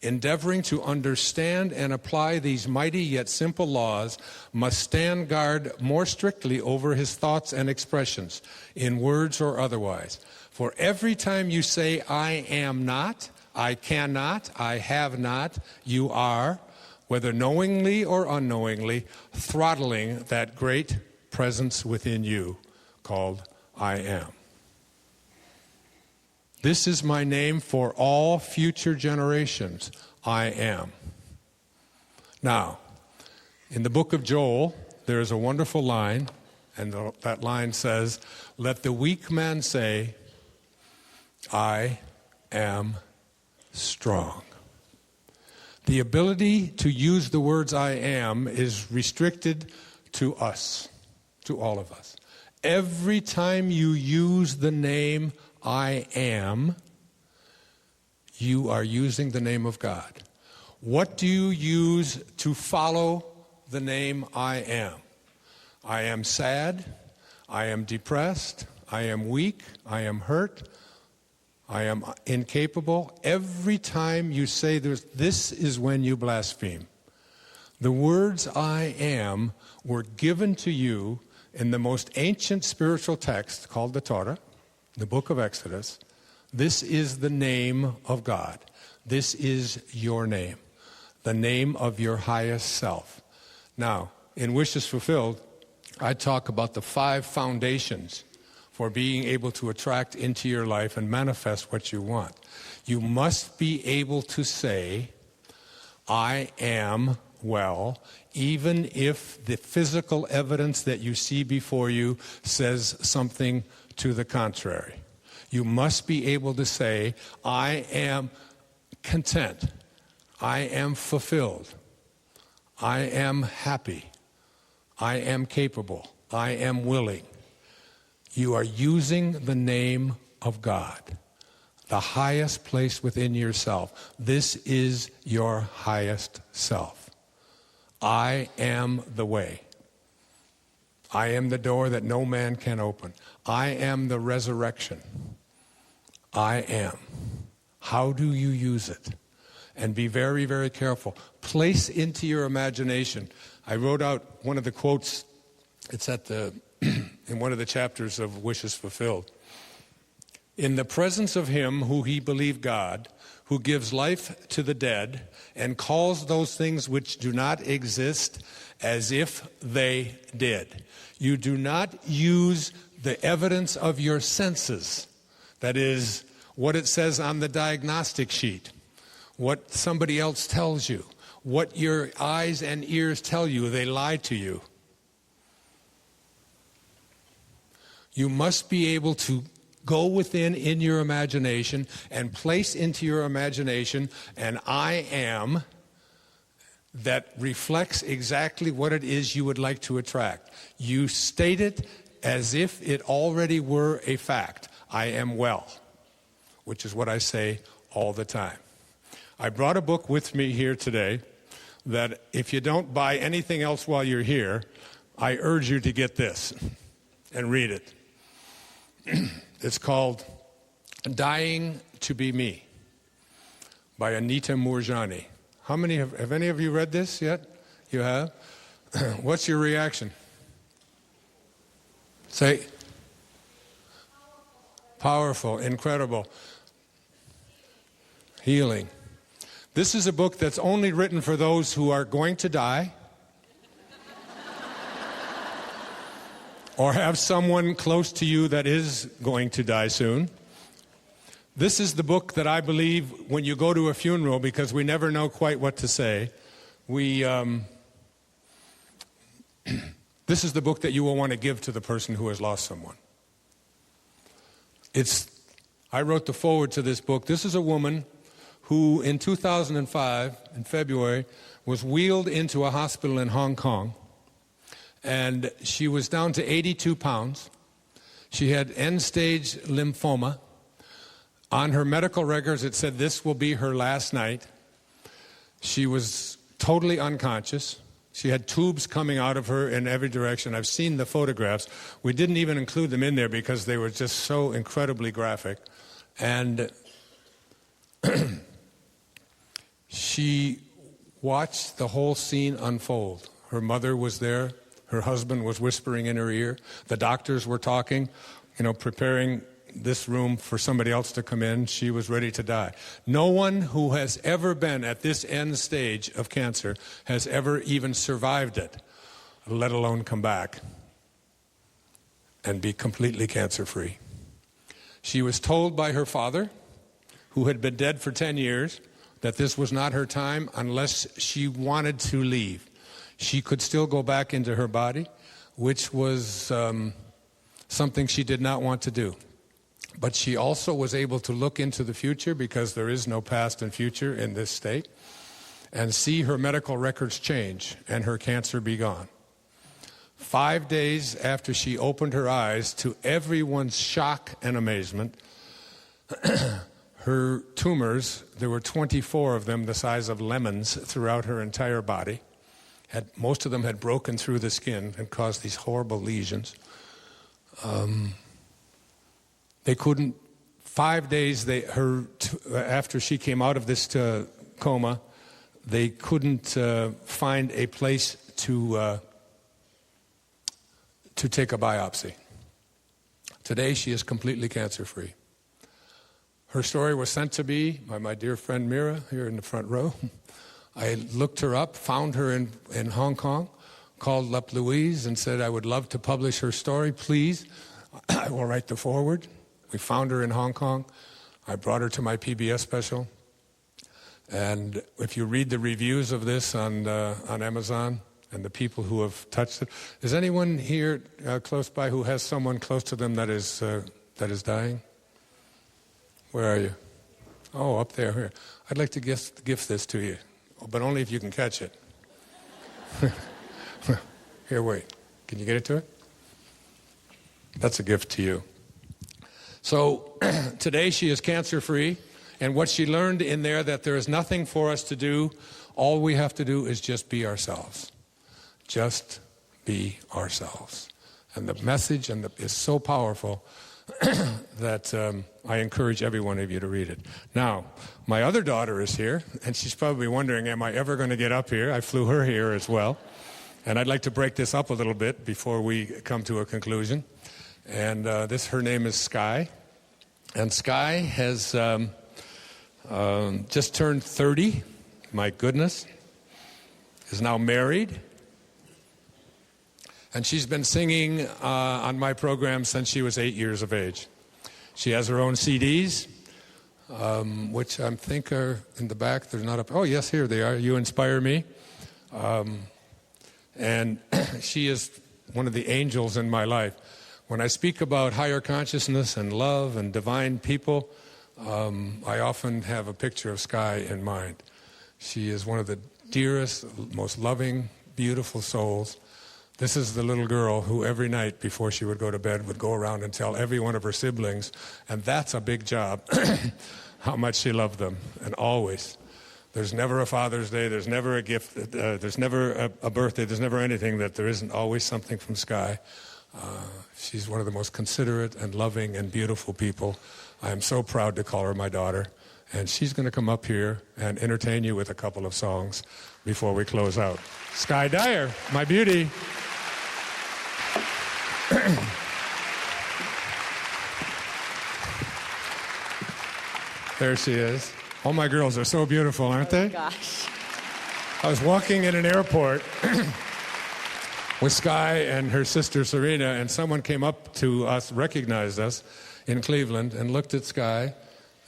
endeavoring to understand and apply these mighty yet simple laws, must stand guard more strictly over his thoughts and expressions, in words or otherwise. For every time you say, I am not, I cannot, I have not, you are, whether knowingly or unknowingly, throttling that great presence within you called I am. This is my name for all future generations. I am. Now, in the book of Joel, there is a wonderful line, and that line says, let the weak man say, I am strong. The ability to use the words I am is restricted to us, to all of us. Every time you use the name I am, you are using the name of God. What do you use to follow the name I am? I am sad, I am depressed, I am weak, I am hurt, I am incapable. Every time you say this is when you blaspheme. The words I am were given to you in the most ancient spiritual text called the Torah, the book of Exodus. This is the name of God. This is your name, the name of your highest self. Now, in Wishes Fulfilled, I talk about the 5 foundations for being able to attract into your life and manifest what you want. You must be able to say, I am well, even if the physical evidence that you see before you says something to the contrary. You must be able to say, I am content, I am fulfilled, I am happy, I am capable, I am willing. You are using the name of God, the highest place within yourself. This is your highest self. I am the way. I am the door that no man can open. I am the resurrection. I am. How do you use it? And be very, very careful. Place into your imagination. I wrote out one of the quotes. It's at the in one of the chapters of Wishes Fulfilled. In the presence of him who he believed God, who gives life to the dead and calls those things which do not exist as if they did. You do not use the evidence of your senses. That is, what it says on the diagnostic sheet, what somebody else tells you, what your eyes and ears tell you. They lie to you. You must be able to go within in your imagination and place into your imagination an I am that reflects exactly what it is you would like to attract. You state it as if it already were a fact. I am well, which is what I say all the time. I brought a book with me here today that if you don't buy anything else while you're here, I urge you to get this and read it. It's called Dying to Be Me by Anita Moorjani. How many have any of you read this yet? You have? What's your reaction? Say, powerful, incredible, healing. This is a book that's only written for those who are going to die or have someone close to you that is going to die soon. This is the book that I believe when you go to a funeral, because we never know quite what to say, This is the book that you will want to give to the person who has lost someone. I wrote the foreword to this book. This is a woman who in 2005, in February, was wheeled into a hospital in Hong Kong. And she was down to 82 pounds. She had end-stage lymphoma. On her medical records, it said this will be her last night. She was totally unconscious. She had tubes coming out of her in every direction. I've seen the photographs. We didn't even include them in there because they were just so incredibly graphic. And she watched the whole scene unfold. Her mother was there. Her husband was whispering in her ear. The doctors were talking, preparing this room for somebody else to come in. She was ready to die. No one who has ever been at this end stage of cancer has ever even survived it, let alone come back and be completely cancer-free. She was told by her father, who had been dead for 10 years, that this was not her time unless she wanted to leave. She could still go back into her body, which was something she did not want to do. But she also was able to look into the future, because there is no past and future in this state, and see her medical records change and her cancer be gone. 5 days after she opened her eyes, to everyone's shock and amazement, her tumors, there were 24 of them the size of lemons throughout her entire body. Most of them had broken through the skin and caused these horrible lesions. They couldn't, 5 days after she came out of this coma, they couldn't find a place to take a biopsy. Today she is completely cancer-free. Her story was sent to me by my dear friend Mira here in the front row. I looked her up, found her in Hong Kong, called up Louise and said, I would love to publish her story, please. I will write the foreword. We found her in Hong Kong. I brought her to my PBS special. And if you read the reviews of this on Amazon and the people who have touched it, is anyone here close by who has someone close to them that is dying? Where are you? Oh, up there. Here. I'd like to gift this to you, but only if you can catch it. Here, wait. Can you get it to it? That's a gift to you. So today she is cancer-free, and what she learned in there, that there is nothing for us to do. All we have to do is just be ourselves. Just be ourselves. And the message is so powerful that I encourage every one of you to read it. Now, my other daughter is here, and she's probably wondering, am I ever going to get up here? I flew her here as well. And I'd like to break this up a little bit before we come to a conclusion. And her name is Sky. And Sky has just turned 30. My goodness. Is now married. And she's been singing on my program since she was 8 years of age. She has her own CDs, which I think are in the back. They're not up. Oh, yes, here they are. You Inspire Me. And she is one of the angels in my life. When I speak about higher consciousness and love and divine people, I often have a picture of Sky in mind. She is one of the dearest, most loving, beautiful souls. This is the little girl who every night before she would go to bed would go around and tell every one of her siblings, and that's a big job, how much she loved them, and always. There's never a Father's Day, there's never a gift, there's never a birthday, there's never anything that there isn't always something from Sky. She's one of the most considerate and loving and beautiful people. I am so proud to call her my daughter. And she's going to come up here and entertain you with a couple of songs before we close out. Sky Dyer, my beauty. There she is. All my girls are so beautiful, aren't they? Oh, gosh. I was walking in an airport with Sky and her sister Serena, and someone came up to us, recognized us in Cleveland, and looked at Sky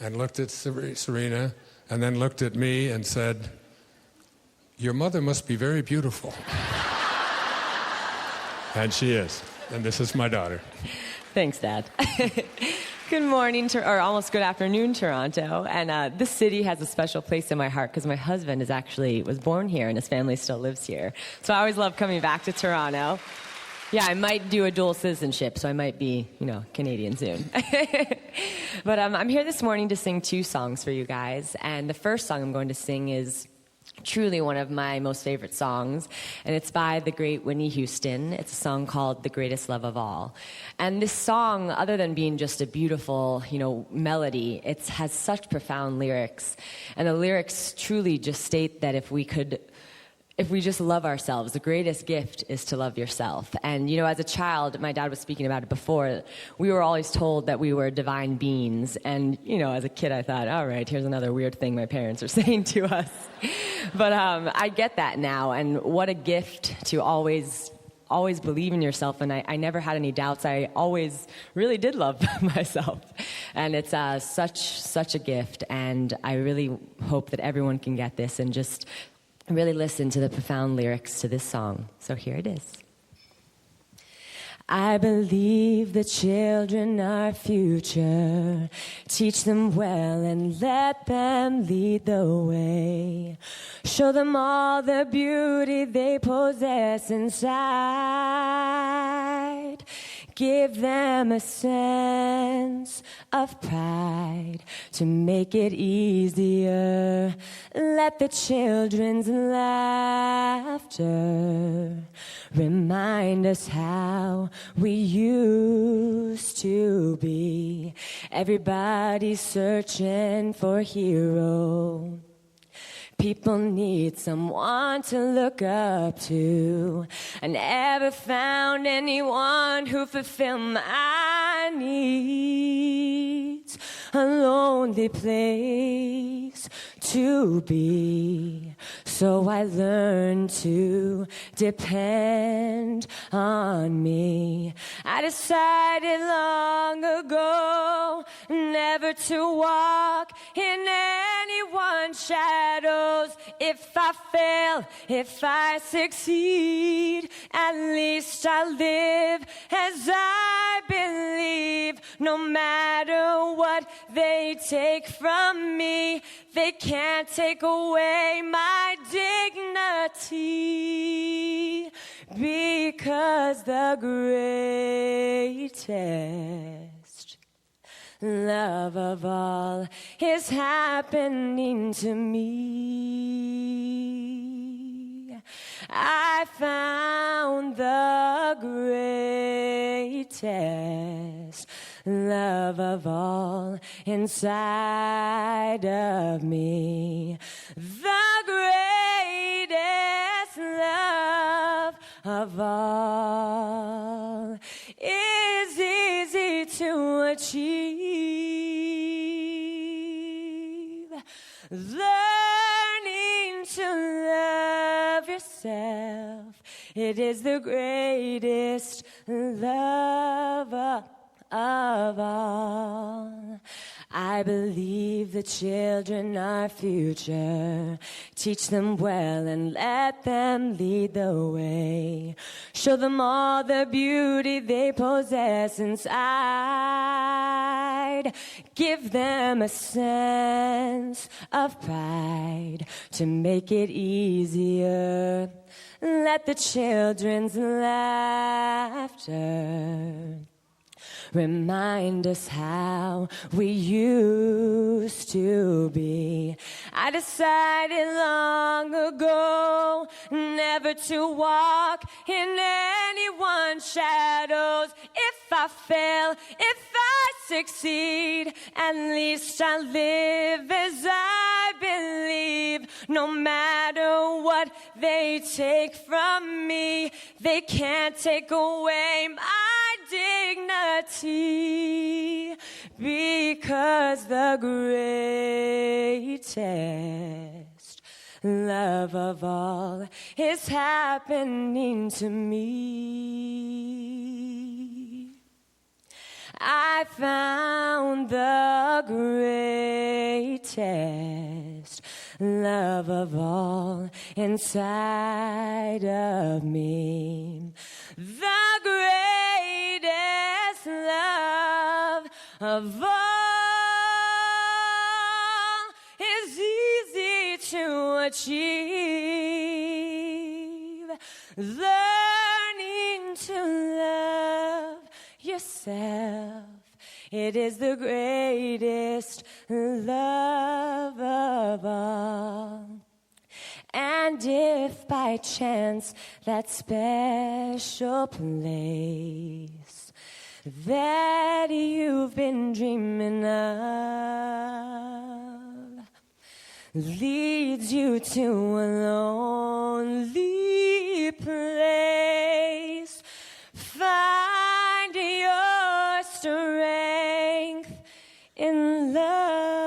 and looked at Serena and then looked at me and said, "Your mother must be very beautiful." And she is. And this is my daughter. Thanks, Dad. Good morning, or almost good afternoon, Toronto. And this city has a special place in my heart because my husband was born here and his family still lives here. So I always love coming back to Toronto. Yeah, I might do a dual citizenship, so I might be, Canadian soon. But I'm here this morning to sing 2 songs for you guys. And the first song I'm going to sing is truly one of my most favorite songs, and it's by the great Whitney Houston. It's a song called The Greatest Love of All. And this song, other than being just a beautiful, melody, it has such profound lyrics. And the lyrics truly just state that if we just love ourselves, the greatest gift is to love yourself. And, as a child, my dad was speaking about it before, we were always told that we were divine beings. And, as a kid, I thought, all right, here's another weird thing my parents are saying to us. But I get that now, and what a gift to always believe in yourself. And I never had any doubts. I always really did love myself. And it's such a gift, and I really hope that everyone can get this and just really listen to the profound lyrics to this song. So here it is. I believe the children are future. Teach them well and let them lead the way. Show them all the beauty they possess inside. Give them a sense of pride to make it easier. Let the children's laughter remind us how we used to be. Everybody's searching for a hero. People need someone to look up to. I never found anyone who fulfilled my needs. A lonely place to be. So I learned to depend on me. I decided long ago never to walk in anyone's shadows. If I fail, if I succeed, at least I'll live as I believe. No matter what they take from me, they can't take away my dignity, because the greatest love of all is happening to me. I found the greatest love of all inside of me. The greatest love of all is easy to achieve. Learning to love yourself, it is the greatest love of all. I believe the children are future. Teach them well and let them lead the way. Show them all the beauty they possess inside. Give them a sense of pride to make it easier. Let the children's laughter remind us how we used to be. I decided long ago never to walk in anyone's shadows. If I fail, if I succeed, at least I live as I believe. No matter what they take from me, they can't take away my dignity, because the greatest love of all is happening to me. I found the greatest love of all inside of me. the greatest love of all is easy to achieve. Learning to love yourself, it is the greatest love of all. And if by chance that special place that you've been dreaming of leads you to a lonely place, find your strength in love.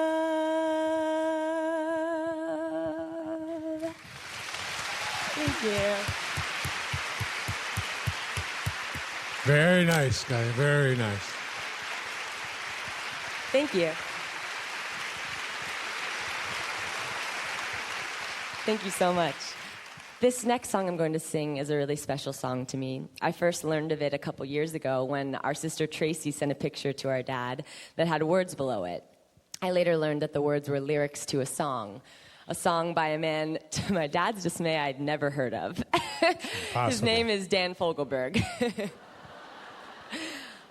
Thank you. Very nice, guy. Very nice. Thank you. Thank you so much. This next song I'm going to sing is a really special song to me. I first learned of it a couple years ago when our sister Tracy sent a picture to our dad that had words below it. I later learned that the words were lyrics to a song by a man, to my dad's dismay, I'd never heard of. His name is Dan Fogelberg.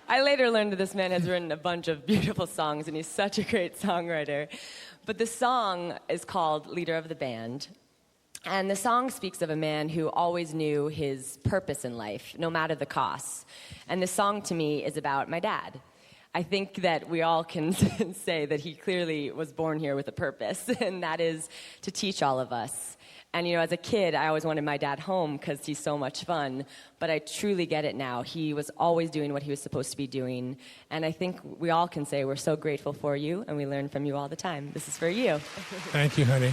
I later learned that this man has written a bunch of beautiful songs, and he's such a great songwriter. But the song is called Leader of the Band. And the song speaks of a man who always knew his purpose in life, no matter the costs. And the song, to me, is about my dad. I think that we all can say that he clearly was born here with a purpose, and that is to teach all of us. And, as a kid, I always wanted my dad home because he's so much fun. But I truly get it now. He was always doing what he was supposed to be doing. And I think we all can say we're so grateful for you, and we learn from you all the time. This is for you. Thank you, honey.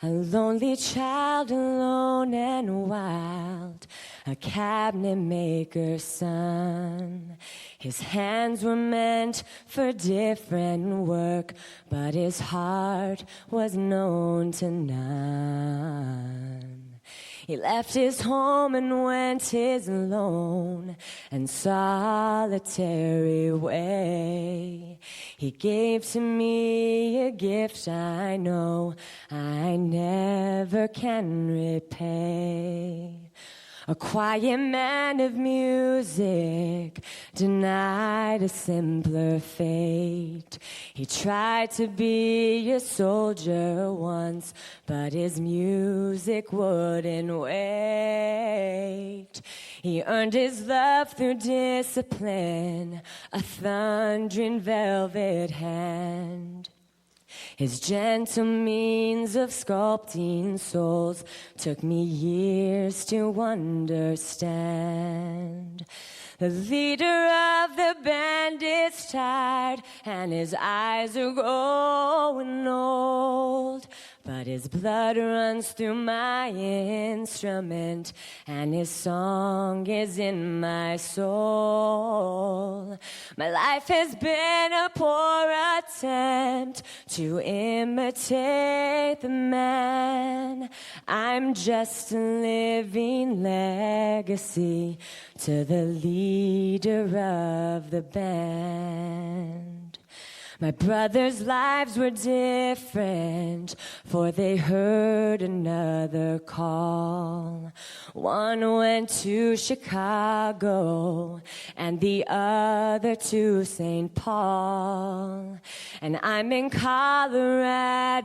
A lonely child, alone and wild, a cabinet maker's son. His hands were meant for different work, but his heart was known to none. He left his home and went his lone and solitary way. He gave to me a gift I know I never can repay. A quiet man of music, denied a simpler fate. He tried to be a soldier once, but his music wouldn't wait. He earned his love through discipline, a thundering velvet hand. His gentle means of sculpting souls took me years to understand. The leader of the band is tired, and his eyes are growing old. But his blood runs through my instrument, and his song is in my soul. My life has been a poor attempt to imitate the man. I'm just a living legacy to the leader of the band. My brothers' lives were different, for they heard another call. One went to Chicago, and the other to St. Paul. And I'm in Colorado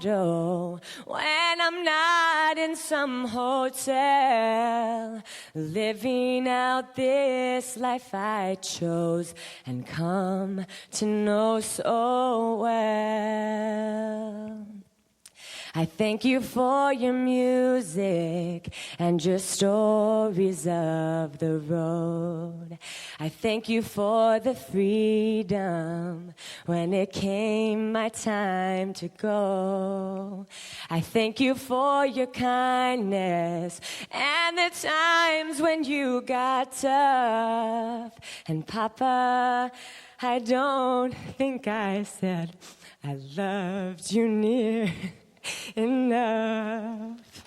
when I'm not in some hotel, living out this life I chose and come to know so well. I thank you for your music and your stories of the road. I thank you for the freedom when it came my time to go. I thank you for your kindness and the times when you got tough. And Papa, I don't think I said I loved you near enough.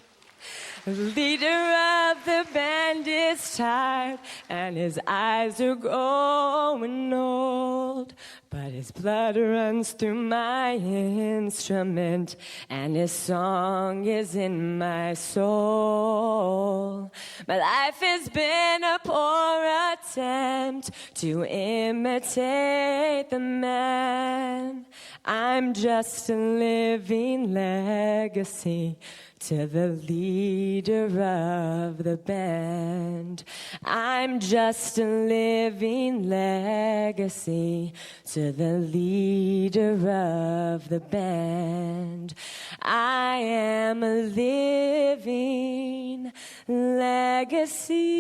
The leader of the band is tired, and his eyes are growing old. But his blood runs through my instrument, and his song is in my soul. My life has been a poor attempt to imitate the man. I'm just a living legacy to the leader of the band. I'm just a living legacy to the leader of the band. I am a living legacy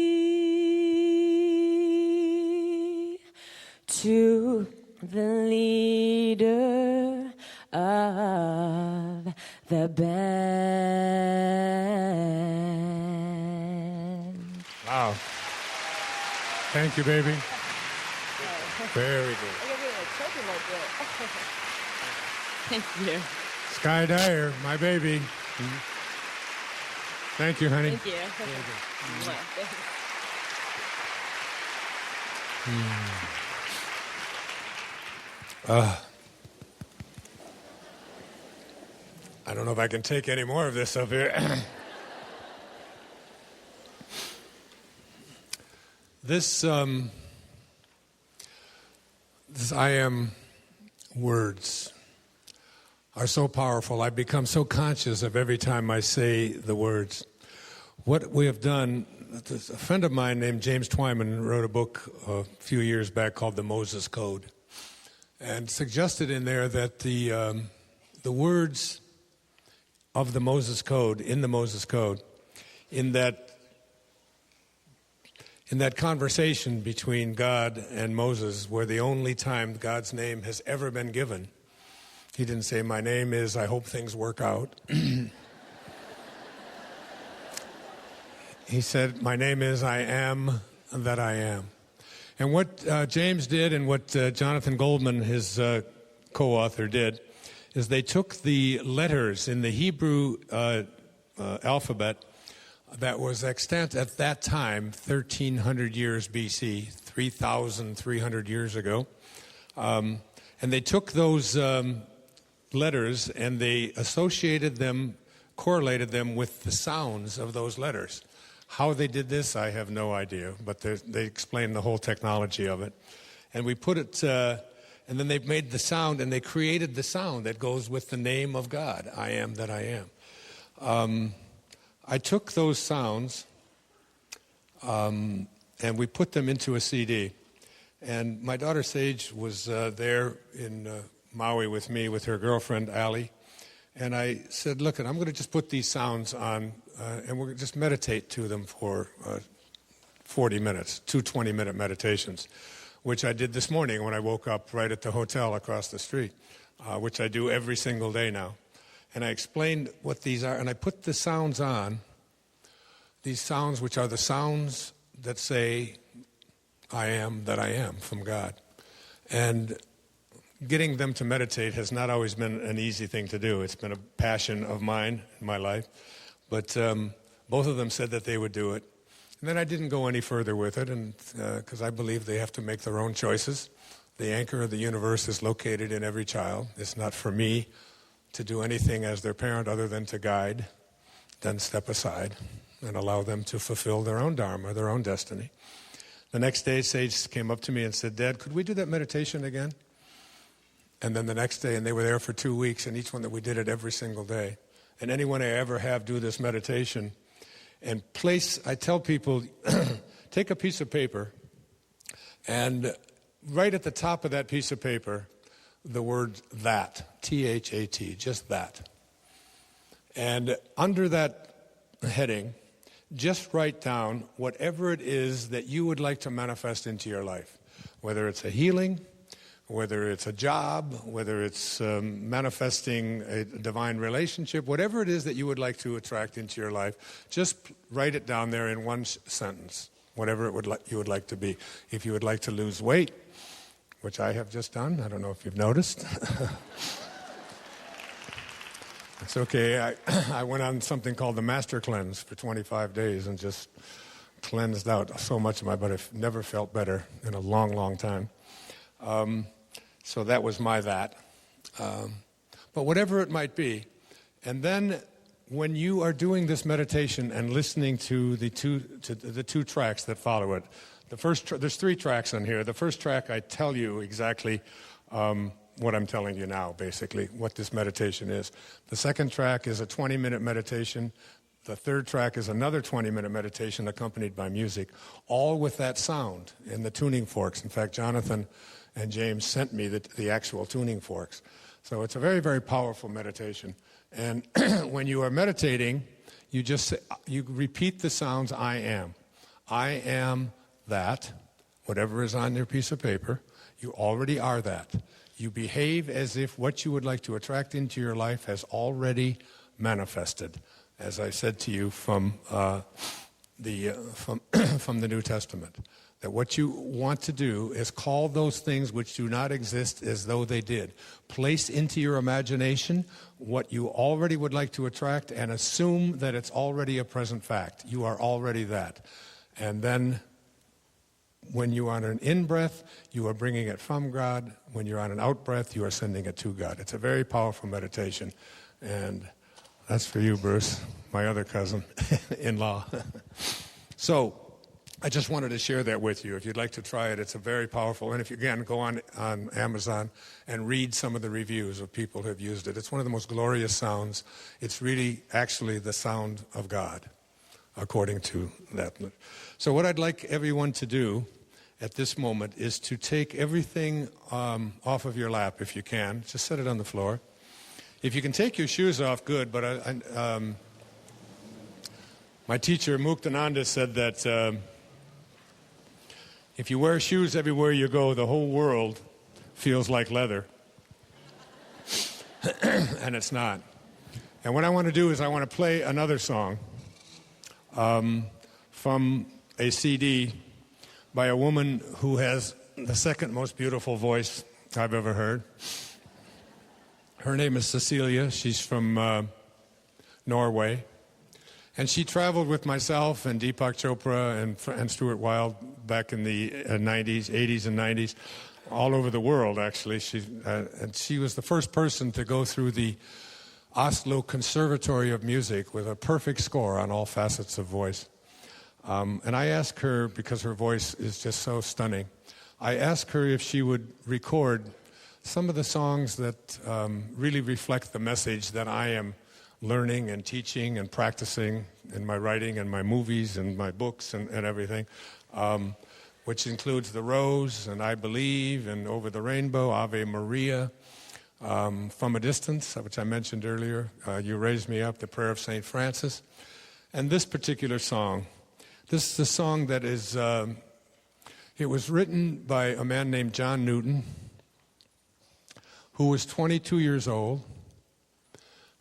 to the leader of the band. Wow. Thank you, baby. Very good. Thank you. Sky Dyer, my baby. Thank you, honey. Thank you. I don't know if I can take any more of this up here. This I am words are so powerful. I become so conscious of every time I say the words. What we have done, a friend of mine named James Twyman wrote a book a few years back called The Moses Code, and suggested in there that the words of the Moses Code, in that conversation between God and Moses, where the only time God's name has ever been given, he didn't say, "My name is, I hope things work out." He said, "My name is, I am that I am." And what James did and what Jonathan Goldman, his co-author, did is they took the letters in the Hebrew alphabet that was extant at that time, 1,300 years BC, 3,300 years ago, and they took those letters and they associated them, correlated them with the sounds of those letters. How they did this, I have no idea, but they explain the whole technology of it. And we put it, and then they made the sound, and they created the sound that goes with the name of God, I am that I am. I took those sounds, and we put them into a CD. And my daughter Sage was there in Maui with me, with her girlfriend, Allie. And I said, look, I'm going to just put these sounds on, and we're going to just meditate to them for 40 minutes, 2 20-minute meditations, which I did this morning when I woke up right at the hotel across the street, which I do every single day now. And I explained what these are, and I put the sounds on, these sounds which are the sounds that say, I am that I am from God. And getting them to meditate has not always been an easy thing to do. It's been a passion of mine in my life. But both of them said that they would do it. And then I didn't go any further with it, and because I believe they have to make their own choices. The anchor of the universe is located in every child. It's not for me to do anything as their parent other than to guide, then step aside and allow them to fulfill their own dharma, their own destiny. The next day, Sage came up to me and said, Dad, could we do that meditation again? And then the next day, and they were there for 2 weeks, and each one that we did it every single day. And anyone I ever have do this meditation, and I tell people, take a piece of paper, and right at the top of that piece of paper, the word that, T-H-A-T, just that. And under that heading, just write down whatever it is that you would like to manifest into your life, whether it's a healing, whether it's a job, whether it's manifesting a divine relationship, whatever it is that you would like to attract into your life, just write it down there in one sentence, whatever you would like to be. If you would like to lose weight, which I have just done, I don't know if you've noticed. It's okay. I went on something called the Master Cleanse for 25 days and just cleansed out so much of my body. I've never felt better in a long, long time. So that was my that. But whatever it might be, and then when you are doing this meditation and listening to the two tracks that follow it, there's 3 tracks on here. The first track, I tell you exactly what I'm telling you now, basically, what this meditation is. The second track is a 20-minute meditation. The third track is another 20-minute meditation accompanied by music, all with that sound in the tuning forks. In fact, Jonathan and James sent me the actual tuning forks. So it's a very, very powerful meditation. And when you are meditating, you repeat the sounds, I am. I am that, whatever is on your piece of paper, you already are that. You behave as if what you would like to attract into your life has already manifested, as I said to you from the New Testament. That what you want to do is call those things which do not exist as though they did. Place into your imagination what you already would like to attract and assume that it's already a present fact. You are already that. And then when you are on an in-breath, you are bringing it from God. When you're on an out-breath, you are sending it to God. It's a very powerful meditation. And that's for you, Bruce, my other cousin-in-law. So I just wanted to share that with you. If you'd like to try it, it's a very powerful. And if you, again, go on Amazon and read some of the reviews of people who have used it. It's one of the most glorious sounds. It's really actually the sound of God, according to that. So what I'd like everyone to do at this moment is to take everything off of your lap, if you can. Just set it on the floor. If you can take your shoes off, good. But my teacher, Muktananda, said that if you wear shoes everywhere you go, the whole world feels like leather. And it's not. And what I want to do is I want to play another song from a CD by a woman who has the second most beautiful voice I've ever heard. Her name is Cecilia. She's from Norway. And she traveled with myself and Deepak Chopra and Stuart Wilde back in the 80s and 90s, all over the world, actually. And she was the first person to go through the Oslo Conservatory of Music with a perfect score on all facets of voice. And I asked her, because her voice is just so stunning, I asked her if she would record some of the songs that really reflect the message that I am learning and teaching and practicing in my writing and my movies and my books and everything, which includes The Rose and I Believe and Over the Rainbow, Ave Maria, From a Distance, which I mentioned earlier, You Raised Me Up, the Prayer of St. Francis. And this particular song, this is a song that is, it was written by a man named John Newton, who was 22 years old,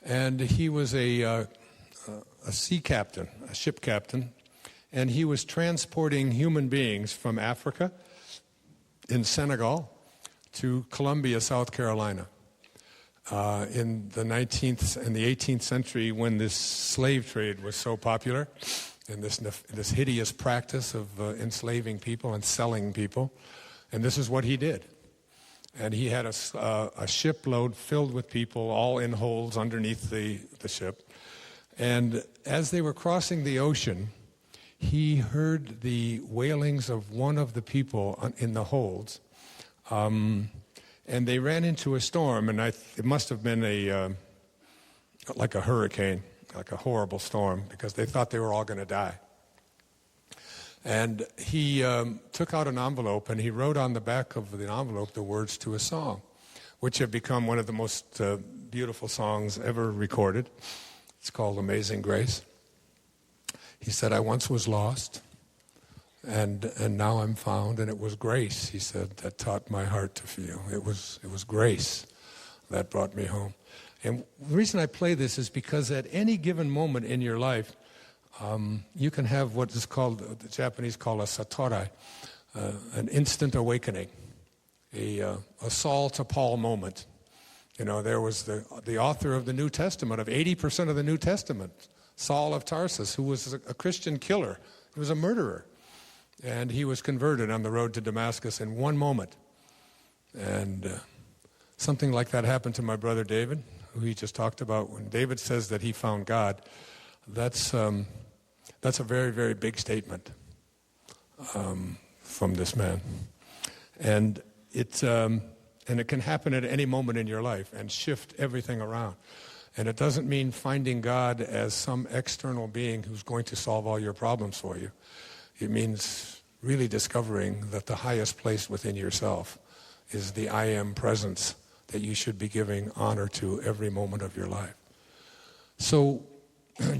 and he was a sea captain, a ship captain, and he was transporting human beings from Africa in Senegal to Columbia, South Carolina. In the 19th and the 18th century, when this slave trade was so popular, and this hideous practice of enslaving people and selling people, and this is what he did. And he had a shipload filled with people, all in holes underneath the ship. And as they were crossing the ocean, he heard the wailings of one of the people in the holds. And they ran into a storm, and it must have been like a hurricane, like a horrible storm, because they thought they were all going to die. And he took out an envelope, and he wrote on the back of the envelope the words to a song, which have become one of the most beautiful songs ever recorded. It's called Amazing Grace. He said, I once was lost, and now I'm found, and it was grace, he said, that taught my heart to feel. It was grace that brought me home. And the reason I play this is because at any given moment in your life, you can have what is called, the Japanese call a satori, an instant awakening, a Saul to Paul moment. You know, there was the author of the New Testament, of 80% of the New Testament, Saul of Tarsus, who was a Christian killer. He was a murderer. And he was converted on the road to Damascus in one moment. And something like that happened to my brother David, who he just talked about. When David says that he found God, that's a very, very big statement from this man. And it can happen at any moment in your life and shift everything around. And it doesn't mean finding God as some external being who's going to solve all your problems for you. It means really discovering that the highest place within yourself is the I am presence that you should be giving honor to every moment of your life. So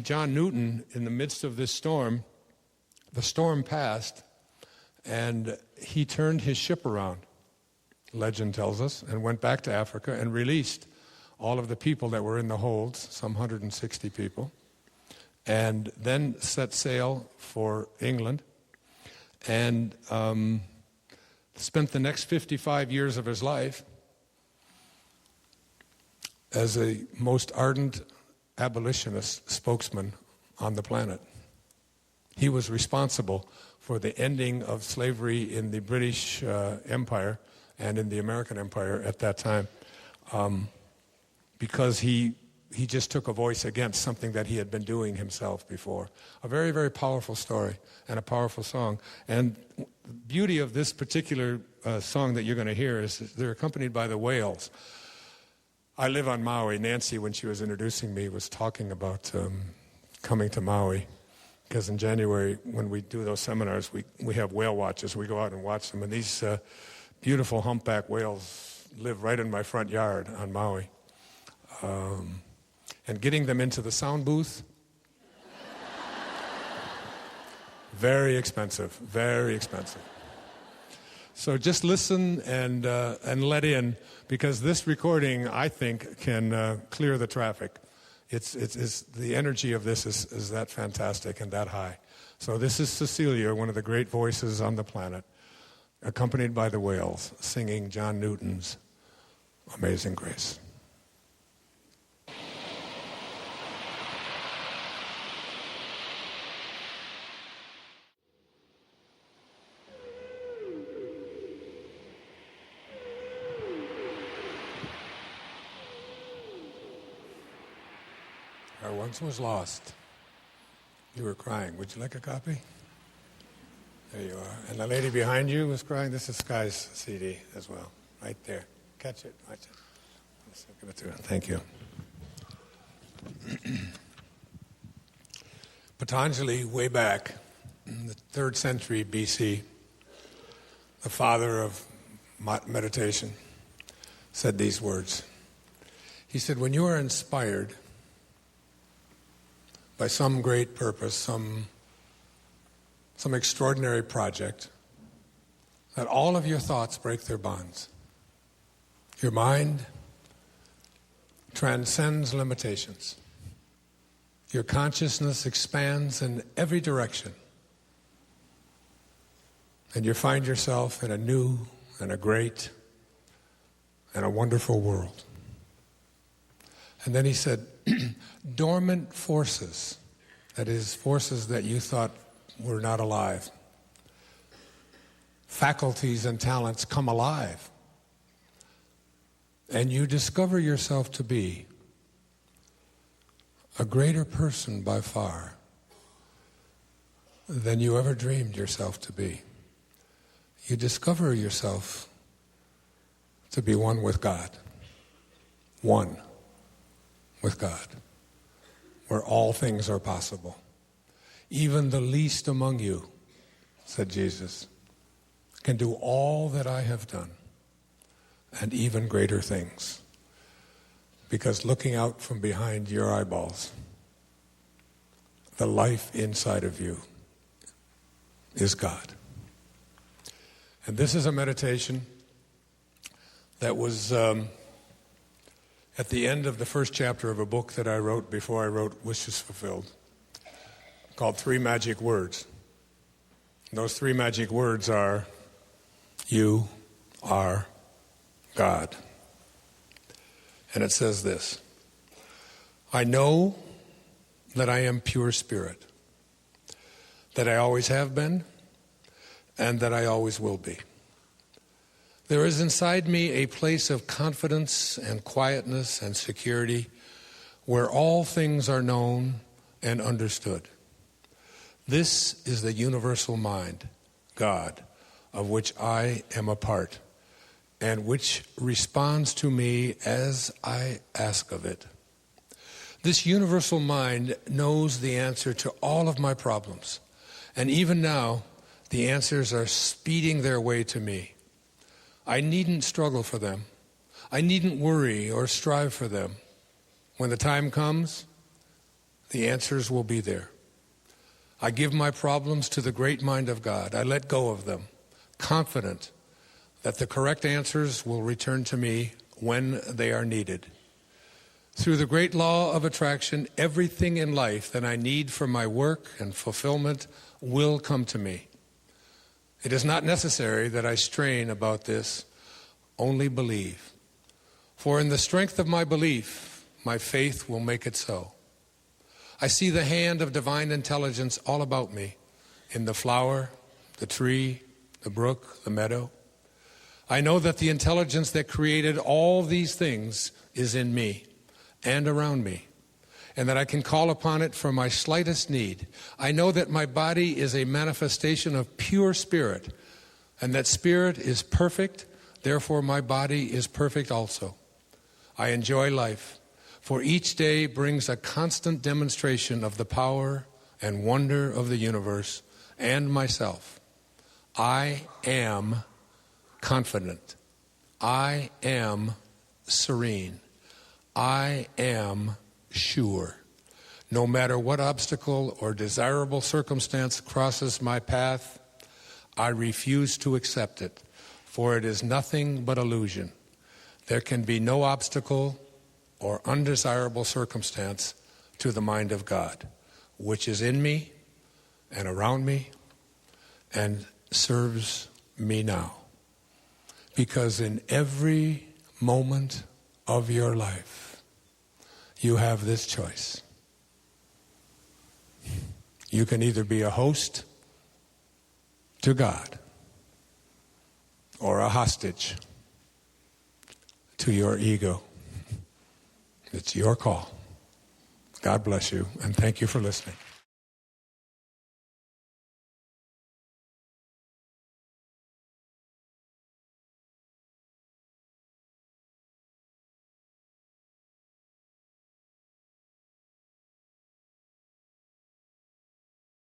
John Newton, in the midst of this storm, the storm passed, and he turned his ship around, legend tells us, and went back to Africa and released all of the people that were in the holds, some 160 people, and then set sail for England and spent the next 55 years of his life as a most ardent abolitionist spokesman on the planet. He was responsible for the ending of slavery in the British Empire and in the American Empire at that time, because he just took a voice against something that he had been doing himself before. A very, very powerful story and a powerful song. And the beauty of this particular song that you're going to hear is they're accompanied by the whales. I live on Maui. Nancy, when she was introducing me, was talking about coming to Maui, because in January, when we do those seminars, we have whale watches. We go out and watch them. And these beautiful humpback whales live right in my front yard on Maui. And getting them into the sound booth, very expensive, very expensive. So just listen and let in, because this recording, I think, can clear the traffic. It's the energy of this is that fantastic and that high. So this is Cecilia, one of the great voices on the planet, accompanied by the whales, singing John Newton's Amazing Grace. I once was lost. You were crying. Would you like a copy? There you are. And the lady behind you was crying. This is Sky's CD as well, right there. Catch it. Watch it. Let's give it to her. Thank you. Patanjali, way back in the 3rd century BC, the father of meditation, said these words. He said, when you are inspired by some great purpose, some extraordinary project, that all of your thoughts break their bonds. Your mind transcends limitations. Your consciousness expands in every direction. And you find yourself in a new and a great and a wonderful world. And then he said, dormant forces, that is, forces that you thought were not alive, faculties and talents come alive, and you discover yourself to be a greater person by far than you ever dreamed yourself to be. You discover yourself to be one with God. One with God, where all things are possible. Even the least among you, said Jesus, can do all that I have done, and even greater things. Because looking out from behind your eyeballs, the life inside of you is God. And this is a meditation that was at the end of the first chapter of a book that I wrote before I wrote Wishes Fulfilled, called 3 Magic Words. And those 3 magic words are, you are God. And it says this: I know that I am pure spirit, that I always have been, and that I always will be. There is inside me a place of confidence and quietness and security where all things are known and understood. This is the universal mind, God, of which I am a part, and which responds to me as I ask of it. This universal mind knows the answer to all of my problems, and even now, the answers are speeding their way to me. I needn't struggle for them. I needn't worry or strive for them. When the time comes, the answers will be there. I give my problems to the great mind of God. I let go of them, confident that the correct answers will return to me when they are needed. Through the great law of attraction, everything in life that I need for my work and fulfillment will come to me. It is not necessary that I strain about this, only believe. For in the strength of my belief, my faith will make it so. I see the hand of divine intelligence all about me, in the flower, the tree, the brook, the meadow. I know that the intelligence that created all these things is in me and around me, and that I can call upon it for my slightest need. I know that my body is a manifestation of pure spirit, and that spirit is perfect, therefore my body is perfect also. I enjoy life, for each day brings a constant demonstration of the power and wonder of the universe and myself. I am confident. I am serene. I am sure. No matter what obstacle or desirable circumstance crosses my path, I refuse to accept it, for it is nothing but illusion. There can be no obstacle or undesirable circumstance to the mind of God, which is in me and around me and serves me now. Because in every moment of your life, you have this choice. You can either be a host to God or a hostage to your ego. It's your call. God bless you, and thank you for listening.